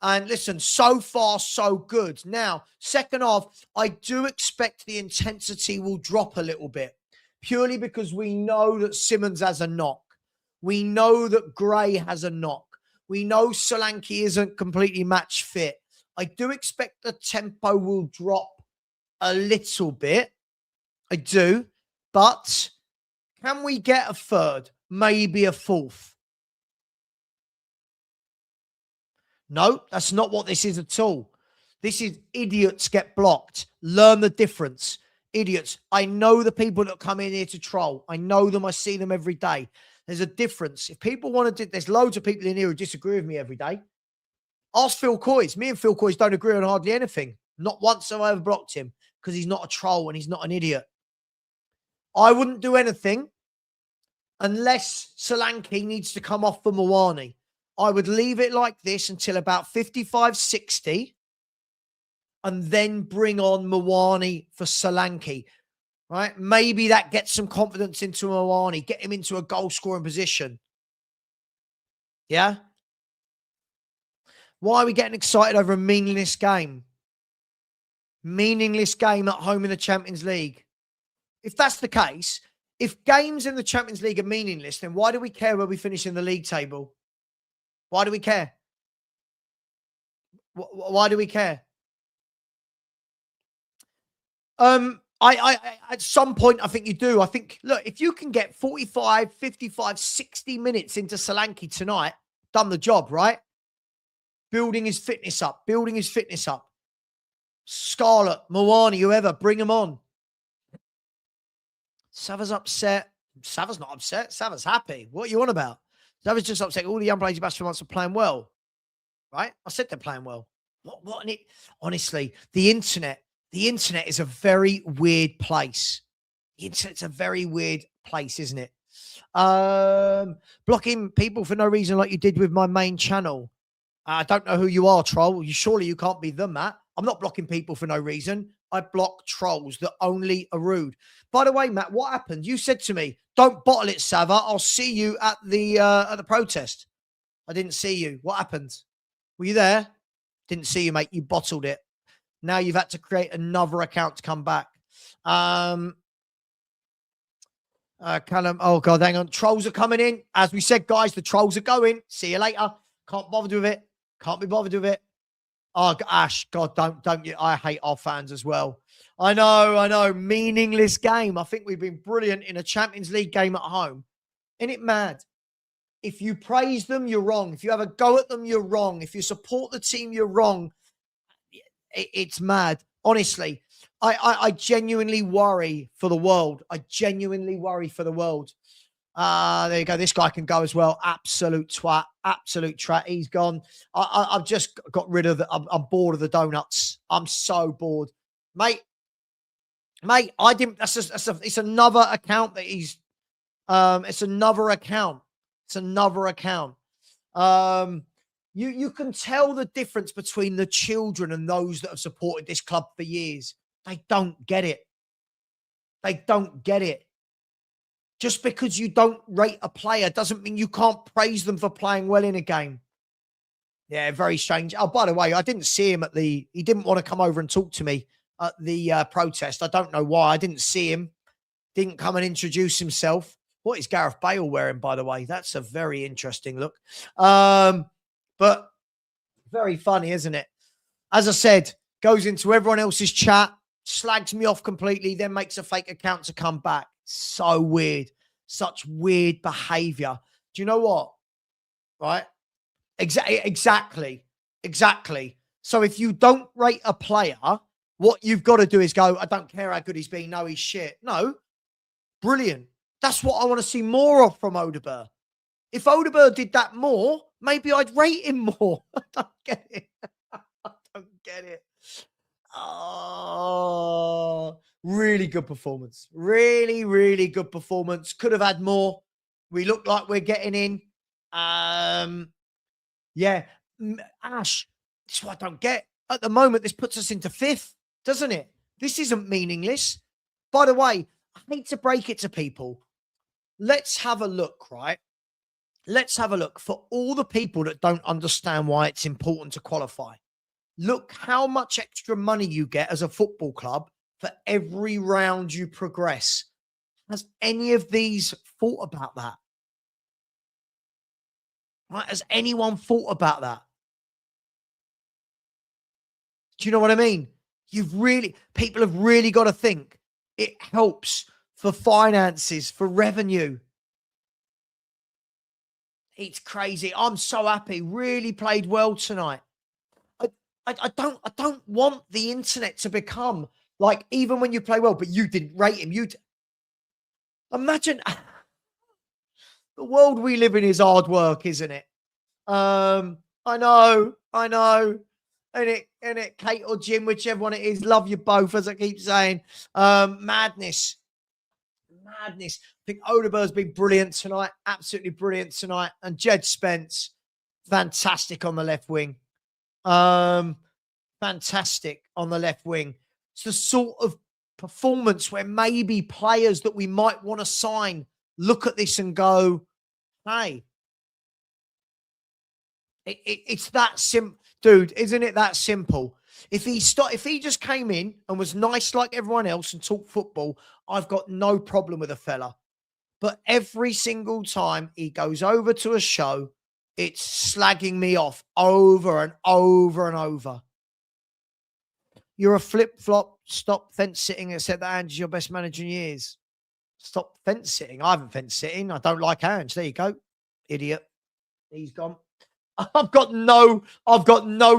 And listen, so far, so good. Now, second half, I do expect the intensity will drop a little bit, purely because we know that Simons has a knock. We know that Gray has a knock. We know Solanke isn't completely match fit. I do expect the tempo will drop a little bit. I do. But can we get a third? Maybe a fourth. No, that's not what this is at all. This is idiots get blocked. Learn the difference. Idiots. I know the people that come in here to troll. I know them. I see them every day. There's a difference. If people want to do, there's loads of people in here who disagree with me every day. Ask Phil Coys. Me and Phil Coys don't agree on hardly anything. Not once have I ever blocked him because he's not a troll and he's not an idiot. I wouldn't do anything unless Solanke needs to come off for Muani. I would leave it like this until about 55, 60 and then bring on Muani for Solanke, right? Maybe that gets some confidence into Muani, get him into a goal-scoring position. Yeah? Why are we getting excited over a meaningless game? Meaningless game at home in the Champions League. If that's the case, if games in the Champions League are meaningless, then why do we care where we finish in the league table? Why do we care? Why do we care? I at some point, I think you do. I think, look, if you can get 45, 55, 60 minutes into Solanke tonight, done the job, right? Building his fitness up, Scarlett, Muani, whoever, bring him on. Savva's upset. Savva's not upset. Savva's happy. What are you on about? Savva's just upset. All the young players Sebastian wants are playing well, right? I said they're playing well. What? Honestly, the internet is a very weird place. The internet's a very weird place, isn't it? Blocking people for no reason like you did with my main channel. I don't know who you are, troll. Surely you can't be them, Matt. I'm not blocking people for no reason. I block trolls that only are rude. By the way, Matt, what happened? You said to me, don't bottle it, Savva. I'll see you at the protest. I didn't see you. What happened? Were you there? Didn't see you, mate. You bottled it. Now you've had to create another account to come back. Callum, oh, God, hang on. Trolls are coming in. As we said, guys, the trolls are going. See you later. Can't bother with it. Can't be bothered with it. Oh, Ash, God, don't you? I hate our fans as well. I know. Meaningless game. I think we've been brilliant in a Champions League game at home. Isn't it mad? If you praise them, you're wrong. If you have a go at them, you're wrong. If you support the team, you're wrong. It's mad. Honestly, I genuinely worry for the world. There you go. This guy can go as well. Absolute twat. Absolute twat. He's gone. I've just got rid of I'm bored of the donuts. I'm so bored. Mate, I didn't. It's another account that he's, it's another account. You can tell the difference between the children and those that have supported this club for years. They don't get it. Just because you don't rate a player doesn't mean you can't praise them for playing well in a game. Yeah, very strange. Oh, by the way, I didn't see him he didn't want to come over and talk to me at the protest. I don't know why. I didn't see him. Didn't come and introduce himself. What is Gareth Bale wearing, by the way? That's a very interesting look. But very funny, isn't it? As I said, goes into everyone else's chat, slags me off completely, then makes a fake account to come back. So weird. Such weird behavior. Do you know what? Right? Exactly. So if you don't rate a player, what you've got to do is go, I don't care how good he's been. No, he's shit. No. Brilliant. That's what I want to see more of from Odegaard. If Odegaard did that more, maybe I'd rate him more. I don't get it. Oh, really good performance. Really good performance. Could have had more. We look like we're getting in. Yeah. Ash, this is what I don't get. At the moment, this puts us into 5th, doesn't it? This isn't meaningless. By the way, I hate to break it to people. Let's have a look, right? Let's have a look for all the people that don't understand why it's important to qualify. Look how much extra money you get as a football club for every round you progress. Has any of these thought about that? Right? Has anyone thought about that? Do you know what I mean? People have really got to think. It helps for finances, for revenue. It's crazy. I'm so happy. Really played well tonight. I don't want the internet to become like, even when you play well, but you didn't rate him. Imagine the world we live in is hard work, isn't it? I know. And it, Kate or Jim, whichever one it is, love you both, as I keep saying. Madness. I think Odeberg's been brilliant tonight, absolutely brilliant tonight. And Jed Spence, fantastic on the left wing. Fantastic on the left wing. It's the sort of performance where maybe players that we might want to sign look at this and go, hey, it's that simple, dude, isn't it that simple? If he just came in and was nice like everyone else and talked football, I've got no problem with a fella. But every single time he goes over to a show, it's slagging me off over and over and over. You're a flip-flop. Stop fence-sitting and said that Ange is your best manager in years. Stop fence-sitting. I haven't fence-sitting. I don't like Ange. There you go. Idiot. He's gone. I've got no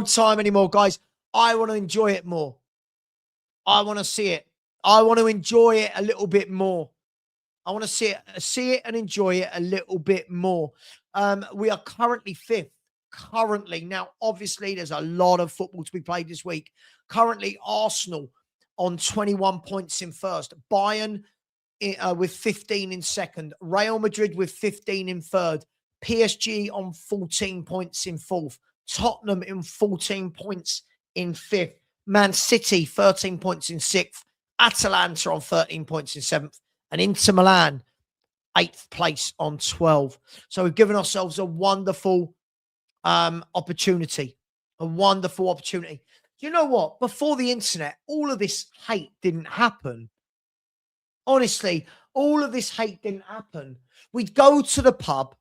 time anymore, guys. I want to enjoy it more. I want to see it. I want to enjoy it a little bit more. I want to see it and enjoy it a little bit more. We are currently 5th. Now, obviously, there's a lot of football to be played this week. Currently, Arsenal on 21 points in first. Bayern with 15 in second. Real Madrid with 15 in third. PSG on 14 points in fourth. Tottenham in 14 points in fifth. Man City, 13 points in sixth. Atalanta on 13 points in seventh. And Inter Milan, 8th place on 12. So we've given ourselves a wonderful opportunity. A wonderful opportunity. You know what? Before the internet, all of this hate didn't happen. Honestly, all of this hate didn't happen. We'd go to the pub,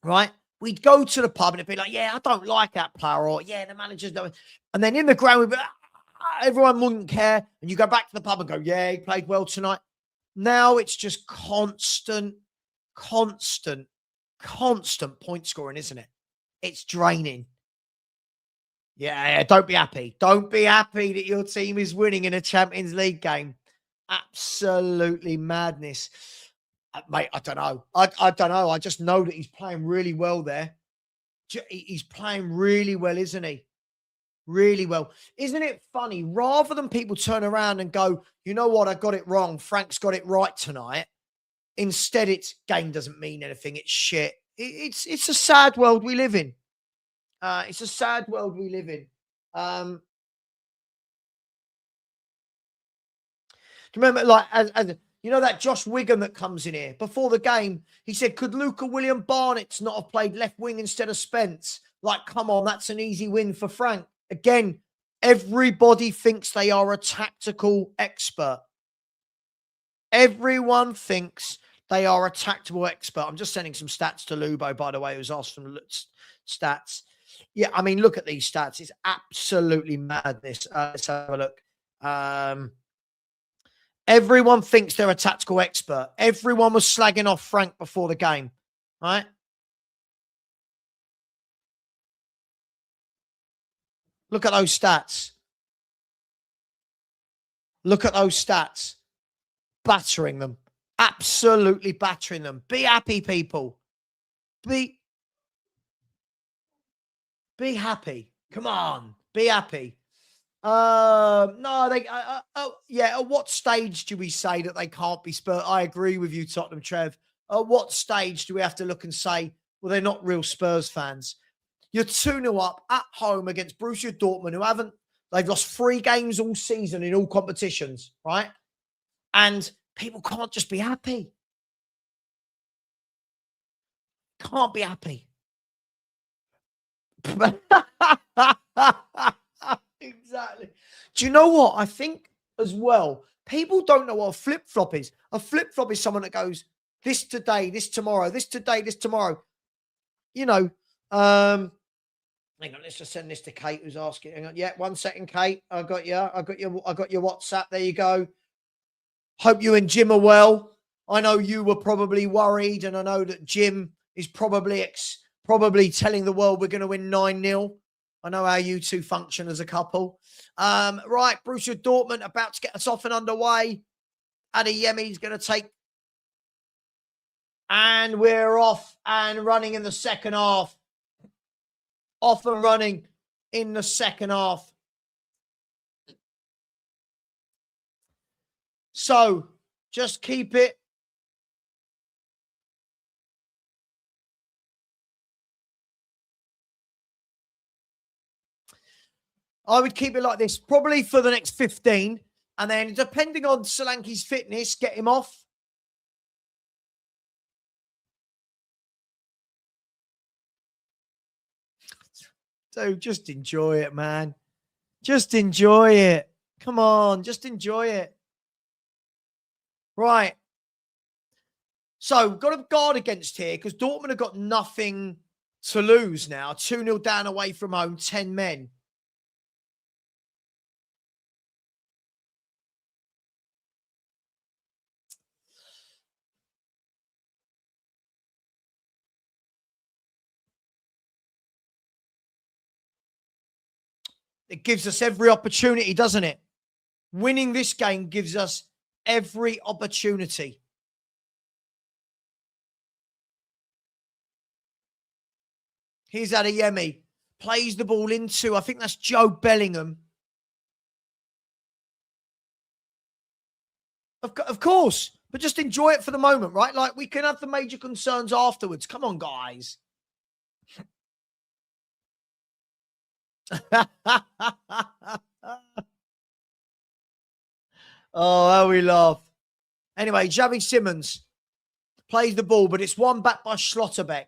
right? We'd go to the pub and it'd be like, yeah, I don't like that player, or yeah, the manager's doing. And then in the ground, we'd be, everyone wouldn't care. And you go back to the pub and go, yeah, he played well tonight. Now it's just constant point scoring, isn't it? It's draining. Yeah, don't be happy. Don't be happy that your team is winning in a Champions League game. Absolutely madness. Mate, I don't know. I don't know. I just know that he's playing really well there. He's playing really well, isn't he? Really well. Isn't it funny? Rather than people turn around and go, you know what, I got it wrong. Frank's got it right tonight. Instead, it's game doesn't mean anything. It's shit. It's a sad world we live in. It's a sad world we live in. Do you remember, like, as you know, that Josh Wigan that comes in here before the game? He said, could Luca William Barnett's not have played left wing instead of Spence? Like, come on, that's an easy win for Frank. Again, everybody thinks they are a tactical expert. Everyone thinks they are a tactical expert. I'm just sending some stats to Lubo, by the way, who's asked some stats. Yeah, I mean, look at these stats. It's absolutely madness. Let's have a look. Everyone thinks they're a tactical expert. Everyone was slagging off Frank before the game, right? Look at those stats. Look at those stats. Battering them. Absolutely battering them. Be happy, people. Be happy. Come on. Be happy. No, they. Yeah. At what stage do we say that they can't be Spurs? I agree with you, Tottenham, Trev. At what stage do we have to look and say, well, they're not real Spurs fans? You're 2-0 up at home against Borussia Dortmund, who they've lost 3 games all season in all competitions, right? And people can't just be happy. Can't be happy. Exactly. Do you know what? I think as well, people don't know what a flip-flop is. A flip-flop is someone that goes, this today, this tomorrow, this today, this tomorrow. You know, hang on, let's just send this to Kate, who's asking. Hang on. Yeah, 1 second, Kate. I got your WhatsApp. There you go. Hope you and Jim are well. I know you were probably worried, and I know that Jim is probably telling the world we're going to win 9-0. I know how you two function as a couple. Right, Borussia Dortmund about to get us off and underway. Adeyemi's going to take. And we're off and running in the second half. Off and running in the second half. So, just keep it. I would keep it like this, probably for the next 15. And then, depending on Solanke's fitness, get him off. So, just enjoy it, man. Just enjoy it. Come on, just enjoy it. Right. So, got to guard against here because Dortmund have got nothing to lose now. 2-0 down away from home, 10 men. It gives us every opportunity, doesn't it? Winning this game gives us every opportunity. Here's Adeyemi. Plays the ball into, I think that's Joe Bellingham. Of course. But just enjoy it for the moment, right? Like, we can have the major concerns afterwards. Come on, guys. Oh, how we laugh. Anyway, Xavi Simons plays the ball, but it's won back by Schlotterbeck.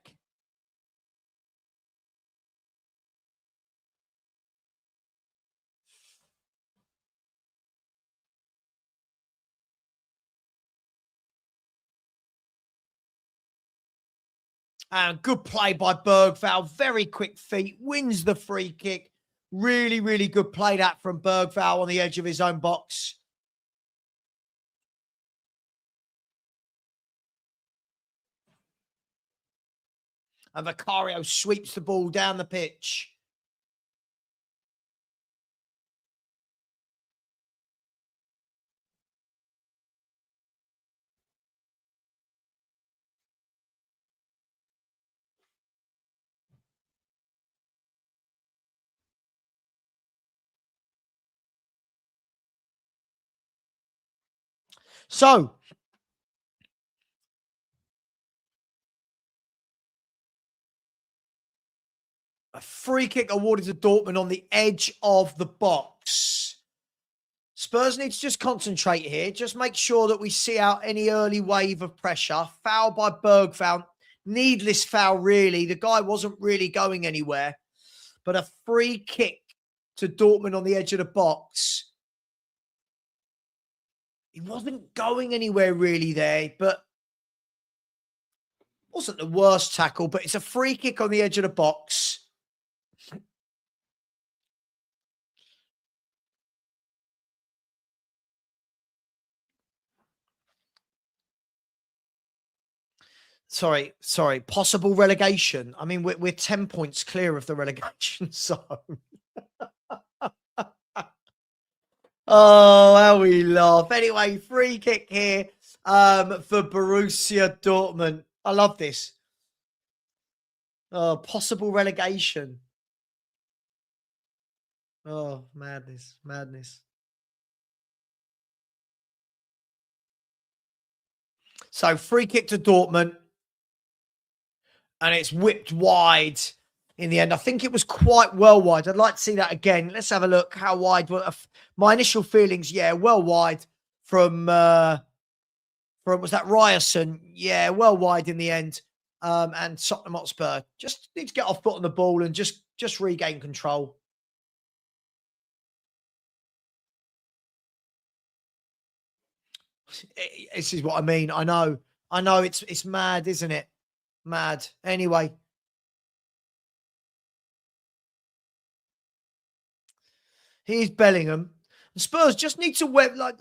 And good play by Bergvall. Very quick feet. Wins the free kick. Really, really good play that from Bergvall on the edge of his own box. And Vicario sweeps the ball down the pitch. So, a free kick awarded to Dortmund on the edge of the box. Spurs need to just concentrate here. Just make sure that we see out any early wave of pressure. Foul by Bergvall. Needless foul, really. The guy wasn't really going anywhere. But a free kick to Dortmund on the edge of the box. He wasn't going anywhere really there, but wasn't the worst tackle, but it's a free kick on the edge of the box. Sorry. Possible relegation. I mean, we're 10 points clear of the relegation zone. Oh, how we laugh. Anyway, free kick here for Borussia Dortmund. I love this. Oh, possible relegation. Oh, madness. So, free kick to Dortmund. And it's whipped wide in the end. I think it was quite well wide. I'd like to see that again. Let's have a look how wide. My initial feelings, yeah, well wide from was that Ryerson? Yeah, well wide in the end. And Tottenham Hotspur just need to get off foot on the ball and just regain control. This is what I mean. I know it's mad, isn't it? Mad. Anyway. Here's Bellingham. And Spurs just need to weather,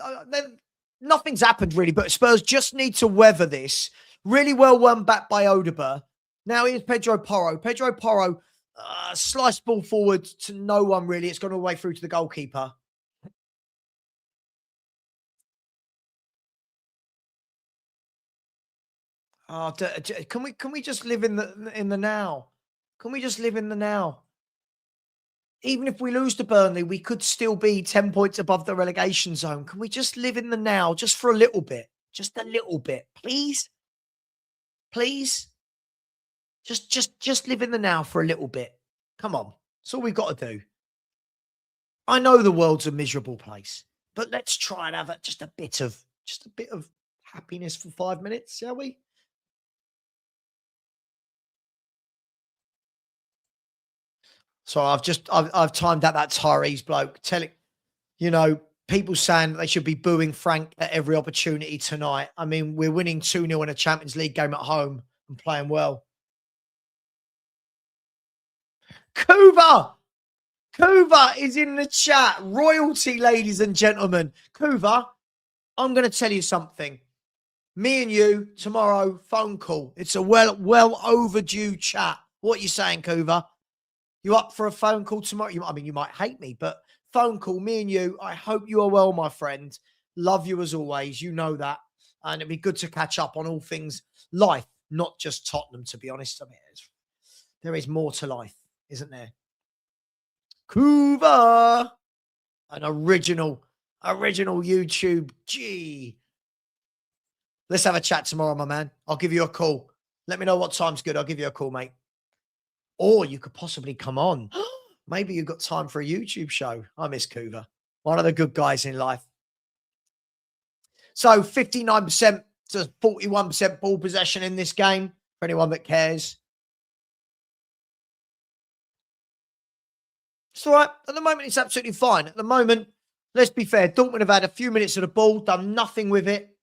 nothing's happened really, but Spurs just need to weather this. Really well won back by Odegaard. Now here's Pedro Porro. Pedro Porro, sliced ball forward to no one really. It's gone all the way through to the goalkeeper. Oh, can we just live in the now? Can we just live in the now? Even if we lose to Burnley, we could still be 10 points above the relegation zone. Can we just live in the now just for a little bit? Just a little bit, please? Please? Just live in the now for a little bit. Come on. That's all we've got to do. I know the world's a miserable place, but let's try and have just a bit of happiness for 5 minutes, shall we? So I've timed out that Tyrese bloke telling, people saying they should be booing Frank at every opportunity tonight. I mean, we're winning 2-0 in a Champions League game at home and playing well. Kuva is in the chat. Royalty, ladies and gentlemen. Kuva, I'm going to tell you something. Me and you tomorrow, phone call. It's a well overdue chat. What are you saying, Kuva? You up for a phone call tomorrow? You might hate me, but phone call, me and you. I hope you are well, my friend. Love you as always. You know that. And it'd be good to catch up on all things life, not just Tottenham, to be honest. I mean, there is more to life, isn't there? Kuva, an original YouTube. Gee. Let's have a chat tomorrow, my man. I'll give you a call. Let me know what time's good. I'll give you a call, mate. Or you could possibly come on. Maybe you've got time for a YouTube show. I miss Kuva. One of the good guys in life. So 59% to 41% ball possession in this game, for anyone that cares. It's all right. At the moment, it's absolutely fine. At the moment, let's be fair. Dortmund have had a few minutes of the ball, done nothing with it.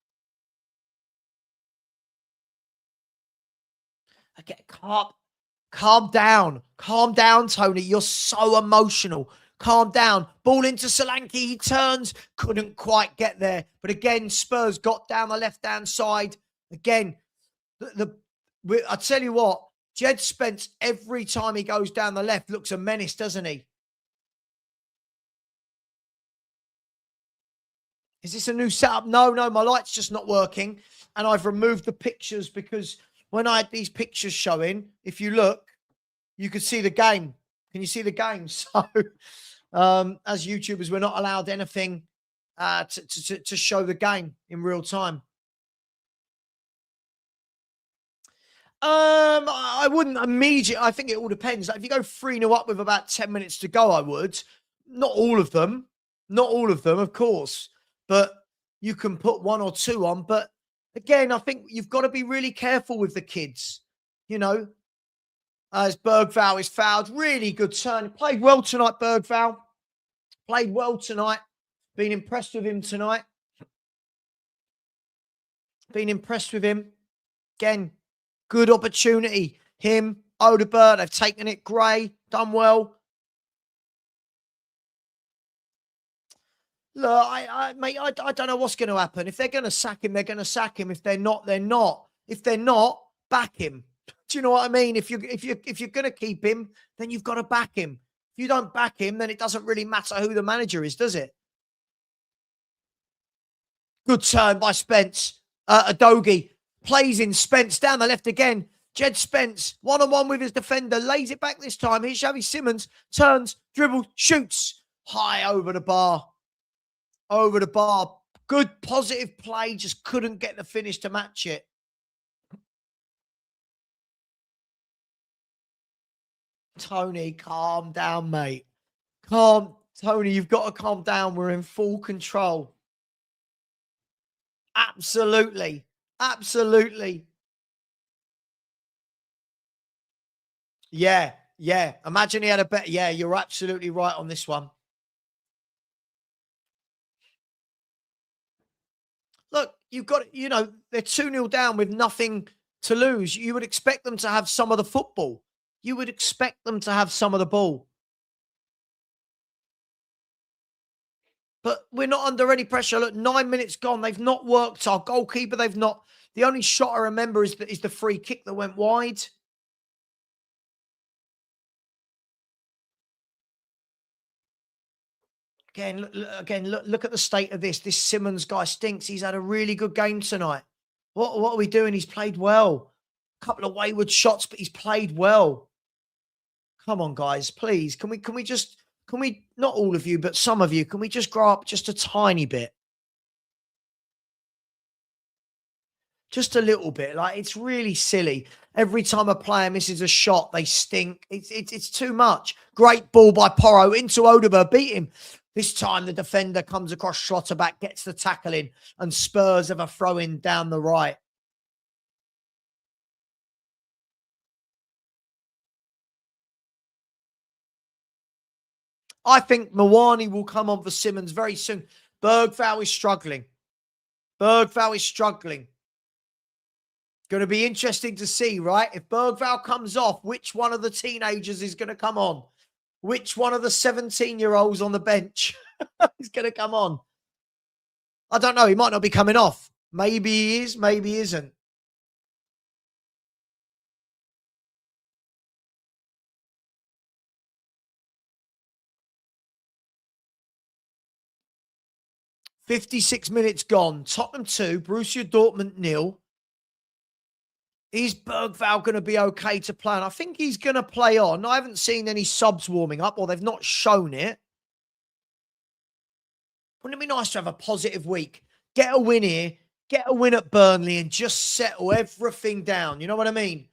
Okay, calm down. Calm down, Tony. You're so emotional. Calm down. Ball into Solanke. He turns. Couldn't quite get there. But again, Spurs got down the left-hand side. Again, I tell you what, Jed Spence, every time he goes down the left, looks a menace, doesn't he? Is this a new setup? No, my light's just not working. And I've removed the pictures because when I had these pictures showing, if you look, you could see the game. Can you see the game? So as YouTubers, we're not allowed anything to show the game in real time. I wouldn't immediately. I think it all depends. Like if you go 3-0 up with about 10 minutes to go, I would. Not all of them, of course. But you can put 1 or 2 on. But again, I think you've got to be really careful with the kids. As Bergvall is fouled. Really good turn. Played well tonight, Bergvall. Played well tonight. Been impressed with him tonight. Again, good opportunity. Him, Odegaard, they've taken it. Gray, done well. Look, mate, I don't know what's going to happen. If they're going to sack him, they're going to sack him. If they're not, they're not. If they're not, back him. Do you know what I mean? If you're going to keep him, then you've got to back him. If you don't back him, then it doesn't really matter who the manager is, does it? Good turn by Spence. Adogi plays in Spence down the left again. Jed Spence, one-on-one with his defender, lays it back this time. Here's Xavi Simons, turns, dribbles, shoots. High over the bar. Over the bar. Good positive play, just couldn't get the finish to match it. Tony, calm down, mate. Tony, you've got to calm down. We're in full control. Absolutely. Yeah. Imagine he had a bet. Yeah, you're absolutely right on this one. Look, you've got, they're 2-0 down with nothing to lose. You would expect them to have some of the football. You would expect them to have some of the ball. But we're not under any pressure. Look, 9 minutes gone. They've not worked. Our goalkeeper, they've not. The only shot I remember is the free kick that went wide. Look at the state of this. This Simmons guy stinks. He's had a really good game tonight. What are we doing? He's played well. A couple of wayward shots, but he's played well. Come on, guys, please. Can we, not all of you, but some of you, can we just grow up just a tiny bit? Just a little bit. Like, it's really silly. Every time a player misses a shot, they stink. It's too much. Great ball by Porro into Odegaard, beat him. This time the defender comes across Schlotterbeck, gets the tackle in, and Spurs have a throw in down the right. I think Muani will come on for Simmons very soon. Bergvall is struggling. Going to be interesting to see, right? If Bergvall comes off, which one of the teenagers is going to come on? Which one of the 17-year-olds on the bench is going to come on? I don't know. He might not be coming off. Maybe he is, maybe he isn't. "56 minutes gone. Tottenham 2, Borussia Dortmund 0. Is Bergvall going to be okay to play on? I think he's going to play on. I haven't seen any subs warming up, or they've not shown it. Wouldn't it be nice to have a positive week? Get a win here, get a win at Burnley, and just settle everything down. You know what I mean?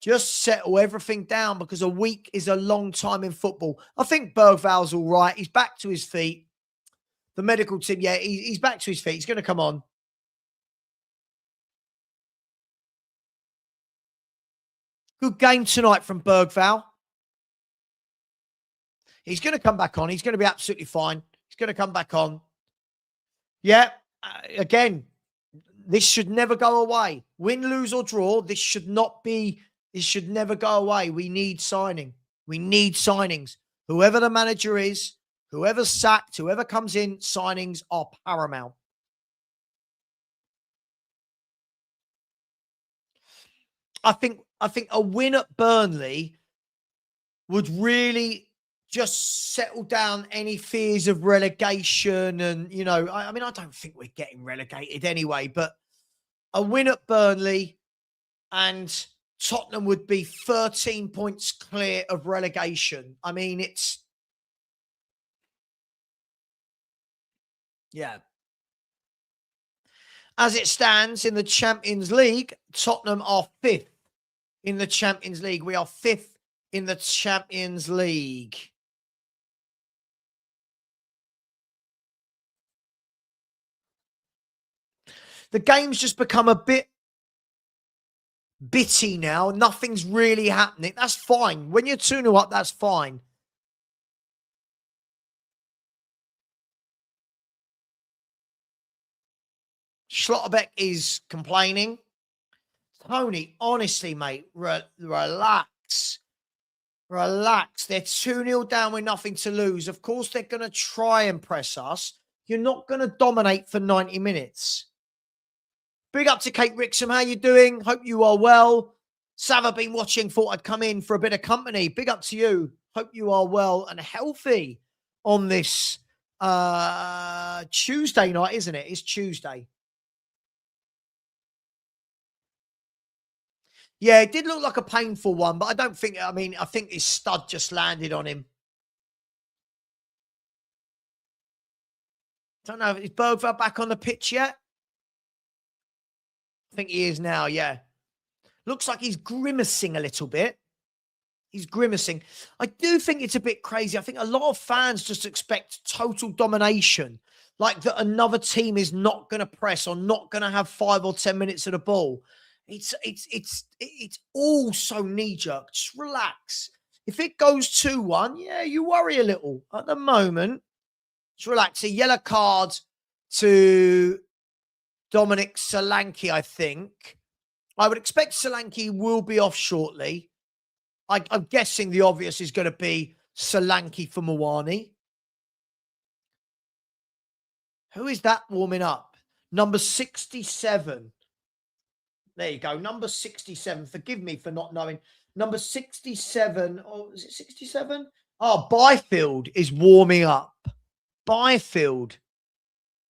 Just settle everything down, because a week is a long time in football. I think Bergvall's all right. He's back to his feet. The medical team, yeah, he's back to his feet. He's going to come on. Good game tonight from Bergvall. He's going to come back on. He's going to be absolutely fine. He's going to come back on. Yeah, again, this should never go away. Win, lose, or draw, this should never go away. We need signing. We need signings. Whoever the manager is, whoever's sacked, whoever comes in, signings are paramount. I think a win at Burnley would really just settle down any fears of relegation. And, you know, I mean, I don't think we're getting relegated anyway, but a win at Burnley and Tottenham would be 13 points clear of relegation. I mean, yeah. As it stands in the Champions League, Tottenham are 5th in the Champions League. We are 5th in the Champions League. The game's just become a bit bitty now. Nothing's really happening. That's fine. When you're 2-0 up, that's fine. Schlotterbeck is complaining. Tony, honestly, mate, relax. Relax. They're 2-0 down with nothing to lose. Of course, they're going to try and press us. You're not going to dominate for 90 minutes. Big up to Kate Rixham. How you doing? Hope you are well. Savva been watching. Thought I'd come in for a bit of company. Big up to you. Hope you are well and healthy on this Tuesday night, isn't it? It's Tuesday. Yeah, it did look like a painful one, but I don't think, I mean, I think his stud just landed on him. Don't know, is Bergvall back on the pitch yet? I think he is now, yeah. Looks like he's grimacing a little bit. He's grimacing. I do think it's a bit crazy. I think a lot of fans just expect total domination, like that another team is not going to press or not going to have 5 or 10 minutes of the ball. It's all so knee-jerk. Just relax. If it goes 2-1, yeah, you worry a little. At the moment, just relax. A yellow card to Dominic Solanke, I think. I would expect Solanke will be off shortly. I'm guessing the obvious is going to be Solanke for Muani. Who is that warming up? Number 67. There you go. Number 67. Forgive me for not knowing. Number 67. Oh, is it 67? Oh, Byfield is warming up. Byfield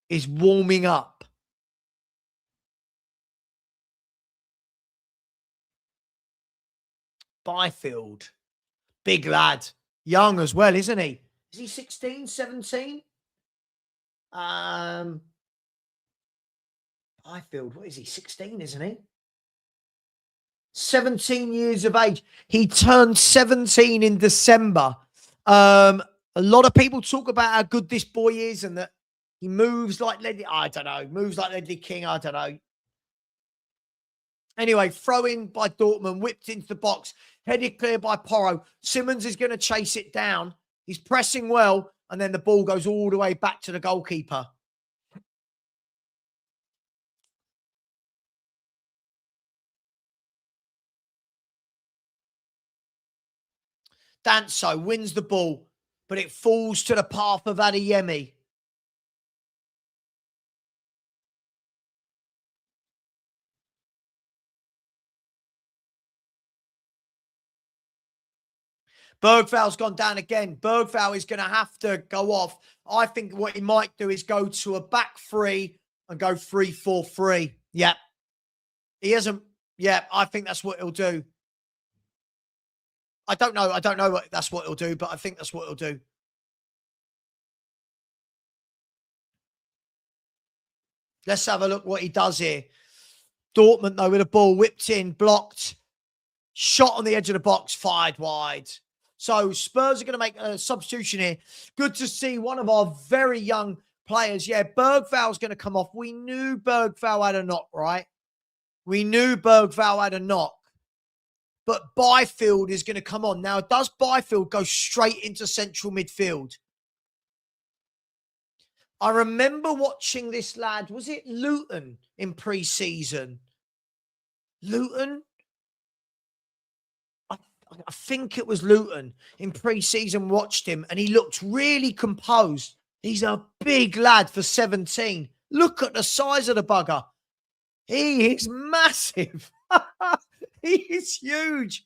is warming up. Byfield. Big lad. Young as well, isn't he? Is he 16, 17? Byfield, what is he? 16, isn't he? 17 years of age. He turned 17 in December. A lot of people talk about how good this boy is and that he moves like Ledley. I don't know. Moves like Ledley King. I don't know. Anyway, throw in by Dortmund, whipped into the box, headed clear by Porro. Simmons is going to chase it down. He's pressing well, and then the ball goes all the way back to the goalkeeper. Danso wins the ball, but it falls to the path of Adeyemi. Bergval's gone down again. Bergval is going to have to go off. I think what he might do is go to a back three and go 3-4-3. Yeah. He hasn't. Yeah, I think that's what he'll do. I don't know. I don't know what that's what he'll do, but I think that's what he'll do. Let's have a look what he does here. Dortmund, though, with a ball whipped in, blocked, shot on the edge of the box, fired wide. So Spurs are going to make a substitution here. Good to see one of our very young players. Yeah, Bergval's going to come off. We knew Bergval had a knock, right? We knew Bergval had a knock. But Byfield is going to come on. Now, does Byfield go straight into central midfield? I remember watching this lad. Was it Luton in pre-season? Luton? I think it was Luton in pre-season. Watched him and he looked really composed. He's a big lad for 17. Look at the size of the bugger. He is massive. He is huge.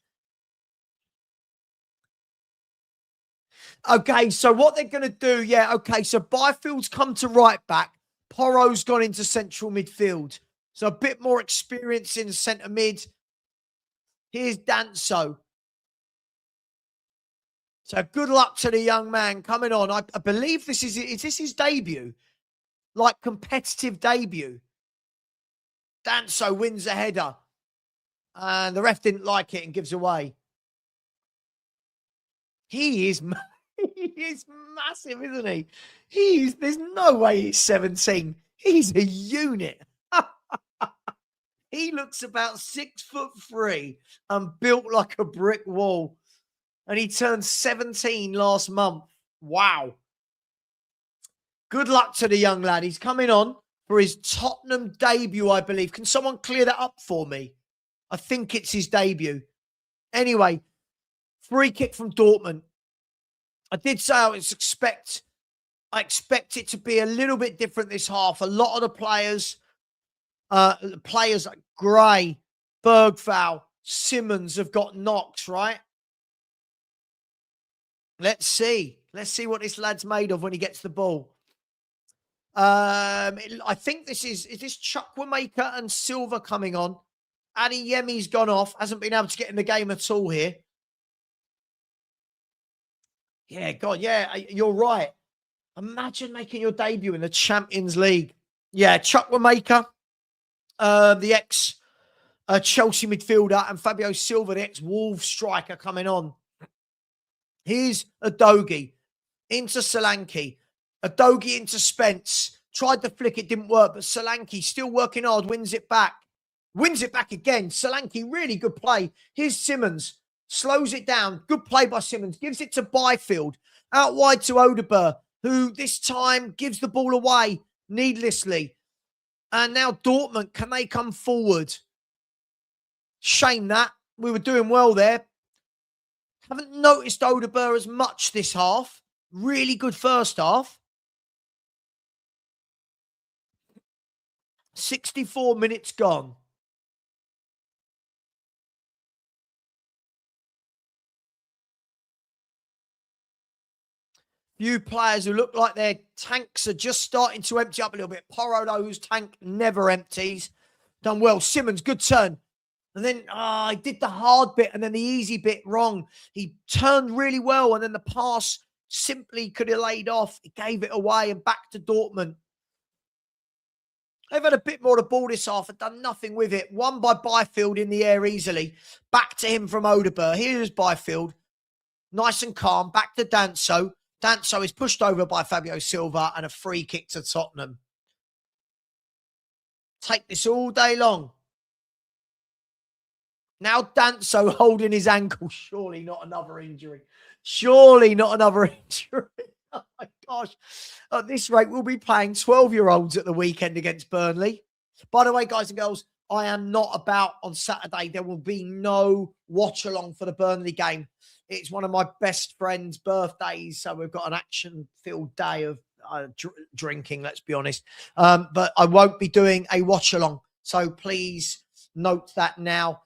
Okay, so what they're going to do, yeah, okay, so Byfield's come to right back. Porro's gone into central midfield. So a bit more experience in centre mid. Here's Danso. So good luck to the young man coming on. I believe this is this his debut? Like competitive debut. Danso wins a header. And the ref didn't like it and gives away. He is massive, isn't he? There's no way he's 17. He's a unit. He looks about 6'3" and built like a brick wall. And he turned 17 last month. Wow. Good luck to the young lad. He's coming on for his Tottenham debut, I believe. Can someone clear that up for me? I think it's his debut. Anyway, free kick from Dortmund. I did say I expect it to be a little bit different this half. A lot of the players like Gray, Bergval, Simmons have got knocks, right? Let's see. Let's see what this lad's made of when he gets the ball. I think this is this Chukwuemeka and Silva coming on? Adeyemi's gone off. Hasn't been able to get in the game at all here. Yeah, God, yeah, you're right. Imagine making your debut in the Champions League. Yeah, Chukwuemeka, the ex-Chelsea midfielder, and Fabio Silva, the ex-Wolves striker, coming on. Here's Udogie into Solanke. Udogie into Spence. Tried to flick, it didn't work, but Solanke still working hard, wins it back. Wins it back again. Solanke, really good play. Here's Simmons. Slows it down. Good play by Simmons. Gives it to Byfield. Out wide to Odegaard, who this time gives the ball away needlessly. And now Dortmund, can they come forward? Shame that. We were doing well there. Haven't noticed Odegaard as much this half. Really good first half. 64 minutes gone. Few players who look like their tanks are just starting to empty up a little bit. Porro, though, whose tank never empties. Done well. Simmons, good turn. And then he did the hard bit and then the easy bit wrong. He turned really well and then the pass simply could have laid off. He gave it away and back to Dortmund. They've had a bit more to ball this half and done nothing with it. Won by Byfield in the air easily. Back to him from Odeberg. Here's Byfield. Nice and calm. Back to Danso. Danso is pushed over by Fabio Silva and a free kick to Tottenham. Take this all day long. Now Danso holding his ankle. Surely not another injury. Surely not another injury. Oh my gosh. At this rate, we'll be playing 12-year-olds at the weekend against Burnley. By the way, guys and girls, I am not about on Saturday. There will be no watch-along for the Burnley game. It's one of my best friend's birthdays, so we've got an action-filled day of drinking, let's be honest. But I won't be doing a watch-along, so please note that now.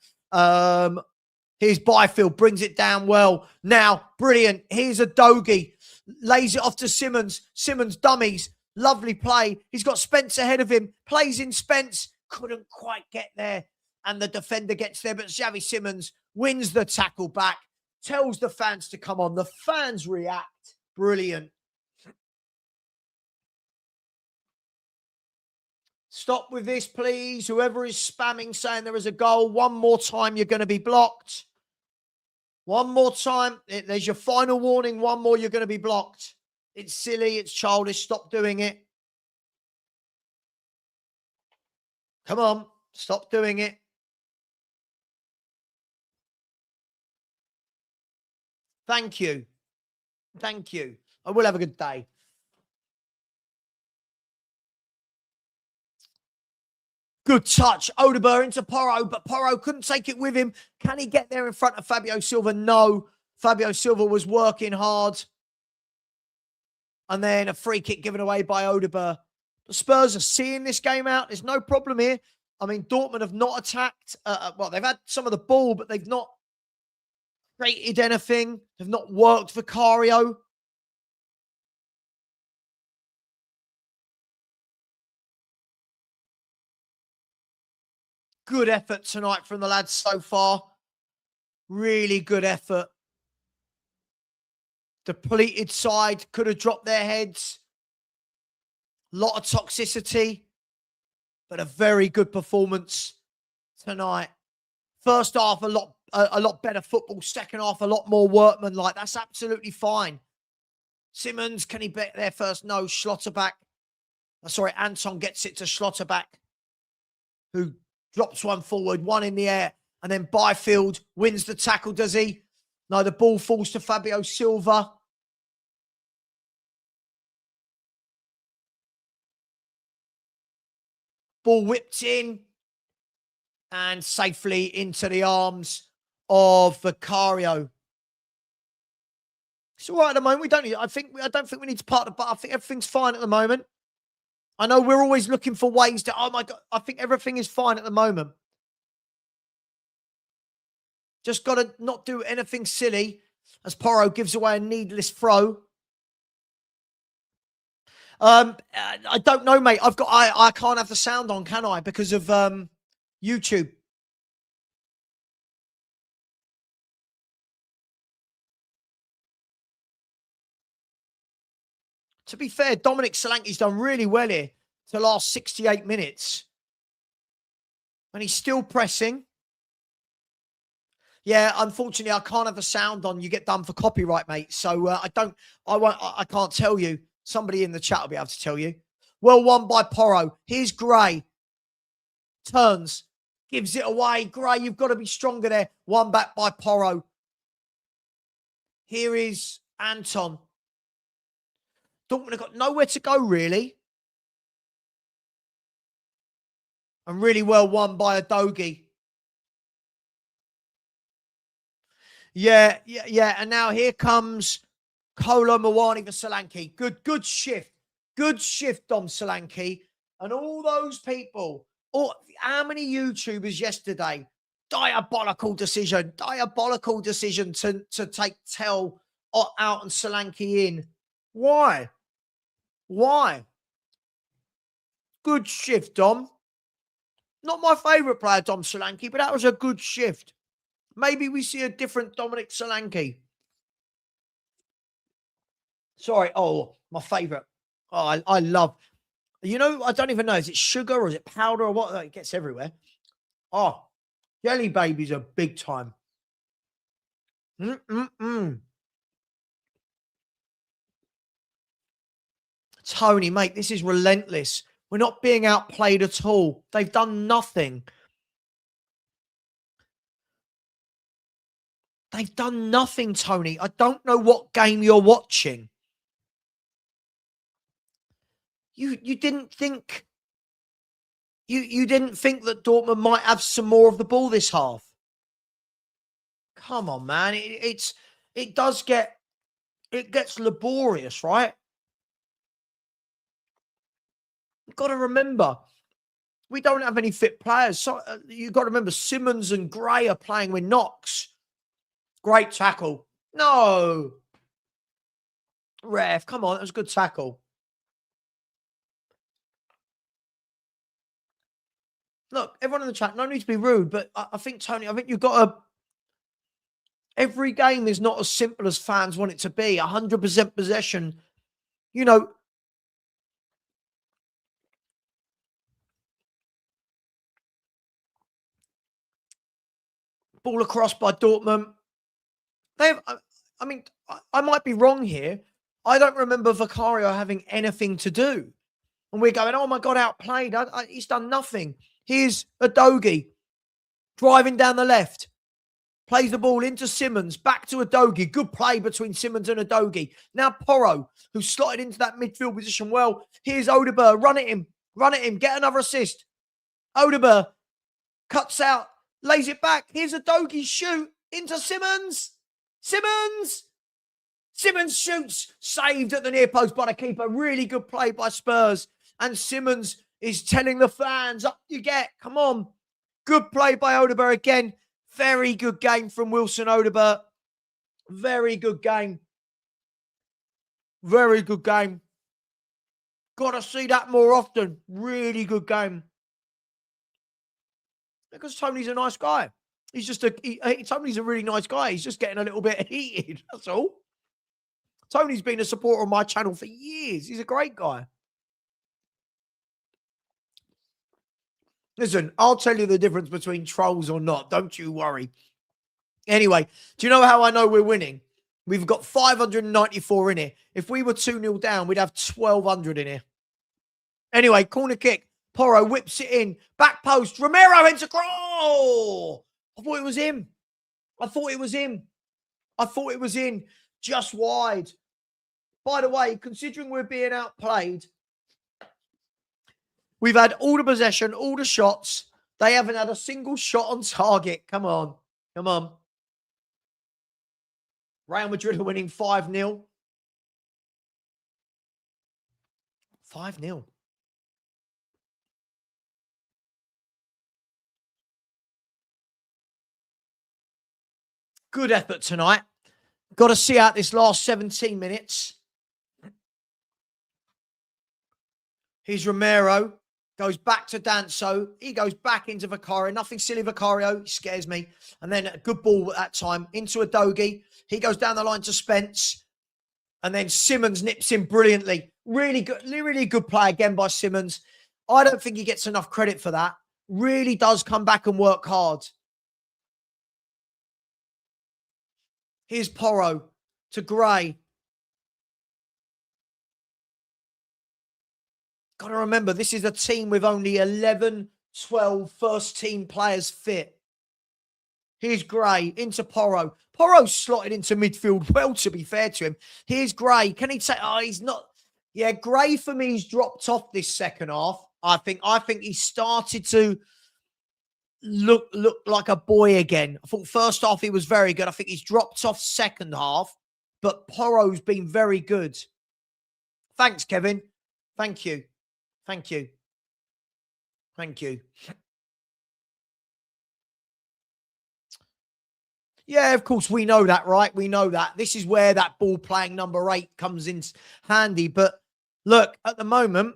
Here's Byfield, brings it down well. Now, brilliant. Here's a Dogie. Lays it off to Simmons. Simmons dummies. Lovely play. He's got Spence ahead of him. Plays in Spence. Couldn't quite get there. And the defender gets there. But Xavi Simmons wins the tackle back. Tells the fans to come on. The fans react. Brilliant. Stop with this, please. Whoever is spamming saying there is a goal, one more time, you're going to be blocked. One more time. There's your final warning. One more, you're going to be blocked. It's silly. It's childish. Stop doing it. Come on. Stop doing it. Thank you. Thank you. I will have a good day. Good touch. Odeberg into Porro, but Porro couldn't take it with him. Can he get there in front of Fabio Silva? No. Fabio Silva was working hard. And then a free kick given away by Odeberg. The Spurs are seeing this game out. There's no problem here. I mean, Dortmund have not attacked. Well, they've had some of the ball, but they've not created anything. They've not worked Vicario. Good effort tonight from the lads so far. Really good effort. Depleted side could have dropped their heads. Lot of toxicity, but a very good performance tonight. First half, a lot better football. Second half, a lot more workmanlike. That's absolutely fine. Simmons, can he bet there first? No, Schlotterbeck. Sorry, Anton gets it to Schlotterbeck, who drops one forward, one in the air, and then Byfield wins the tackle, does he? No, the ball falls to Fabio Silva. Ball whipped in and safely into the arms of Vicario. It's all right at the moment. I don't think we need to part the butt. I think everything's fine at the moment. I know we're always looking for ways to, oh my God, I think everything is fine at the moment. Just got to not do anything silly as Porro gives away a needless throw. I don't know, mate. I can't have the sound on, can I? Because of YouTube. To be fair, Dominic Solanke's done really well here to the last 68 minutes. And he's still pressing. Yeah, unfortunately, I can't have the sound on. You get done for copyright, mate. So I can't tell you. Somebody in the chat will be able to tell you. Well won by Porro. Here's Gray. Turns. Gives it away. Gray, you've got to be stronger there. One back by Porro. Here is Anton. Dortmund have got nowhere to go, really. And really well won by Adogi. Yeah. And now here comes Kolo Muani for Solanke. Good shift. Good shift, Dom Solanke. And all those people, how many YouTubers yesterday? Diabolical decision to take Tell out and Solanke in. Why? Why? Good shift, Dom. Not my favourite player, Dom Solanke, but that was a good shift. Maybe we see a different Dominic Solanke. Sorry. Oh, my favourite. Oh, I love. You know, I don't even know. Is it sugar or is it powder or what? It gets everywhere. Oh, jelly babies are big time. Tony, mate, this is relentless. We're not being outplayed at all. They've done nothing. They've done nothing, Tony. I don't know what game you're watching. You didn't think you didn't think that Dortmund might have some more of the ball this half. Come on, man. It gets laborious, right? You've got to remember, we don't have any fit players. So you've got to remember, Simmons and Gray are playing with Knox. Great tackle. No. Ref, come on. That was a good tackle. Look, everyone in the chat, no need to be rude, but I think, Tony, I think you've got to... Every game is not as simple as fans want it to be. 100% possession. You know, ball across by Dortmund. I mean, I might be wrong here. I don't remember Vicario having anything to do. And we're going, oh my God, outplayed. He's done nothing. Here's Udogie driving down the left. Plays the ball into Simmons, back to Udogie. Good play between Simmons and Udogie. Now Porro, who slotted into that midfield position well. Here's Odegaard. Run at him. Get another assist. Odegaard cuts out, lays it back. Here's Udogie. Shoot into Simmons. Simmons shoots. Saved at the near post by the keeper. Really good play by Spurs. And Simmons is telling the fans, up you get. Come on. Good play by Odegaard again. Very good game from Wilson Odegaard. Very good game. Very good game. Got to see that more often. Really good game. Because Tony's a nice guy. He's just Tony's a really nice guy. He's just getting a little bit heated. That's all. Tony's been a supporter on my channel for years. He's a great guy. Listen, I'll tell you the difference between trolls or not. Don't you worry. Anyway, do you know how I know we're winning? We've got 594 in here. If we were 2-0 down, we'd have 1,200 in here. Anyway, corner kick. Porro whips it in. Back post. Romero hits a cross. I thought it was him. I thought it was in. Just wide. By the way, considering we're being outplayed, we've had all the possession, all the shots. They haven't had a single shot on target. Come on. Real Madrid are winning 5-0. 5-0. Good effort tonight. Got to see out this last 17 minutes. Here's Romero. Goes back to Danso. He goes back into Vicario. Nothing silly, Vicario. He scares me. And then a good ball at that time into Udogie. He goes down the line to Spence. And then Simmons nips in brilliantly. Really good play again by Simmons. I don't think he gets enough credit for that. Really does come back and work hard. Here's Porro to Gray. Got to remember, this is a team with only 11, 12 first-team players fit. Here's Gray into Porro. Porro's slotted into midfield well, to be fair to him. Here's Gray. Can he say, oh, he's not... Yeah, Gray, for me, he's dropped off this second half. I think he started to look like a boy again. I thought first half he was very good. I think he's dropped off second half, but Porro's been very good. Thanks, Kevin. Thank you. Yeah, of course, we know that, right? We know that. This is where that ball playing number 8 comes in handy. But look, at the moment,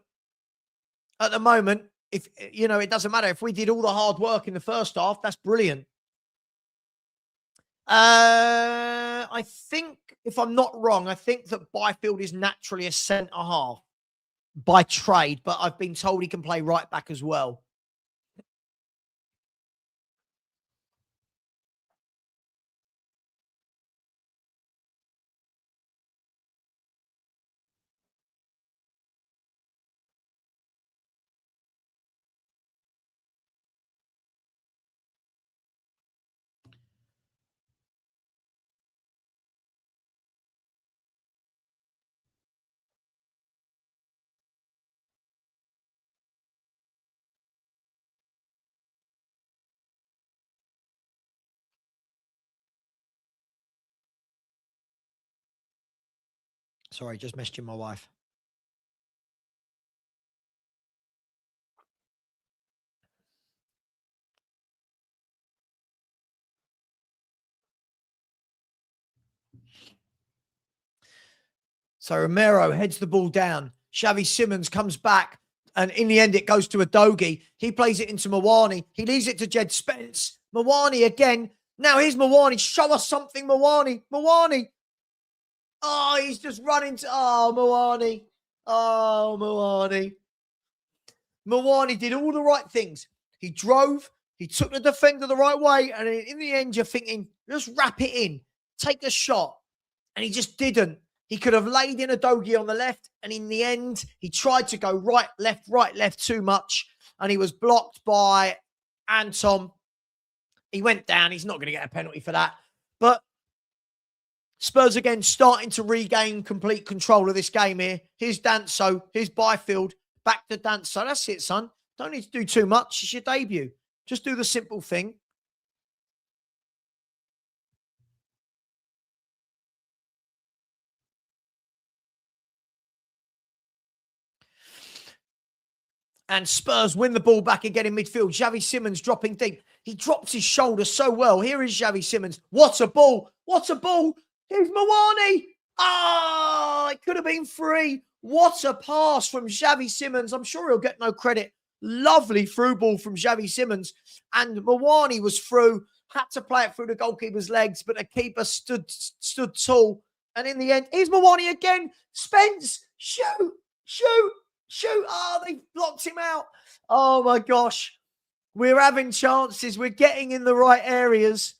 if you know, it doesn't matter. If we did all the hard work in the first half, that's brilliant. I think, if I'm not wrong, I think that Byfield is naturally a centre half by trade, but I've been told he can play right back as well. Sorry, just messaging my wife. So Romero heads the ball down. Xavi Simons comes back. And in the end, it goes to Udogie. He plays it into Muani. He leaves it to Jed Spence. Muani again. Now here's Muani. Show us something, Muani. Muani. Oh, he's just running to... Oh, Muani. Oh, Muani. Muani did all the right things. He drove. He took the defender the right way. And in the end, you're thinking, just wrap it in. Take the shot. And he just didn't. He could have laid in Udogie on the left. And in the end, he tried to go right, left too much. And he was blocked by Anton. He went down. He's not going to get a penalty for that. But Spurs again starting to regain complete control of this game here. Here's Danso. Here's Byfield. Back to Danso. That's it, son. Don't need to do too much. It's your debut. Just do the simple thing. And Spurs win the ball back again in midfield. Xavi Simons dropping deep. He drops his shoulder so well. Here is Xavi Simons. What a ball. What a ball. Here's Muani. Ah, it could have been free. What a pass from Xavi Simons. I'm sure he'll get no credit. Lovely through ball from Xavi Simons. And Muani was through. Had to play it through the goalkeeper's legs, but the keeper stood tall. And in the end, here's Muani again. Spence, shoot. Oh, they blocked him out. Oh, my gosh. We're having chances. We're getting in the right areas.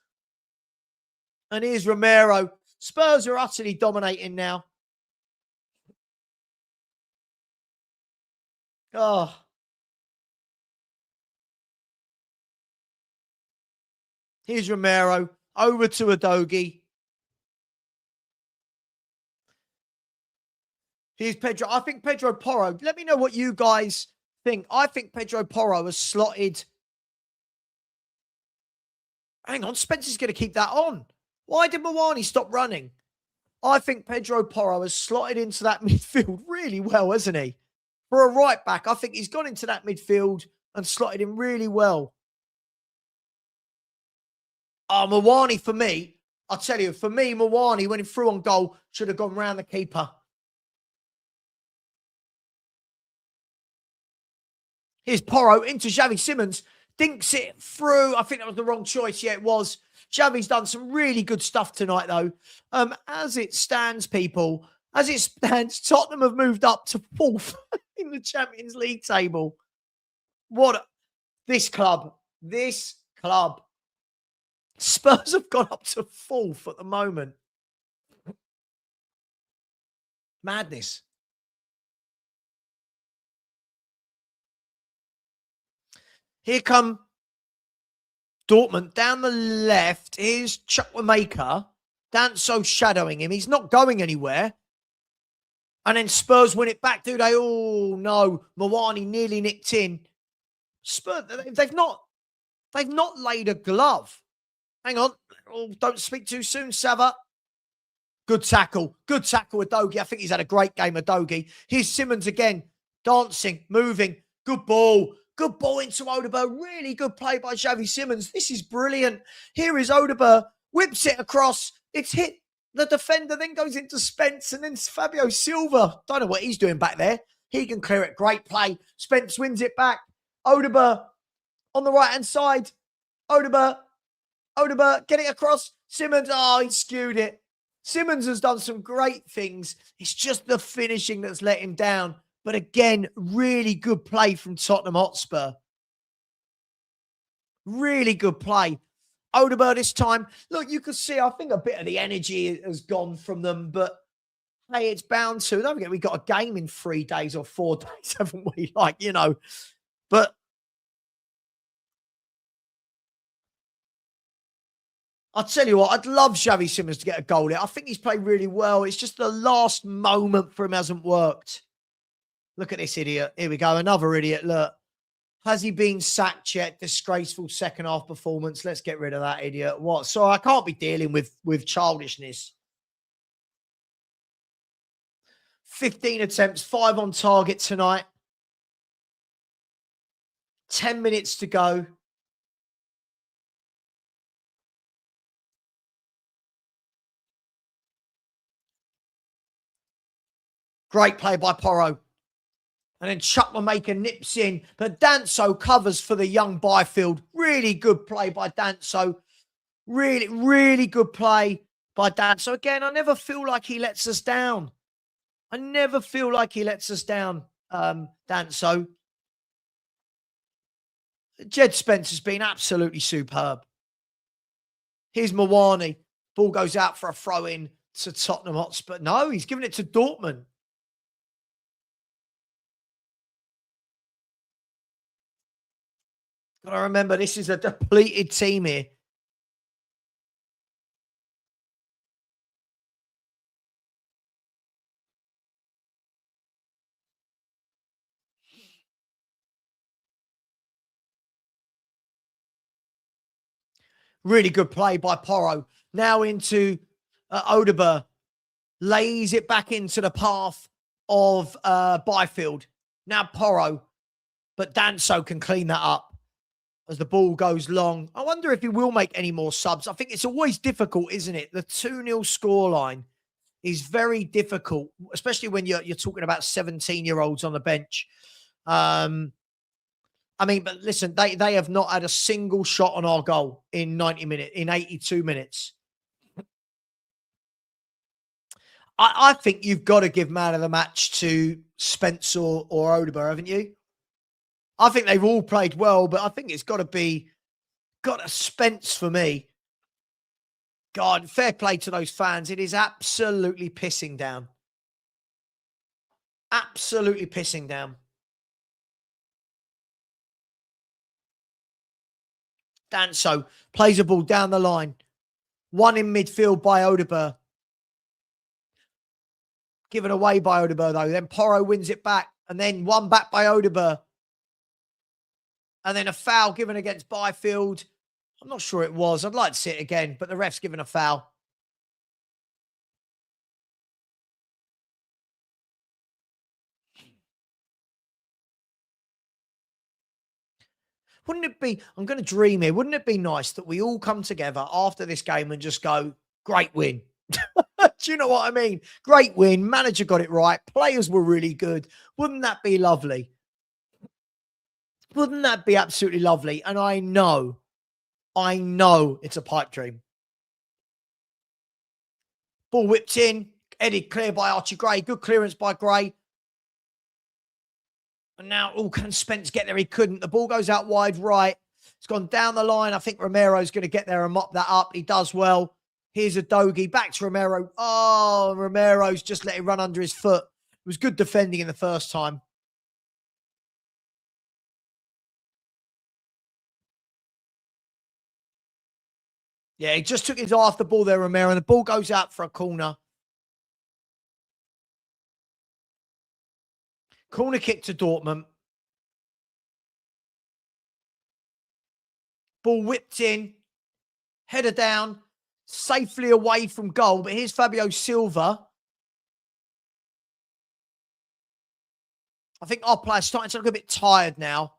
And here's Romero. Spurs are utterly dominating now. Oh. Here's Romero. Over to Udogie. Here's Pedro. I think Pedro Porro. Let me know what you guys think. I think Pedro Porro has slotted. Hang on. Spencer's going to keep that on. Why did Muani stop running? I think Pedro Porro has slotted into that midfield really well, hasn't he? For a right back, I think he's gone into that midfield and slotted in really well. Oh, Muani for me, I'll tell you, for me, Muani, when he threw on goal, should have gone round the keeper. Here's Porro into Xavi Simons. Dinks it through. I think that was the wrong choice. Yeah, it was. Xavi's done some really good stuff tonight, though. As it stands, people, as it stands, Tottenham have moved up to 4th in the Champions League table. This club. Spurs have gone up to 4th at the moment. Madness. Here come Dortmund down the left. Here's Chukwuemeka. Danso shadowing him. He's not going anywhere. And then Spurs win it back, do they? Oh, no. Muani nearly nicked in. Spurs, they've not laid a glove. Hang on. Oh, don't speak too soon, Savva. Good tackle. Good tackle, Udogie. I think he's had a great game, Udogie. Here's Simons again. Dancing, moving. Good ball. Good ball into Odegaard. Really good play by Xavi Simons. This is brilliant. Here is Odegaard whips it across. It's hit the defender, then goes into Spence, and then Fabio Silva. Don't know what he's doing back there. He can clear it. Great play. Spence wins it back. Odegaard on the right-hand side. Odegaard, get it across. Simmons, oh, he skewed it. Simmons has done some great things. It's just the finishing that's let him down. But again, really good play from Tottenham Hotspur. Really good play. Odegaard this time. Look, you can see, I think a bit of the energy has gone from them, but hey, it's bound to. Don't forget, we got a game in 3 days or 4 days, haven't we? Like, you know, but I'll tell you what, I'd love Xavi Simons to get a goal here. I think he's played really well. It's just the last moment for him hasn't worked. Look at this idiot. Here we go. Another idiot. Look. Has he been sacked yet? Disgraceful second half performance. Let's get rid of that idiot. What? Sorry, I can't be dealing with childishness. 15 attempts, 5 on target tonight. 10 minutes to go. Great play by Porro. And then Chukwuemeka nips in. But Danso covers for the young Byfield. Really good play by Danso. Really, really good play by Danso. Again, I never feel like he lets us down. I never feel like he lets us down, Danso. Jed Spence has been absolutely superb. Here's Muani. Ball goes out for a throw-in to Tottenham Hotspur. No, he's giving it to Dortmund. Got to remember, this is a depleted team here. Really good play by Porro. Now into Odegaard. Lays it back into the path of Byfield. Now Porro. But Danso can clean that up as the ball goes long. I wonder if he will make any more subs. I think it's always difficult, isn't it? The 2-0 scoreline is very difficult, especially when you're talking about 17-year-olds on the bench. I mean, but listen, they have not had a single shot on our goal in 90 minutes, in 82 minutes. I think you've got to give man of the match to Spence or Odegaard, haven't you? I think they've all played well, but I think it's got a Spence for me. God, fair play to those fans. It is absolutely pissing down. Absolutely pissing down. Danso plays a ball down the line. One in midfield by Odegaard. Given away by Odegaard, though. Then Porro wins it back. And then one back by Odegaard. And then a foul given against Byfield. I'm not sure it was. I'd like to see it again, but the ref's given a foul. Wouldn't it be, I'm going to dream here, wouldn't it be nice that we all come together after this game and just go, great win? Do you know what I mean? Great win. Manager got it right. Players were really good. Wouldn't that be lovely? Wouldn't that be absolutely lovely? And I know it's a pipe dream. Ball whipped in, headed clear by Archie Gray. Good clearance by Gray. And now, can Spence get there? He couldn't. The ball goes out wide right. It's gone down the line. I think Romero's going to get there and mop that up. He does well. Here's a Dogie. Back to Romero. Oh, Romero's just let it run under his foot. It was good defending in the first time. Yeah, he just took his eye off the ball there, Romero, and the ball goes out for a corner. Corner kick to Dortmund. Ball whipped in. Header down. Safely away from goal. But here's Fabio Silva. I think our player's starting to look a bit tired now,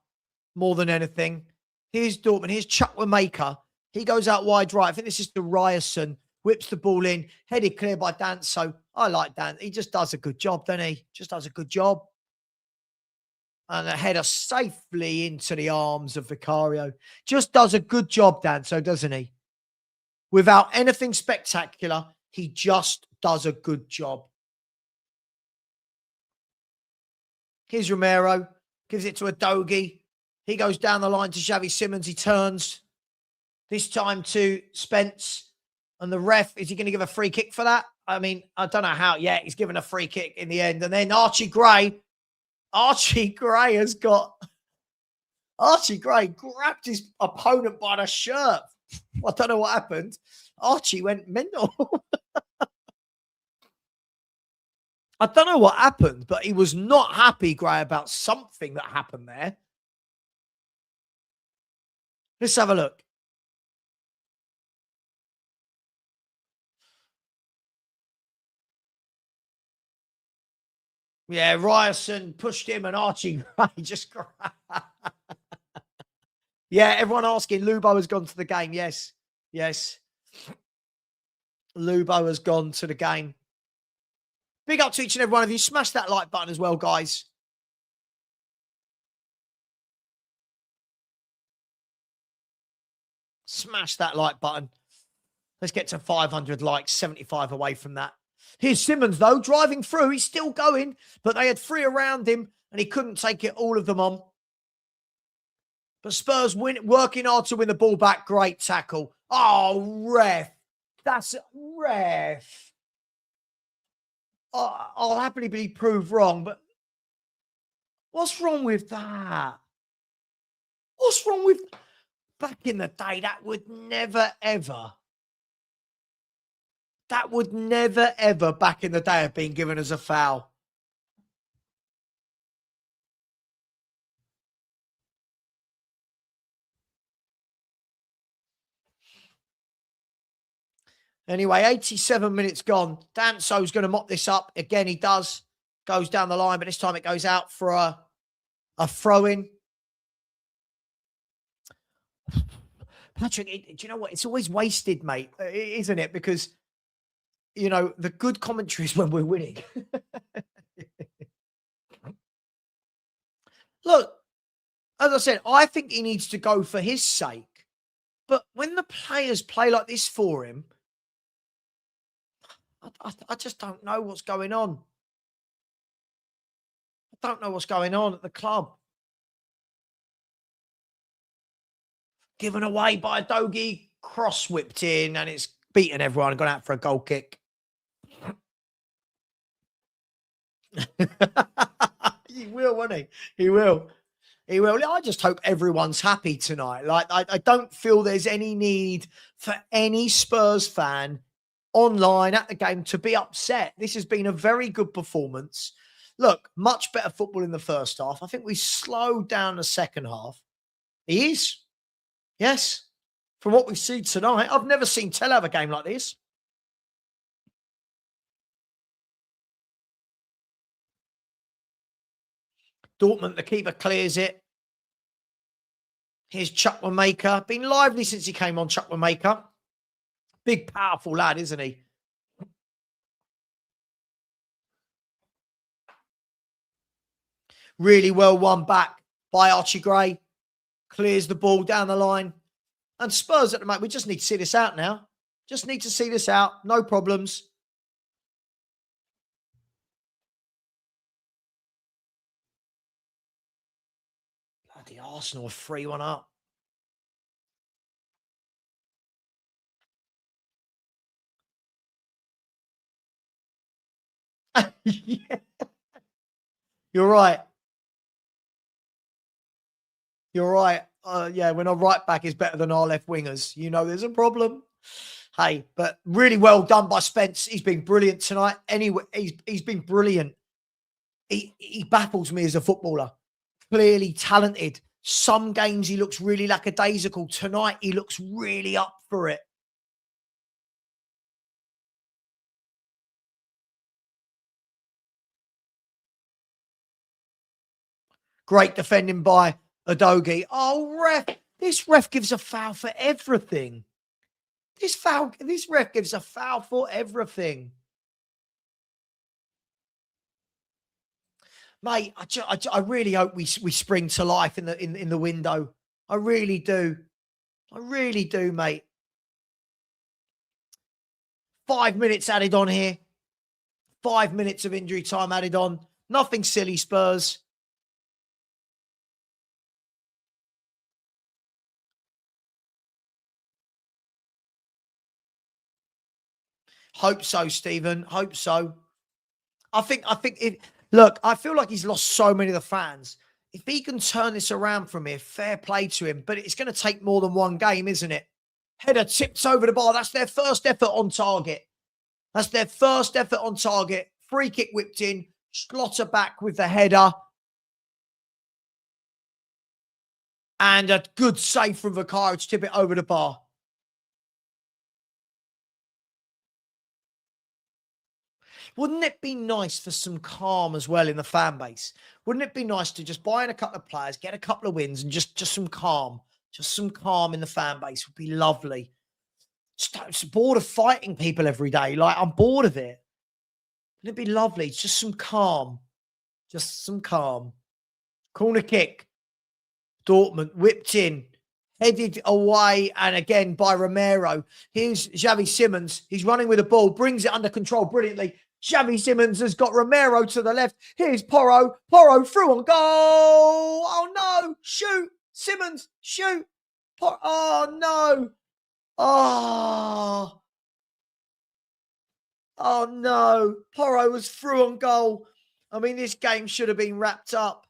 more than anything. Here's Dortmund. Here's Chukwuemeka. He goes out wide right. I think this is to Ryerson. Whips the ball in. Headed clear by Danso. I like Dan. He just does a good job, doesn't he? Just does a good job. And a header safely into the arms of Vicario. Just does a good job, Danso, doesn't he? Without anything spectacular, he just does a good job. Here's Romero. Gives it to Adogi. He goes down the line to Xavi Simons. He turns. This time to Spence. And the ref, is he going to give a free kick for that? I mean, I don't know how yet. He's given a free kick in the end. And then Archie Gray has got... Archie Gray grabbed his opponent by the shirt. I don't know what happened. Archie went mental. I don't know what happened, but he was not happy, Gray, about something that happened there. Let's have a look. Yeah, Ryerson pushed him and Archie Gray just... Yeah, everyone asking, Lubo has gone to the game. Yes, yes. Lubo has gone to the game. Big up to each and every one of you. Smash that like button as well, guys. Smash that like button. Let's get to 500 likes, 75 away from that. Here's Simmons, though, driving through. He's still going, but they had 3 around him, and he couldn't take it, all of them on. But Spurs working hard to win the ball back. Great tackle. Oh, ref. That's ref. I'll happily be proved wrong, but what's wrong with that? What's wrong with... Back in the day, that would never, ever... That would never, ever back in the day have been given as a foul. Anyway, 87 minutes gone. Danso's going to mop this up. Again, he does. Goes down the line, but this time it goes out for a throw-in. Patrick, do you know what? It's always wasted, mate, isn't it? Because, you know, the good commentary is when we're winning. Look, as I said, I think he needs to go for his sake. But when the players play like this for him, I just don't know what's going on. I don't know what's going on at the club. Given away by a Dogi, cross whipped in, and it's beaten everyone and gone out for a goal kick. He will, won't he? He will. He will. I just hope everyone's happy tonight. Like, I don't feel there's any need for any Spurs fan online at the game to be upset. This has been a very good performance. Look, much better football in the first half. I think we slowed down the second half. He is. Yes. From what we see tonight, I've never seen Tel have a game like this. Dortmund, the keeper clears it. Here's Chukwuemeka. Been lively since he came on, Chukwuemeka. Big, powerful lad, isn't he? Really well won back by Archie Gray. Clears the ball down the line. And Spurs at the moment, we just need to see this out now. Just need to see this out. No problems. Bloody Arsenal are 3-1 up. Yeah. You're right. You're right. Yeah, when our right back is better than our left wingers, you know there's a problem. Hey, but really well done by Spence. He's been brilliant tonight. Anyway, he's been brilliant. He baffles me as a footballer. Clearly talented. Some games he looks really lackadaisical. Tonight he looks really up for it. Great defending by Adogi. Oh, ref. This ref gives a foul for everything. This ref gives a foul for everything. Mate, I really hope we spring to life in the window. I really do. I really do, mate. 5 minutes added on here. 5 minutes of injury time added on. Nothing silly, Spurs. Hope so, Stephen. Hope so. I think look, I feel like he's lost so many of the fans. If he can turn this around from here, fair play to him. But it's going to take more than one game, isn't it? Header tips over the bar. That's their first effort on target. That's their first effort on target. Free kick whipped in. Schlotter back with the header. And a good save from Vicario to tip it over the bar. Wouldn't it be nice for some calm as well in the fan base? Wouldn't it be nice to just buy in a couple of players, get a couple of wins, and just some calm? Just some calm in the fan base would be lovely. Just bored of fighting people every day. Like, I'm bored of it. Wouldn't it be lovely? Just some calm. Just some calm. Corner kick. Dortmund whipped in. Headed away, and again by Romero. Here's Xavi Simons. He's running with the ball, brings it under control brilliantly. Xavi Simons has got Romero to the left. Here's Porro. Porro through on goal. Oh, no. Shoot. Simons, shoot. Oh, no. Oh. Oh, no. Porro was through on goal. I mean, this game should have been wrapped up.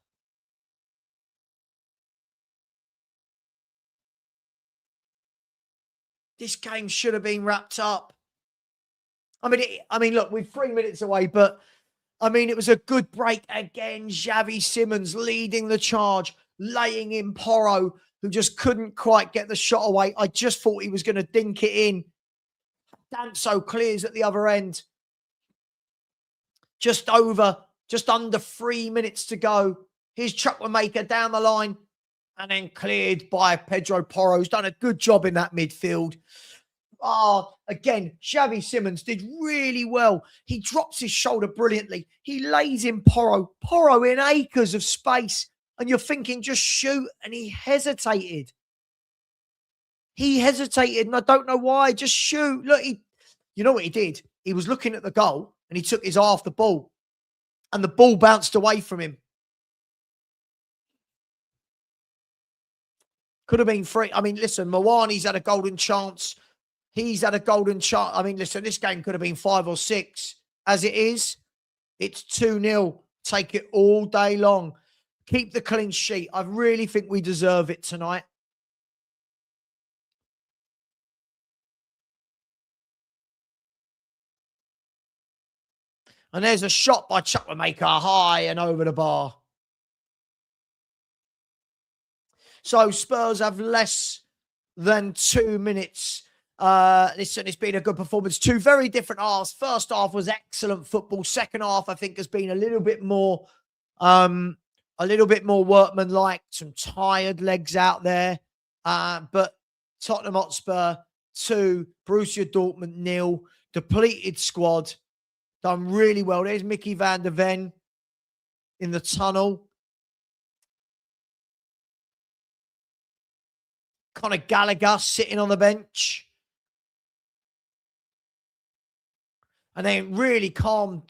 This game should have been wrapped up. I mean, look, we're 3 minutes away, but I mean, it was a good break again. Xavi Simons leading the charge, laying in Porro, who just couldn't quite get the shot away. I just thought he was going to dink it in. Danso clears at the other end. Just under 3 minutes to go. Here's Chukwuemeka down the line and then cleared by Pedro Porro, who's done a good job in that midfield. Oh, again, Xavi Simons did really well. He drops his shoulder brilliantly. He lays in Porro. Porro in acres of space. And you're thinking, just shoot. And he hesitated. He hesitated, and I don't know why. Just shoot. Look, you know what he did? He was looking at the goal, and he took his eye off the ball. And the ball bounced away from him. Could have been free. I mean, listen, Muani's had a golden chance. He's had a golden chance. I mean, listen, this game could have been 5 or 6. As it is, it's 2-0. Take it all day long. Keep the clean sheet. I really think we deserve it tonight. And there's a shot by Chukwuemeka high and over the bar. So Spurs have less than 2 minutes. Listen, it's been a good performance. 2 very different halves. First half was excellent football. Second half, I think, has been a little bit more workmanlike. Some tired legs out there. But Tottenham Hotspur 2, Borussia Dortmund 0. Depleted squad. Done really well. There's Mickey van der Ven in the tunnel. Conor Gallagher sitting on the bench. And then really calm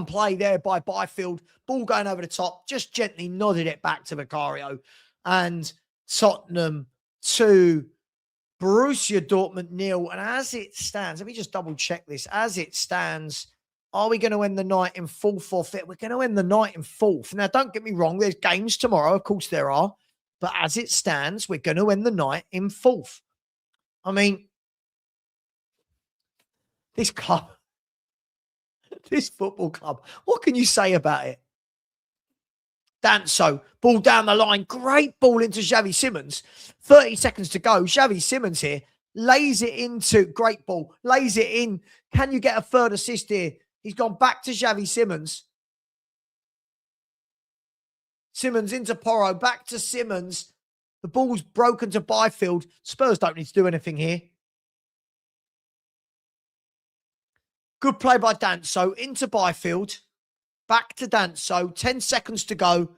play there by Byfield. Ball going over the top. Just gently nodded it back to Vicario. And Tottenham 2, Borussia Dortmund 0. And as it stands, let me just double check this. As it stands, are we going to end the night in 4th or 5th? We're going to end the night in 4th. Now, don't get me wrong. There's games tomorrow. Of course there are. But as it stands, we're going to end the night in 4th. I mean, this club, this football club, what can you say about it? Danso, ball down the line. Great ball into Xavi Simons. 30 seconds to go. Xavi Simons here lays it into, great ball, lays it in. Can you get a third assist here? He's gone back to Xavi Simons. Simons into Porro, back to Simons. The ball's broken to Byfield. Spurs don't need to do anything here. Good play by Danso. Into Byfield. Back to Danso. 10 seconds to go.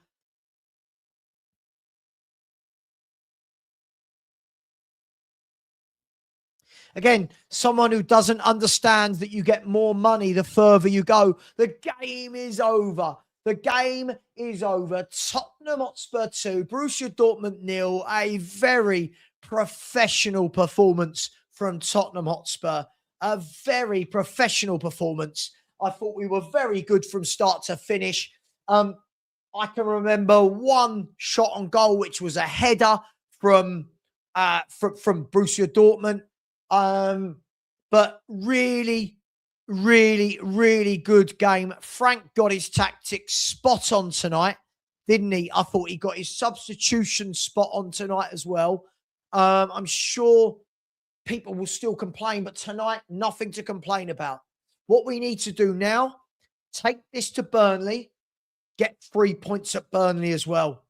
Again, someone who doesn't understand that you get more money the further you go. The game is over. The game is over. Tottenham Hotspur 2, Borussia Dortmund 0. A very professional performance from Tottenham Hotspur. A very professional performance. I thought we were very good from start to finish. I can remember one shot on goal, which was a header from Borussia Dortmund. But really, really good game. Frank got his tactics spot on tonight, didn't he? I thought he got his substitution spot on tonight as well. I'm sure people will still complain, but tonight, nothing to complain about. What we need to do now, take this to Burnley, get 3 points at Burnley as well.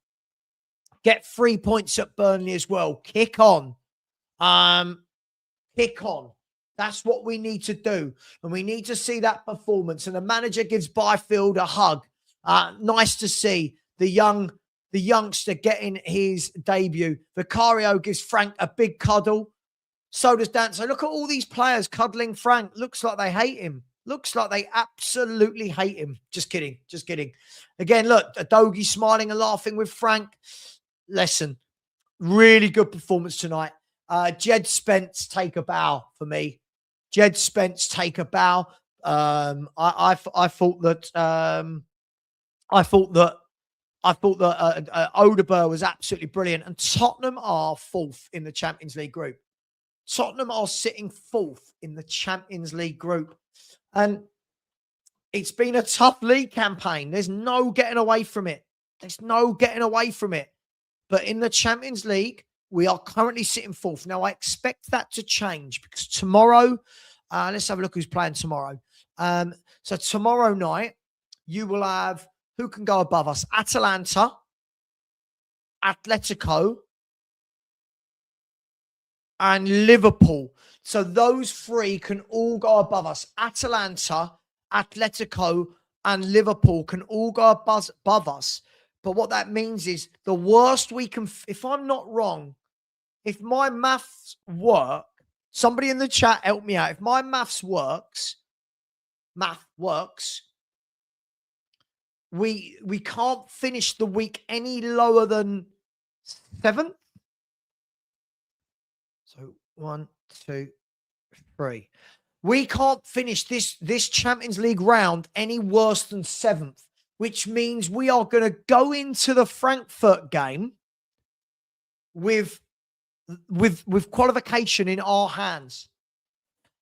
Get 3 points at Burnley as well. Kick on. Kick on. That's what we need to do. And we need to see that performance. And the manager gives Byfield a hug. Nice to see the youngster getting his debut. Vicario gives Frank a big cuddle. So does Danso. Look at all these players cuddling Frank. Looks like they hate him. Looks like they absolutely hate him. Just kidding. Just kidding. Again, look, Adogi smiling and laughing with Frank. Listen, really good performance tonight. Jed Spence, take a bow for me. Jed Spence, take a bow. I thought that Odegaard was absolutely brilliant, and Tottenham are fourth in the Champions League group. Tottenham are sitting fourth in the Champions League group, and it's been a tough league campaign. There's no getting away from it. There's no getting away from it. But in the Champions League, we are currently sitting fourth. Now, I expect that to change because tomorrow, let's have a look who's playing tomorrow. So tomorrow night, you will have, who can go above us? Atalanta, Atletico, and Liverpool. So those three can all go above us. Atalanta, Atletico, and Liverpool can all go above us. But what that means is the worst we can, if I'm not wrong, if my maths work, somebody in the chat help me out. If my math works, we can't finish the week any lower than 7th. So 1, 2, 3. We can't finish this Champions League round any worse than 7th, which means we are going to go into the Frankfurt game with qualification in our hands.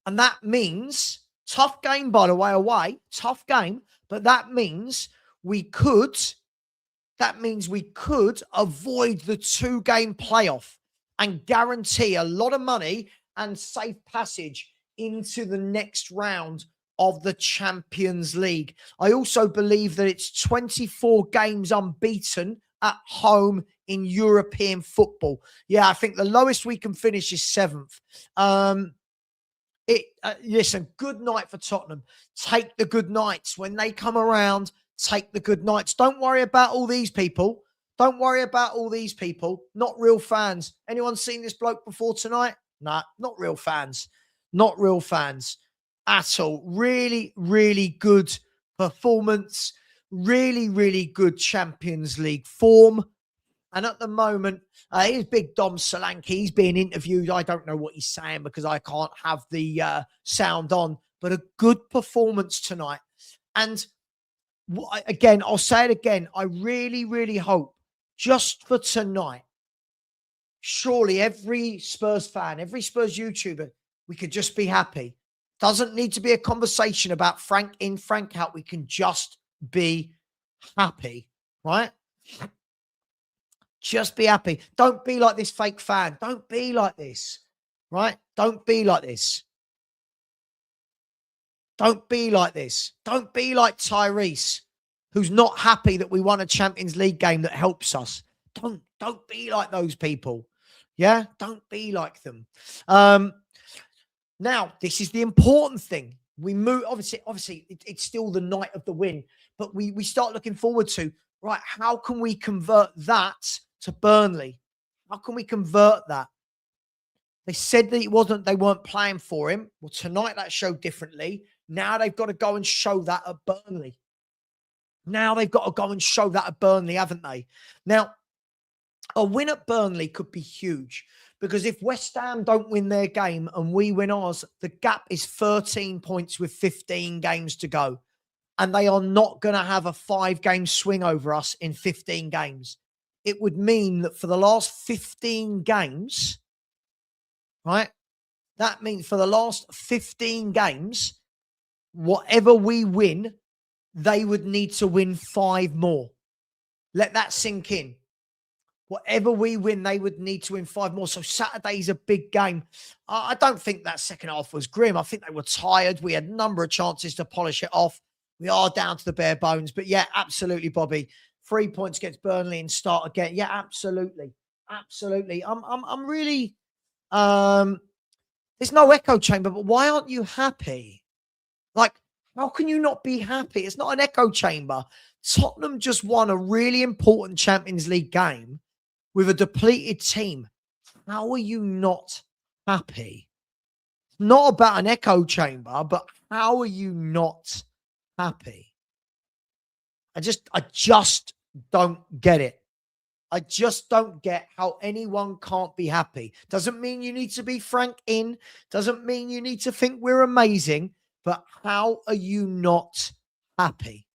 And that means, tough game, by the way, away, tough game, but that means we could avoid the 2-game playoff and guarantee a lot of money and safe passage into the next round of the Champions League. I also believe that it's 24 games unbeaten at home in European football. Yeah, I think the lowest we can finish is 7th. Listen, good night for Tottenham. Take the good nights. When they come around, take the good nights. Don't worry about all these people. Don't worry about all these people. Not real fans. Anyone seen this bloke before tonight? Nah, not real fans. Not real fans at all. Really, really good performance. Really, really good Champions League form. And at the moment, here's big Dom Solanke. He's being interviewed. I don't know what he's saying because I can't have the sound on. But a good performance tonight. And again, I'll say it again. I really, really hope just for tonight, surely every Spurs fan, every Spurs YouTuber, we could just be happy. Doesn't need to be a conversation about Frank in, Frank out. We can just be happy, right? Just be happy. Don't be like this fake fan. Don't be like this, right? Don't be like this. Don't be like this. Don't be like Tyrese, who's not happy that we won a Champions League game that helps us. Don't be like those people. Yeah, don't be like them. Now, this is the important thing. We move, obviously, it's still the night of the win, but we start looking forward to, right, how can we convert that to Burnley? How can we convert that? They said that they weren't playing for him. Well, tonight that showed differently. Now they've got to go and show that at Burnley. Haven't they? Now, a win at Burnley could be huge because if West Ham don't win their game and we win ours, the gap is 13 points with 15 games to go. And they are not going to have a 5-game swing over us in 15 games. It would mean that for the last 15 games, right? That means for the last 15 games, whatever we win, they would need to win 5 more. Let that sink in. Whatever we win, they would need to win 5 more. So Saturday's a big game. I don't think that second half was grim. I think they were tired. We had a number of chances to polish it off. We are down to the bare bones. But yeah, absolutely, Bobby. 3 points against Burnley and start again. Yeah, absolutely. Absolutely. I'm really there's no echo chamber, but why aren't you happy? Like, how can you not be happy? It's not an echo chamber. Tottenham just won a really important Champions League game with a depleted team. How are you not happy? Not about an echo chamber, but how are you not happy? I just don't get it. I just don't get how anyone can't be happy. Doesn't mean you need to be Frank in. Doesn't mean you need to think we're amazing. But how are you not happy?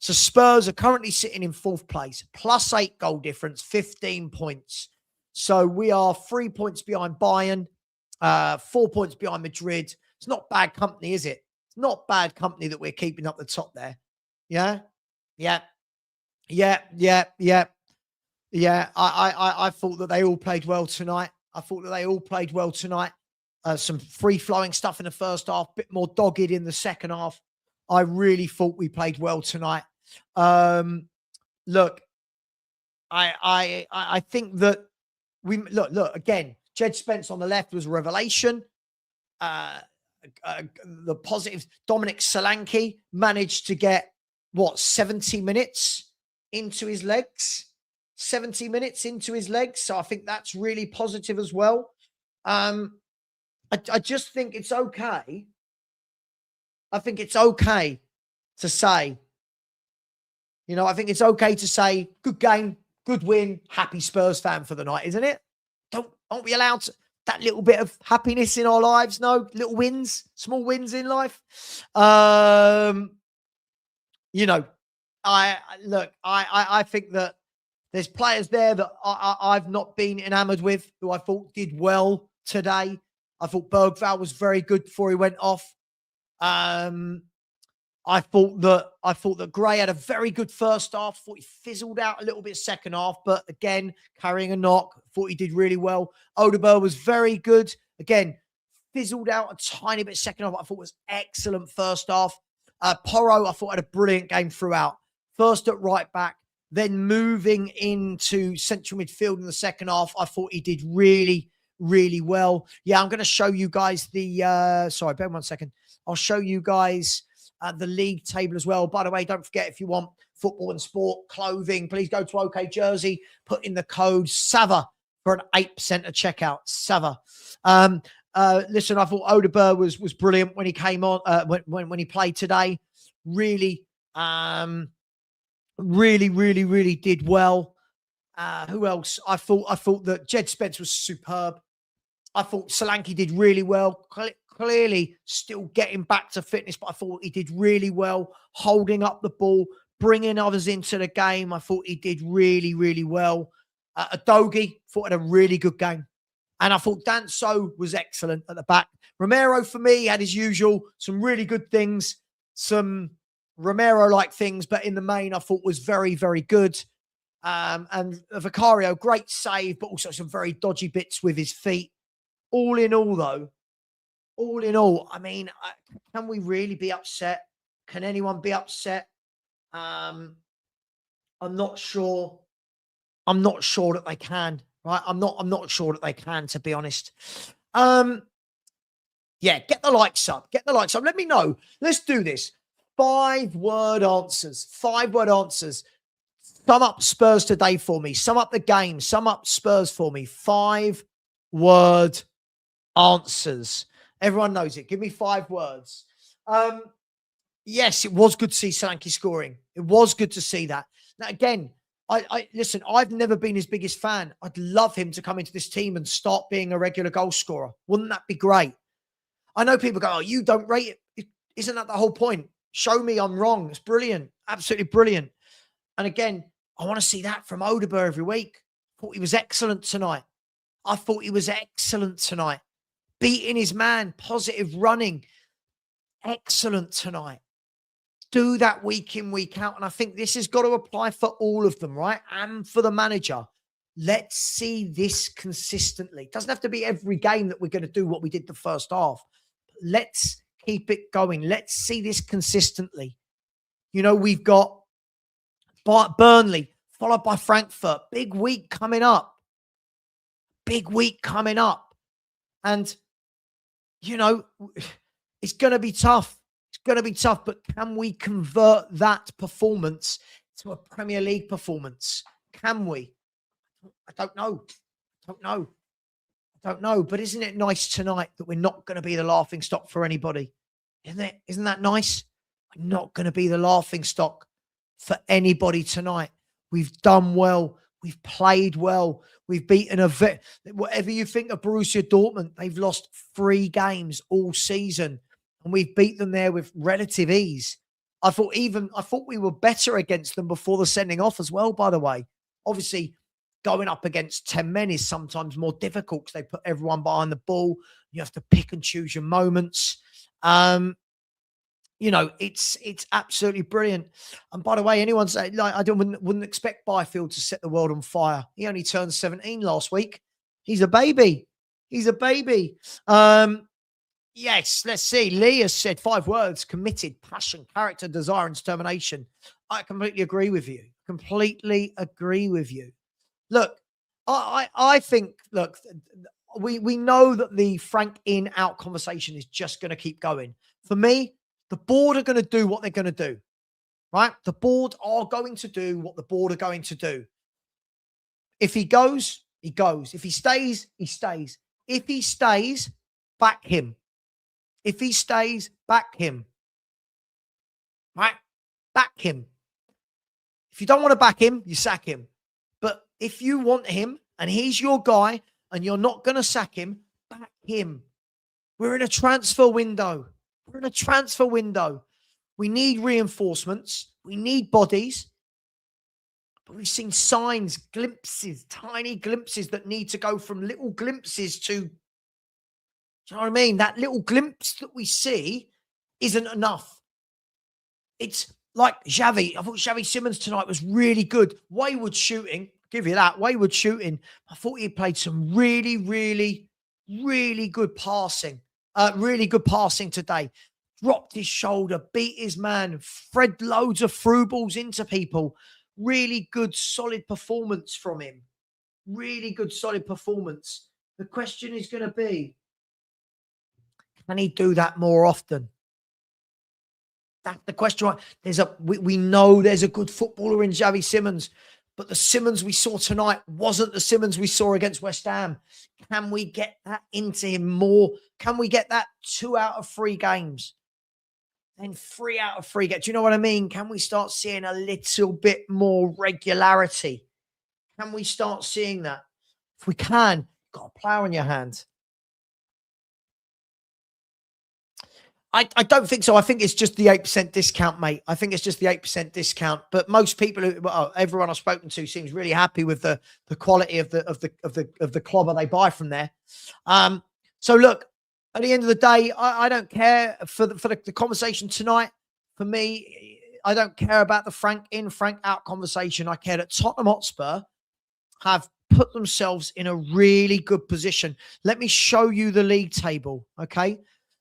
So Spurs are currently sitting in 4th place, +8 goal difference, 15 points. So we are 3 points behind Bayern, 4 points behind Madrid. It's not bad company, is it? It's not bad company that we're keeping up the top there. Yeah? Yeah. Yeah. Yeah. Yeah. Yeah. I thought that they all played well tonight. Some free-flowing stuff in the first half, bit more dogged in the second half. I really thought we played well tonight. Look, I think that look again. Jed Spence on the left was a revelation. The positives. Dominic Solanke managed to get 70 minutes into his legs. 70 minutes into his legs. So I think that's really positive as well. I just think it's okay. I think it's okay to say, I think it's okay to say, good game, good win, happy Spurs fan for the night, isn't it? Aren't we allowed that little bit of happiness in our lives? No, little wins, small wins in life. I think that there's players there that I've not been enamored with, who I thought did well today. I thought Bergvall was very good before he went off. I thought that Gray had a very good first half. Thought he fizzled out a little bit second half, but again, carrying a knock. Thought he did really well. Odegaard was very good. Again, fizzled out a tiny bit second half. I thought was excellent first half. Porro, I thought had a brilliant game throughout. First at right back, then moving into central midfield in the second half. I thought he did really, really well. Yeah, I'm going to show you guys the, sorry, bear 1 second. I'll show you guys the league table as well. By the way, don't forget, if you want football and sport clothing, please go to OK Jersey, put in the code Savva for an 8% at checkout. Savva. Listen, I thought Odegaard was brilliant when he came on, when he played today. Really, really did well. Who else? I thought that Jed Spence was superb. I thought Solanke did really well. Clearly still getting back to fitness, but I thought he did really well, holding up the ball, bringing others into the game. I thought he did really, really well. Adogi thought had a really good game. And I thought Danso was excellent at the back. Romero, for me, had his usual, some really good things, some Romero-like things, but in the main, I thought was very, very good. And Vicario, great save, but also some very dodgy bits with his feet. All in all, I mean, can we really be upset? Can anyone be upset? I'm not sure. I'm not sure that they can, right? I'm not sure that they can, to be honest. Yeah, get the likes up. Get the likes up. Let me know. Let's do this. 5-word answers. 5-word answers. Sum up Spurs today for me. Sum up the game. Sum up Spurs for me. 5-word answers. Everyone knows it. Give me 5 words. Yes, it was good to see Solanke scoring. It was good to see that. Now, again, I listen, I've never been his biggest fan. I'd love him to come into this team and start being a regular goal scorer. Wouldn't that be great? I know people go, oh, you don't rate it. Isn't that the whole point? Show me I'm wrong. It's brilliant. Absolutely brilliant. And again, I want to see that from Odegaard every week. I thought he was excellent tonight. Beating his man, positive running. Excellent tonight. Do that week in, week out. And I think this has got to apply for all of them, right? And for the manager. Let's see this consistently. It doesn't have to be every game that we're going to do what we did the first half. Let's keep it going. Let's see this consistently. You know, we've got Burnley, followed by Frankfurt. Big week coming up. And, you know, it's going to be tough. But can we convert that performance to a Premier League performance? Can we? I don't know. But isn't it nice tonight that we're not going to be the laughing stock for anybody? Isn't that nice? We're not going to be the laughing stock for anybody tonight. We've done well. We've played well. We've beaten whatever you think of Borussia Dortmund, they've lost 3 games all season. And we've beat them there with relative ease. I thought we were better against them before the sending off as well, by the way. Obviously, going up against 10 men is sometimes more difficult because they put everyone behind the ball. You have to pick and choose your moments. You know, it's absolutely brilliant. And by the way, anyone say, like, I wouldn't expect Byfield to set the world on fire. He only turned 17 last week. He's a baby. Yes, let's see. Lee has said 5 words: committed, passion, character, desire, and determination. I completely agree with you. Look, I think, look, we know that the Frank in out conversation is just going to keep going. For me, the board are going to do what they're going to do, right? The board are going to do what the board are going to do. If he goes, he goes. If he stays, he stays. If he stays, back him. If he stays, back him. Right? Back him. If you don't want to back him, you sack him. But if you want him and he's your guy and you're not going to sack him, back him. We're in a transfer window. We need reinforcements. We need bodies. But we've seen signs, glimpses, tiny glimpses that need to go from little glimpses to, do you know what I mean? That little glimpse that we see isn't enough. It's like Xavi. I thought Xavi Simons tonight was really good. Wayward shooting. Give you that. Wayward shooting. I thought he played some really, really, really good passing. Really good passing today. Dropped his shoulder, beat his man, fed loads of through balls into people. Really good, solid performance from him. Really good, solid performance. The question is going to be, can he do that more often? That's the question. We know there's a good footballer in Xavi Simons, but the Simons we saw tonight wasn't the Simons we saw against West Ham. Can we get that into him more? Can we get that 2 out of 3 games? Then 3 out of 3 games. Do you know what I mean? Can we start seeing a little bit more regularity? Can we start seeing that? If we can, got a plough in your hand. I don't think so. I think it's just the 8% discount, mate. I think it's just the 8% discount. But most people, everyone I've spoken to, seems really happy with the quality of the clobber they buy from there. So look, at the end of the day, I don't care for the conversation tonight. For me, I don't care about the Frank in, Frank out conversation. I care that Tottenham Hotspur have put themselves in a really good position. Let me show you the league table, okay?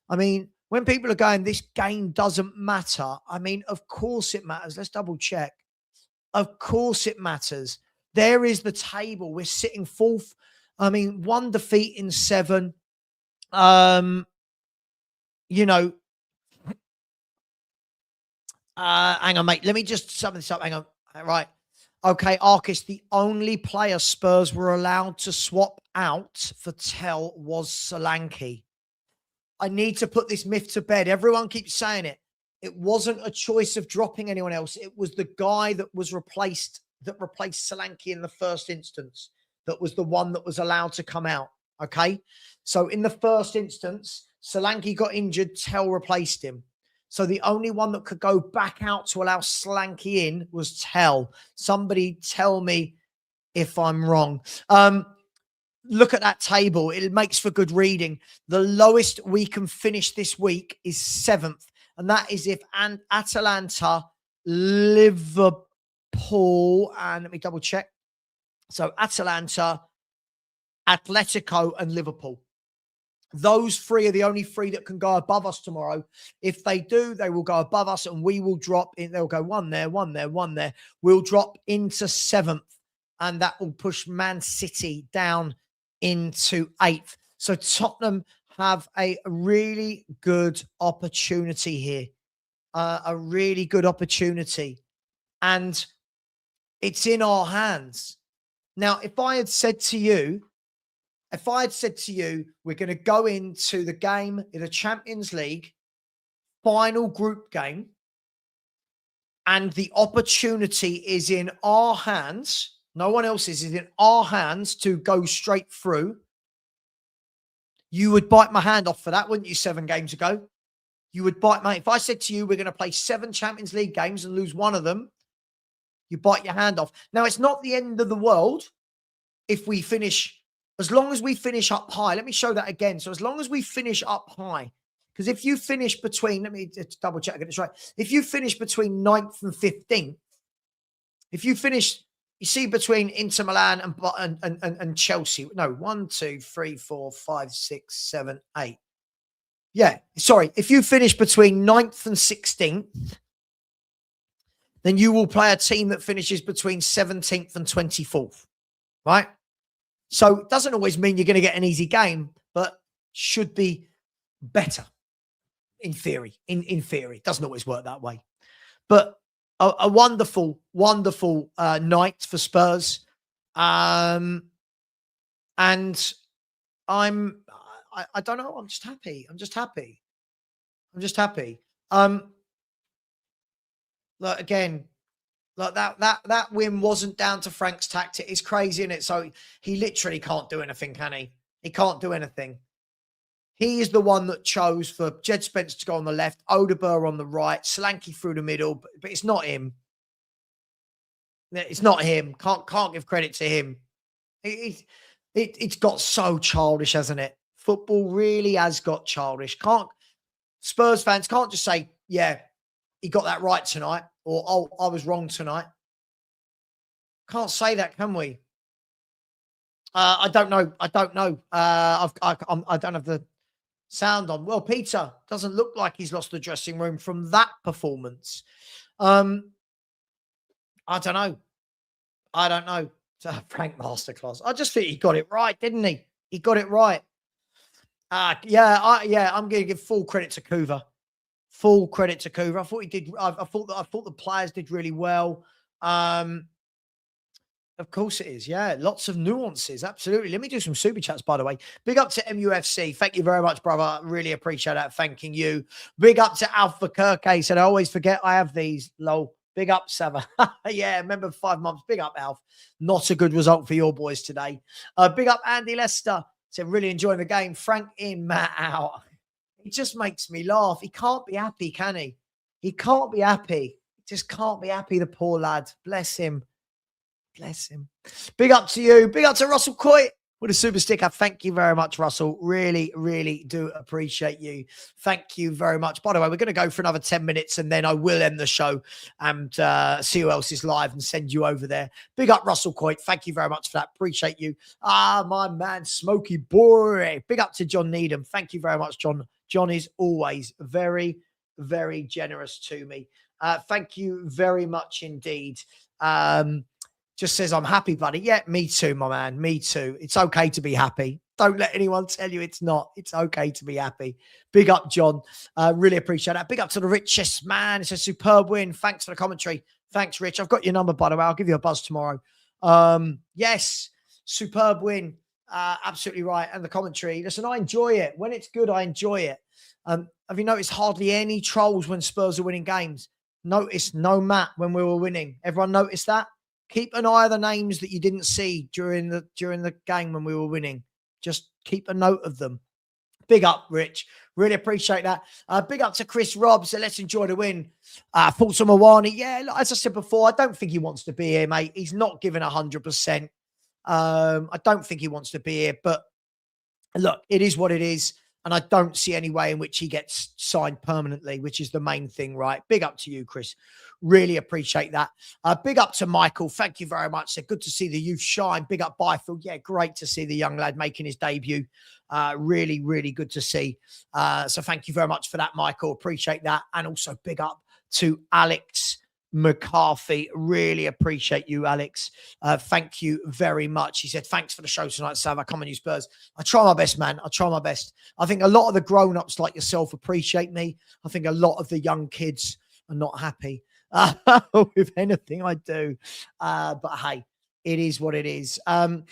I mean, when people are going, this game doesn't matter. I mean, of course it matters. Let's double check. Of course it matters. there is the table. We're sitting fourth. I mean, 1 defeat in 7. You know, hang on, mate. Let me just sum this up. Hang on. Right. Okay, Arcus, the only player Spurs were allowed to swap out for Tell was Solanke. I need to put this myth to bed. Everyone keeps saying it. It wasn't a choice of dropping anyone else. It was the guy that was replaced, that replaced Solanke in the first instance, that was the one that was allowed to come out. Okay. So in the first instance, Solanke got injured, Tell replaced him. So the only one that could go back out to allow Solanke in was Tell. Somebody tell me if I'm wrong. Look at that table. It makes for good reading. The lowest we can finish this week is 7th. And that is if Atalanta, Liverpool, and let me double check. So Atalanta, Atletico, and Liverpool. Those 3 are the only 3 that can go above us tomorrow. If they do, they will go above us and we will drop in. They'll go 1 there, 1 there, 1 there. We'll drop into 7th and that will push Man City down into 8th. So Tottenham have a really good opportunity here. A really good opportunity. And it's in our hands. Now, if I had said to you, we're going to go into the game in the Champions League final group game, and the opportunity is in our hands, no one else's, is in our hands to go straight through, you would bite my hand off for that, wouldn't you, 7 games ago? You would bite my... If I said to you, we're going to play 7 Champions League games and lose 1 of them, you bite your hand off. Now, it's not the end of the world if we finish... As long as we finish up high, let me show that again. So as long as we finish up high, because if you finish between, let me just double check, I get this right. If you finish between 9th and 15th, if you finish, you see between Inter Milan and Chelsea, no, 1, 2, 3, 4, 5, 6, 7, 8. Yeah, sorry. If you finish between 9th and 16th, then you will play a team that finishes between 17th and 24th, right? So it doesn't always mean you're going to get an easy game, but should be better in theory. In theory, it doesn't always work that way. But a wonderful, wonderful night for Spurs. And I don't know. I'm just happy. Look, again, like that win wasn't down to Frank's tactic. It's crazy, isn't it? So he literally can't do anything, can he? He can't do anything. He is the one that chose for Jed Spence to go on the left, Odegaard on the right, Solanke through the middle, but it's not him. It's not him. Can't give credit to him. It's got so childish, hasn't it? Football really has got childish. Spurs fans can't just say, yeah, he got that right tonight, or, oh, I was wrong tonight. Can't say that, can we? I don't know. I don't have the sound on. Well, Peter doesn't look like he's lost the dressing room from that performance. I don't know. Frank Masterclass. I just think he got it right, didn't he? He got it right. I'm going to give full credit to Kuva. Full credit to Kuva. I thought he did. I thought the players did really well. Of course it is. Yeah, lots of nuances. Absolutely. Let me do some super chats, by the way. Big up to MUFC. Thank you very much, brother. Really appreciate that. Thanking you. Big up to Alpha Kirk. Said I always forget I have these. Lol. Big up, Savva. Yeah, remember 5 months. Big up, Alf. Not a good result for your boys today. Big up, Andy Lester. Said really enjoying the game. Frank in, Matt out. It just makes me laugh. He can't be happy, can he? He can't be happy. He just can't be happy, the poor lad. Bless him. Bless him. Big up to you. Big up to Russell Coy with a super sticker. Thank you very much, Russell. Really, really do appreciate you. Thank you very much. By the way, we're going to go for another 10 minutes and then I will end the show and see who else is live and send you over there. Big up, Russell Coit. Thank you very much for that. Appreciate you. My man, Smoky Boy. Big up to John Needham. Thank you very much, John. John is always very, very generous to me. Thank you very much indeed. just says, I'm happy, buddy. Yeah, me too, my man. Me too. It's okay to be happy. Don't let anyone tell you it's not. It's okay to be happy. Big up, John. Really appreciate that. Big up to the richest man. It's a superb win. Thanks for the commentary. Thanks, Rich. I've got your number, by the way. I'll give you a buzz tomorrow. Yes, superb win. Absolutely right. And the commentary. Listen, I enjoy it. When it's good, I enjoy it. Have you noticed hardly any trolls when Spurs are winning games? Notice no Matt when we were winning. Everyone noticed that? Keep an eye on the names that you didn't see during the game when we were winning. Just keep a note of them. Big up, Rich. Really appreciate that. Big up to Chris Robb. So let's enjoy the win. Thoughts on Muani. Yeah, as I said before, I don't think he wants to be here, mate. He's not giving 100%. I don't think he wants to be here. But look, it is what it is. And I don't see any way in which he gets signed permanently, which is the main thing, right? Big up to you, Chris. Really appreciate that. Big up to Michael. Thank you very much. So good to see the youth shine. Big up Byfield. Yeah, great to see the young lad making his debut. Really, really good to see. So thank you very much for that, Michael. Appreciate that. And also big up to Alex McCarthy. Really appreciate you, Alex. Thank you very much. He said, thanks for the show tonight, Savva. Come on, you Spurs. I try my best, man. I try my best. I think a lot of the grown-ups like yourself appreciate me. I think a lot of the young kids are not happy with anything I do. But hey, it is what it is. No,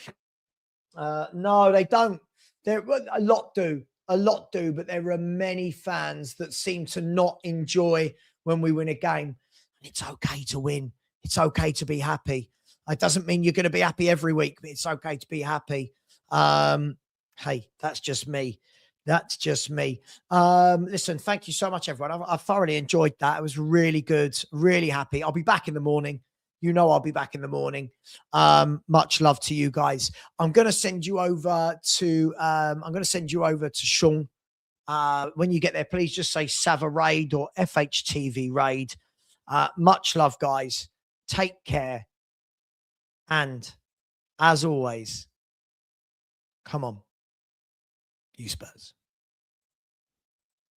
they don't. A lot do. A lot do. But there are many fans that seem to not enjoy when we win a game. It's okay to win. It's okay to be happy. It doesn't mean you're going to be happy every week, but it's okay to be happy. Hey, that's just me. That's just me. Listen, thank you so much, everyone. I thoroughly enjoyed that. It was really good. Really happy. I'll be back in the morning. You know I'll be back in the morning. Much love to you guys. I'm going to send you over to Sean. When you get there, please just say Savva Raid or FHTV Raid. Much love, guys. Take care. And as always, come on, you Spurs.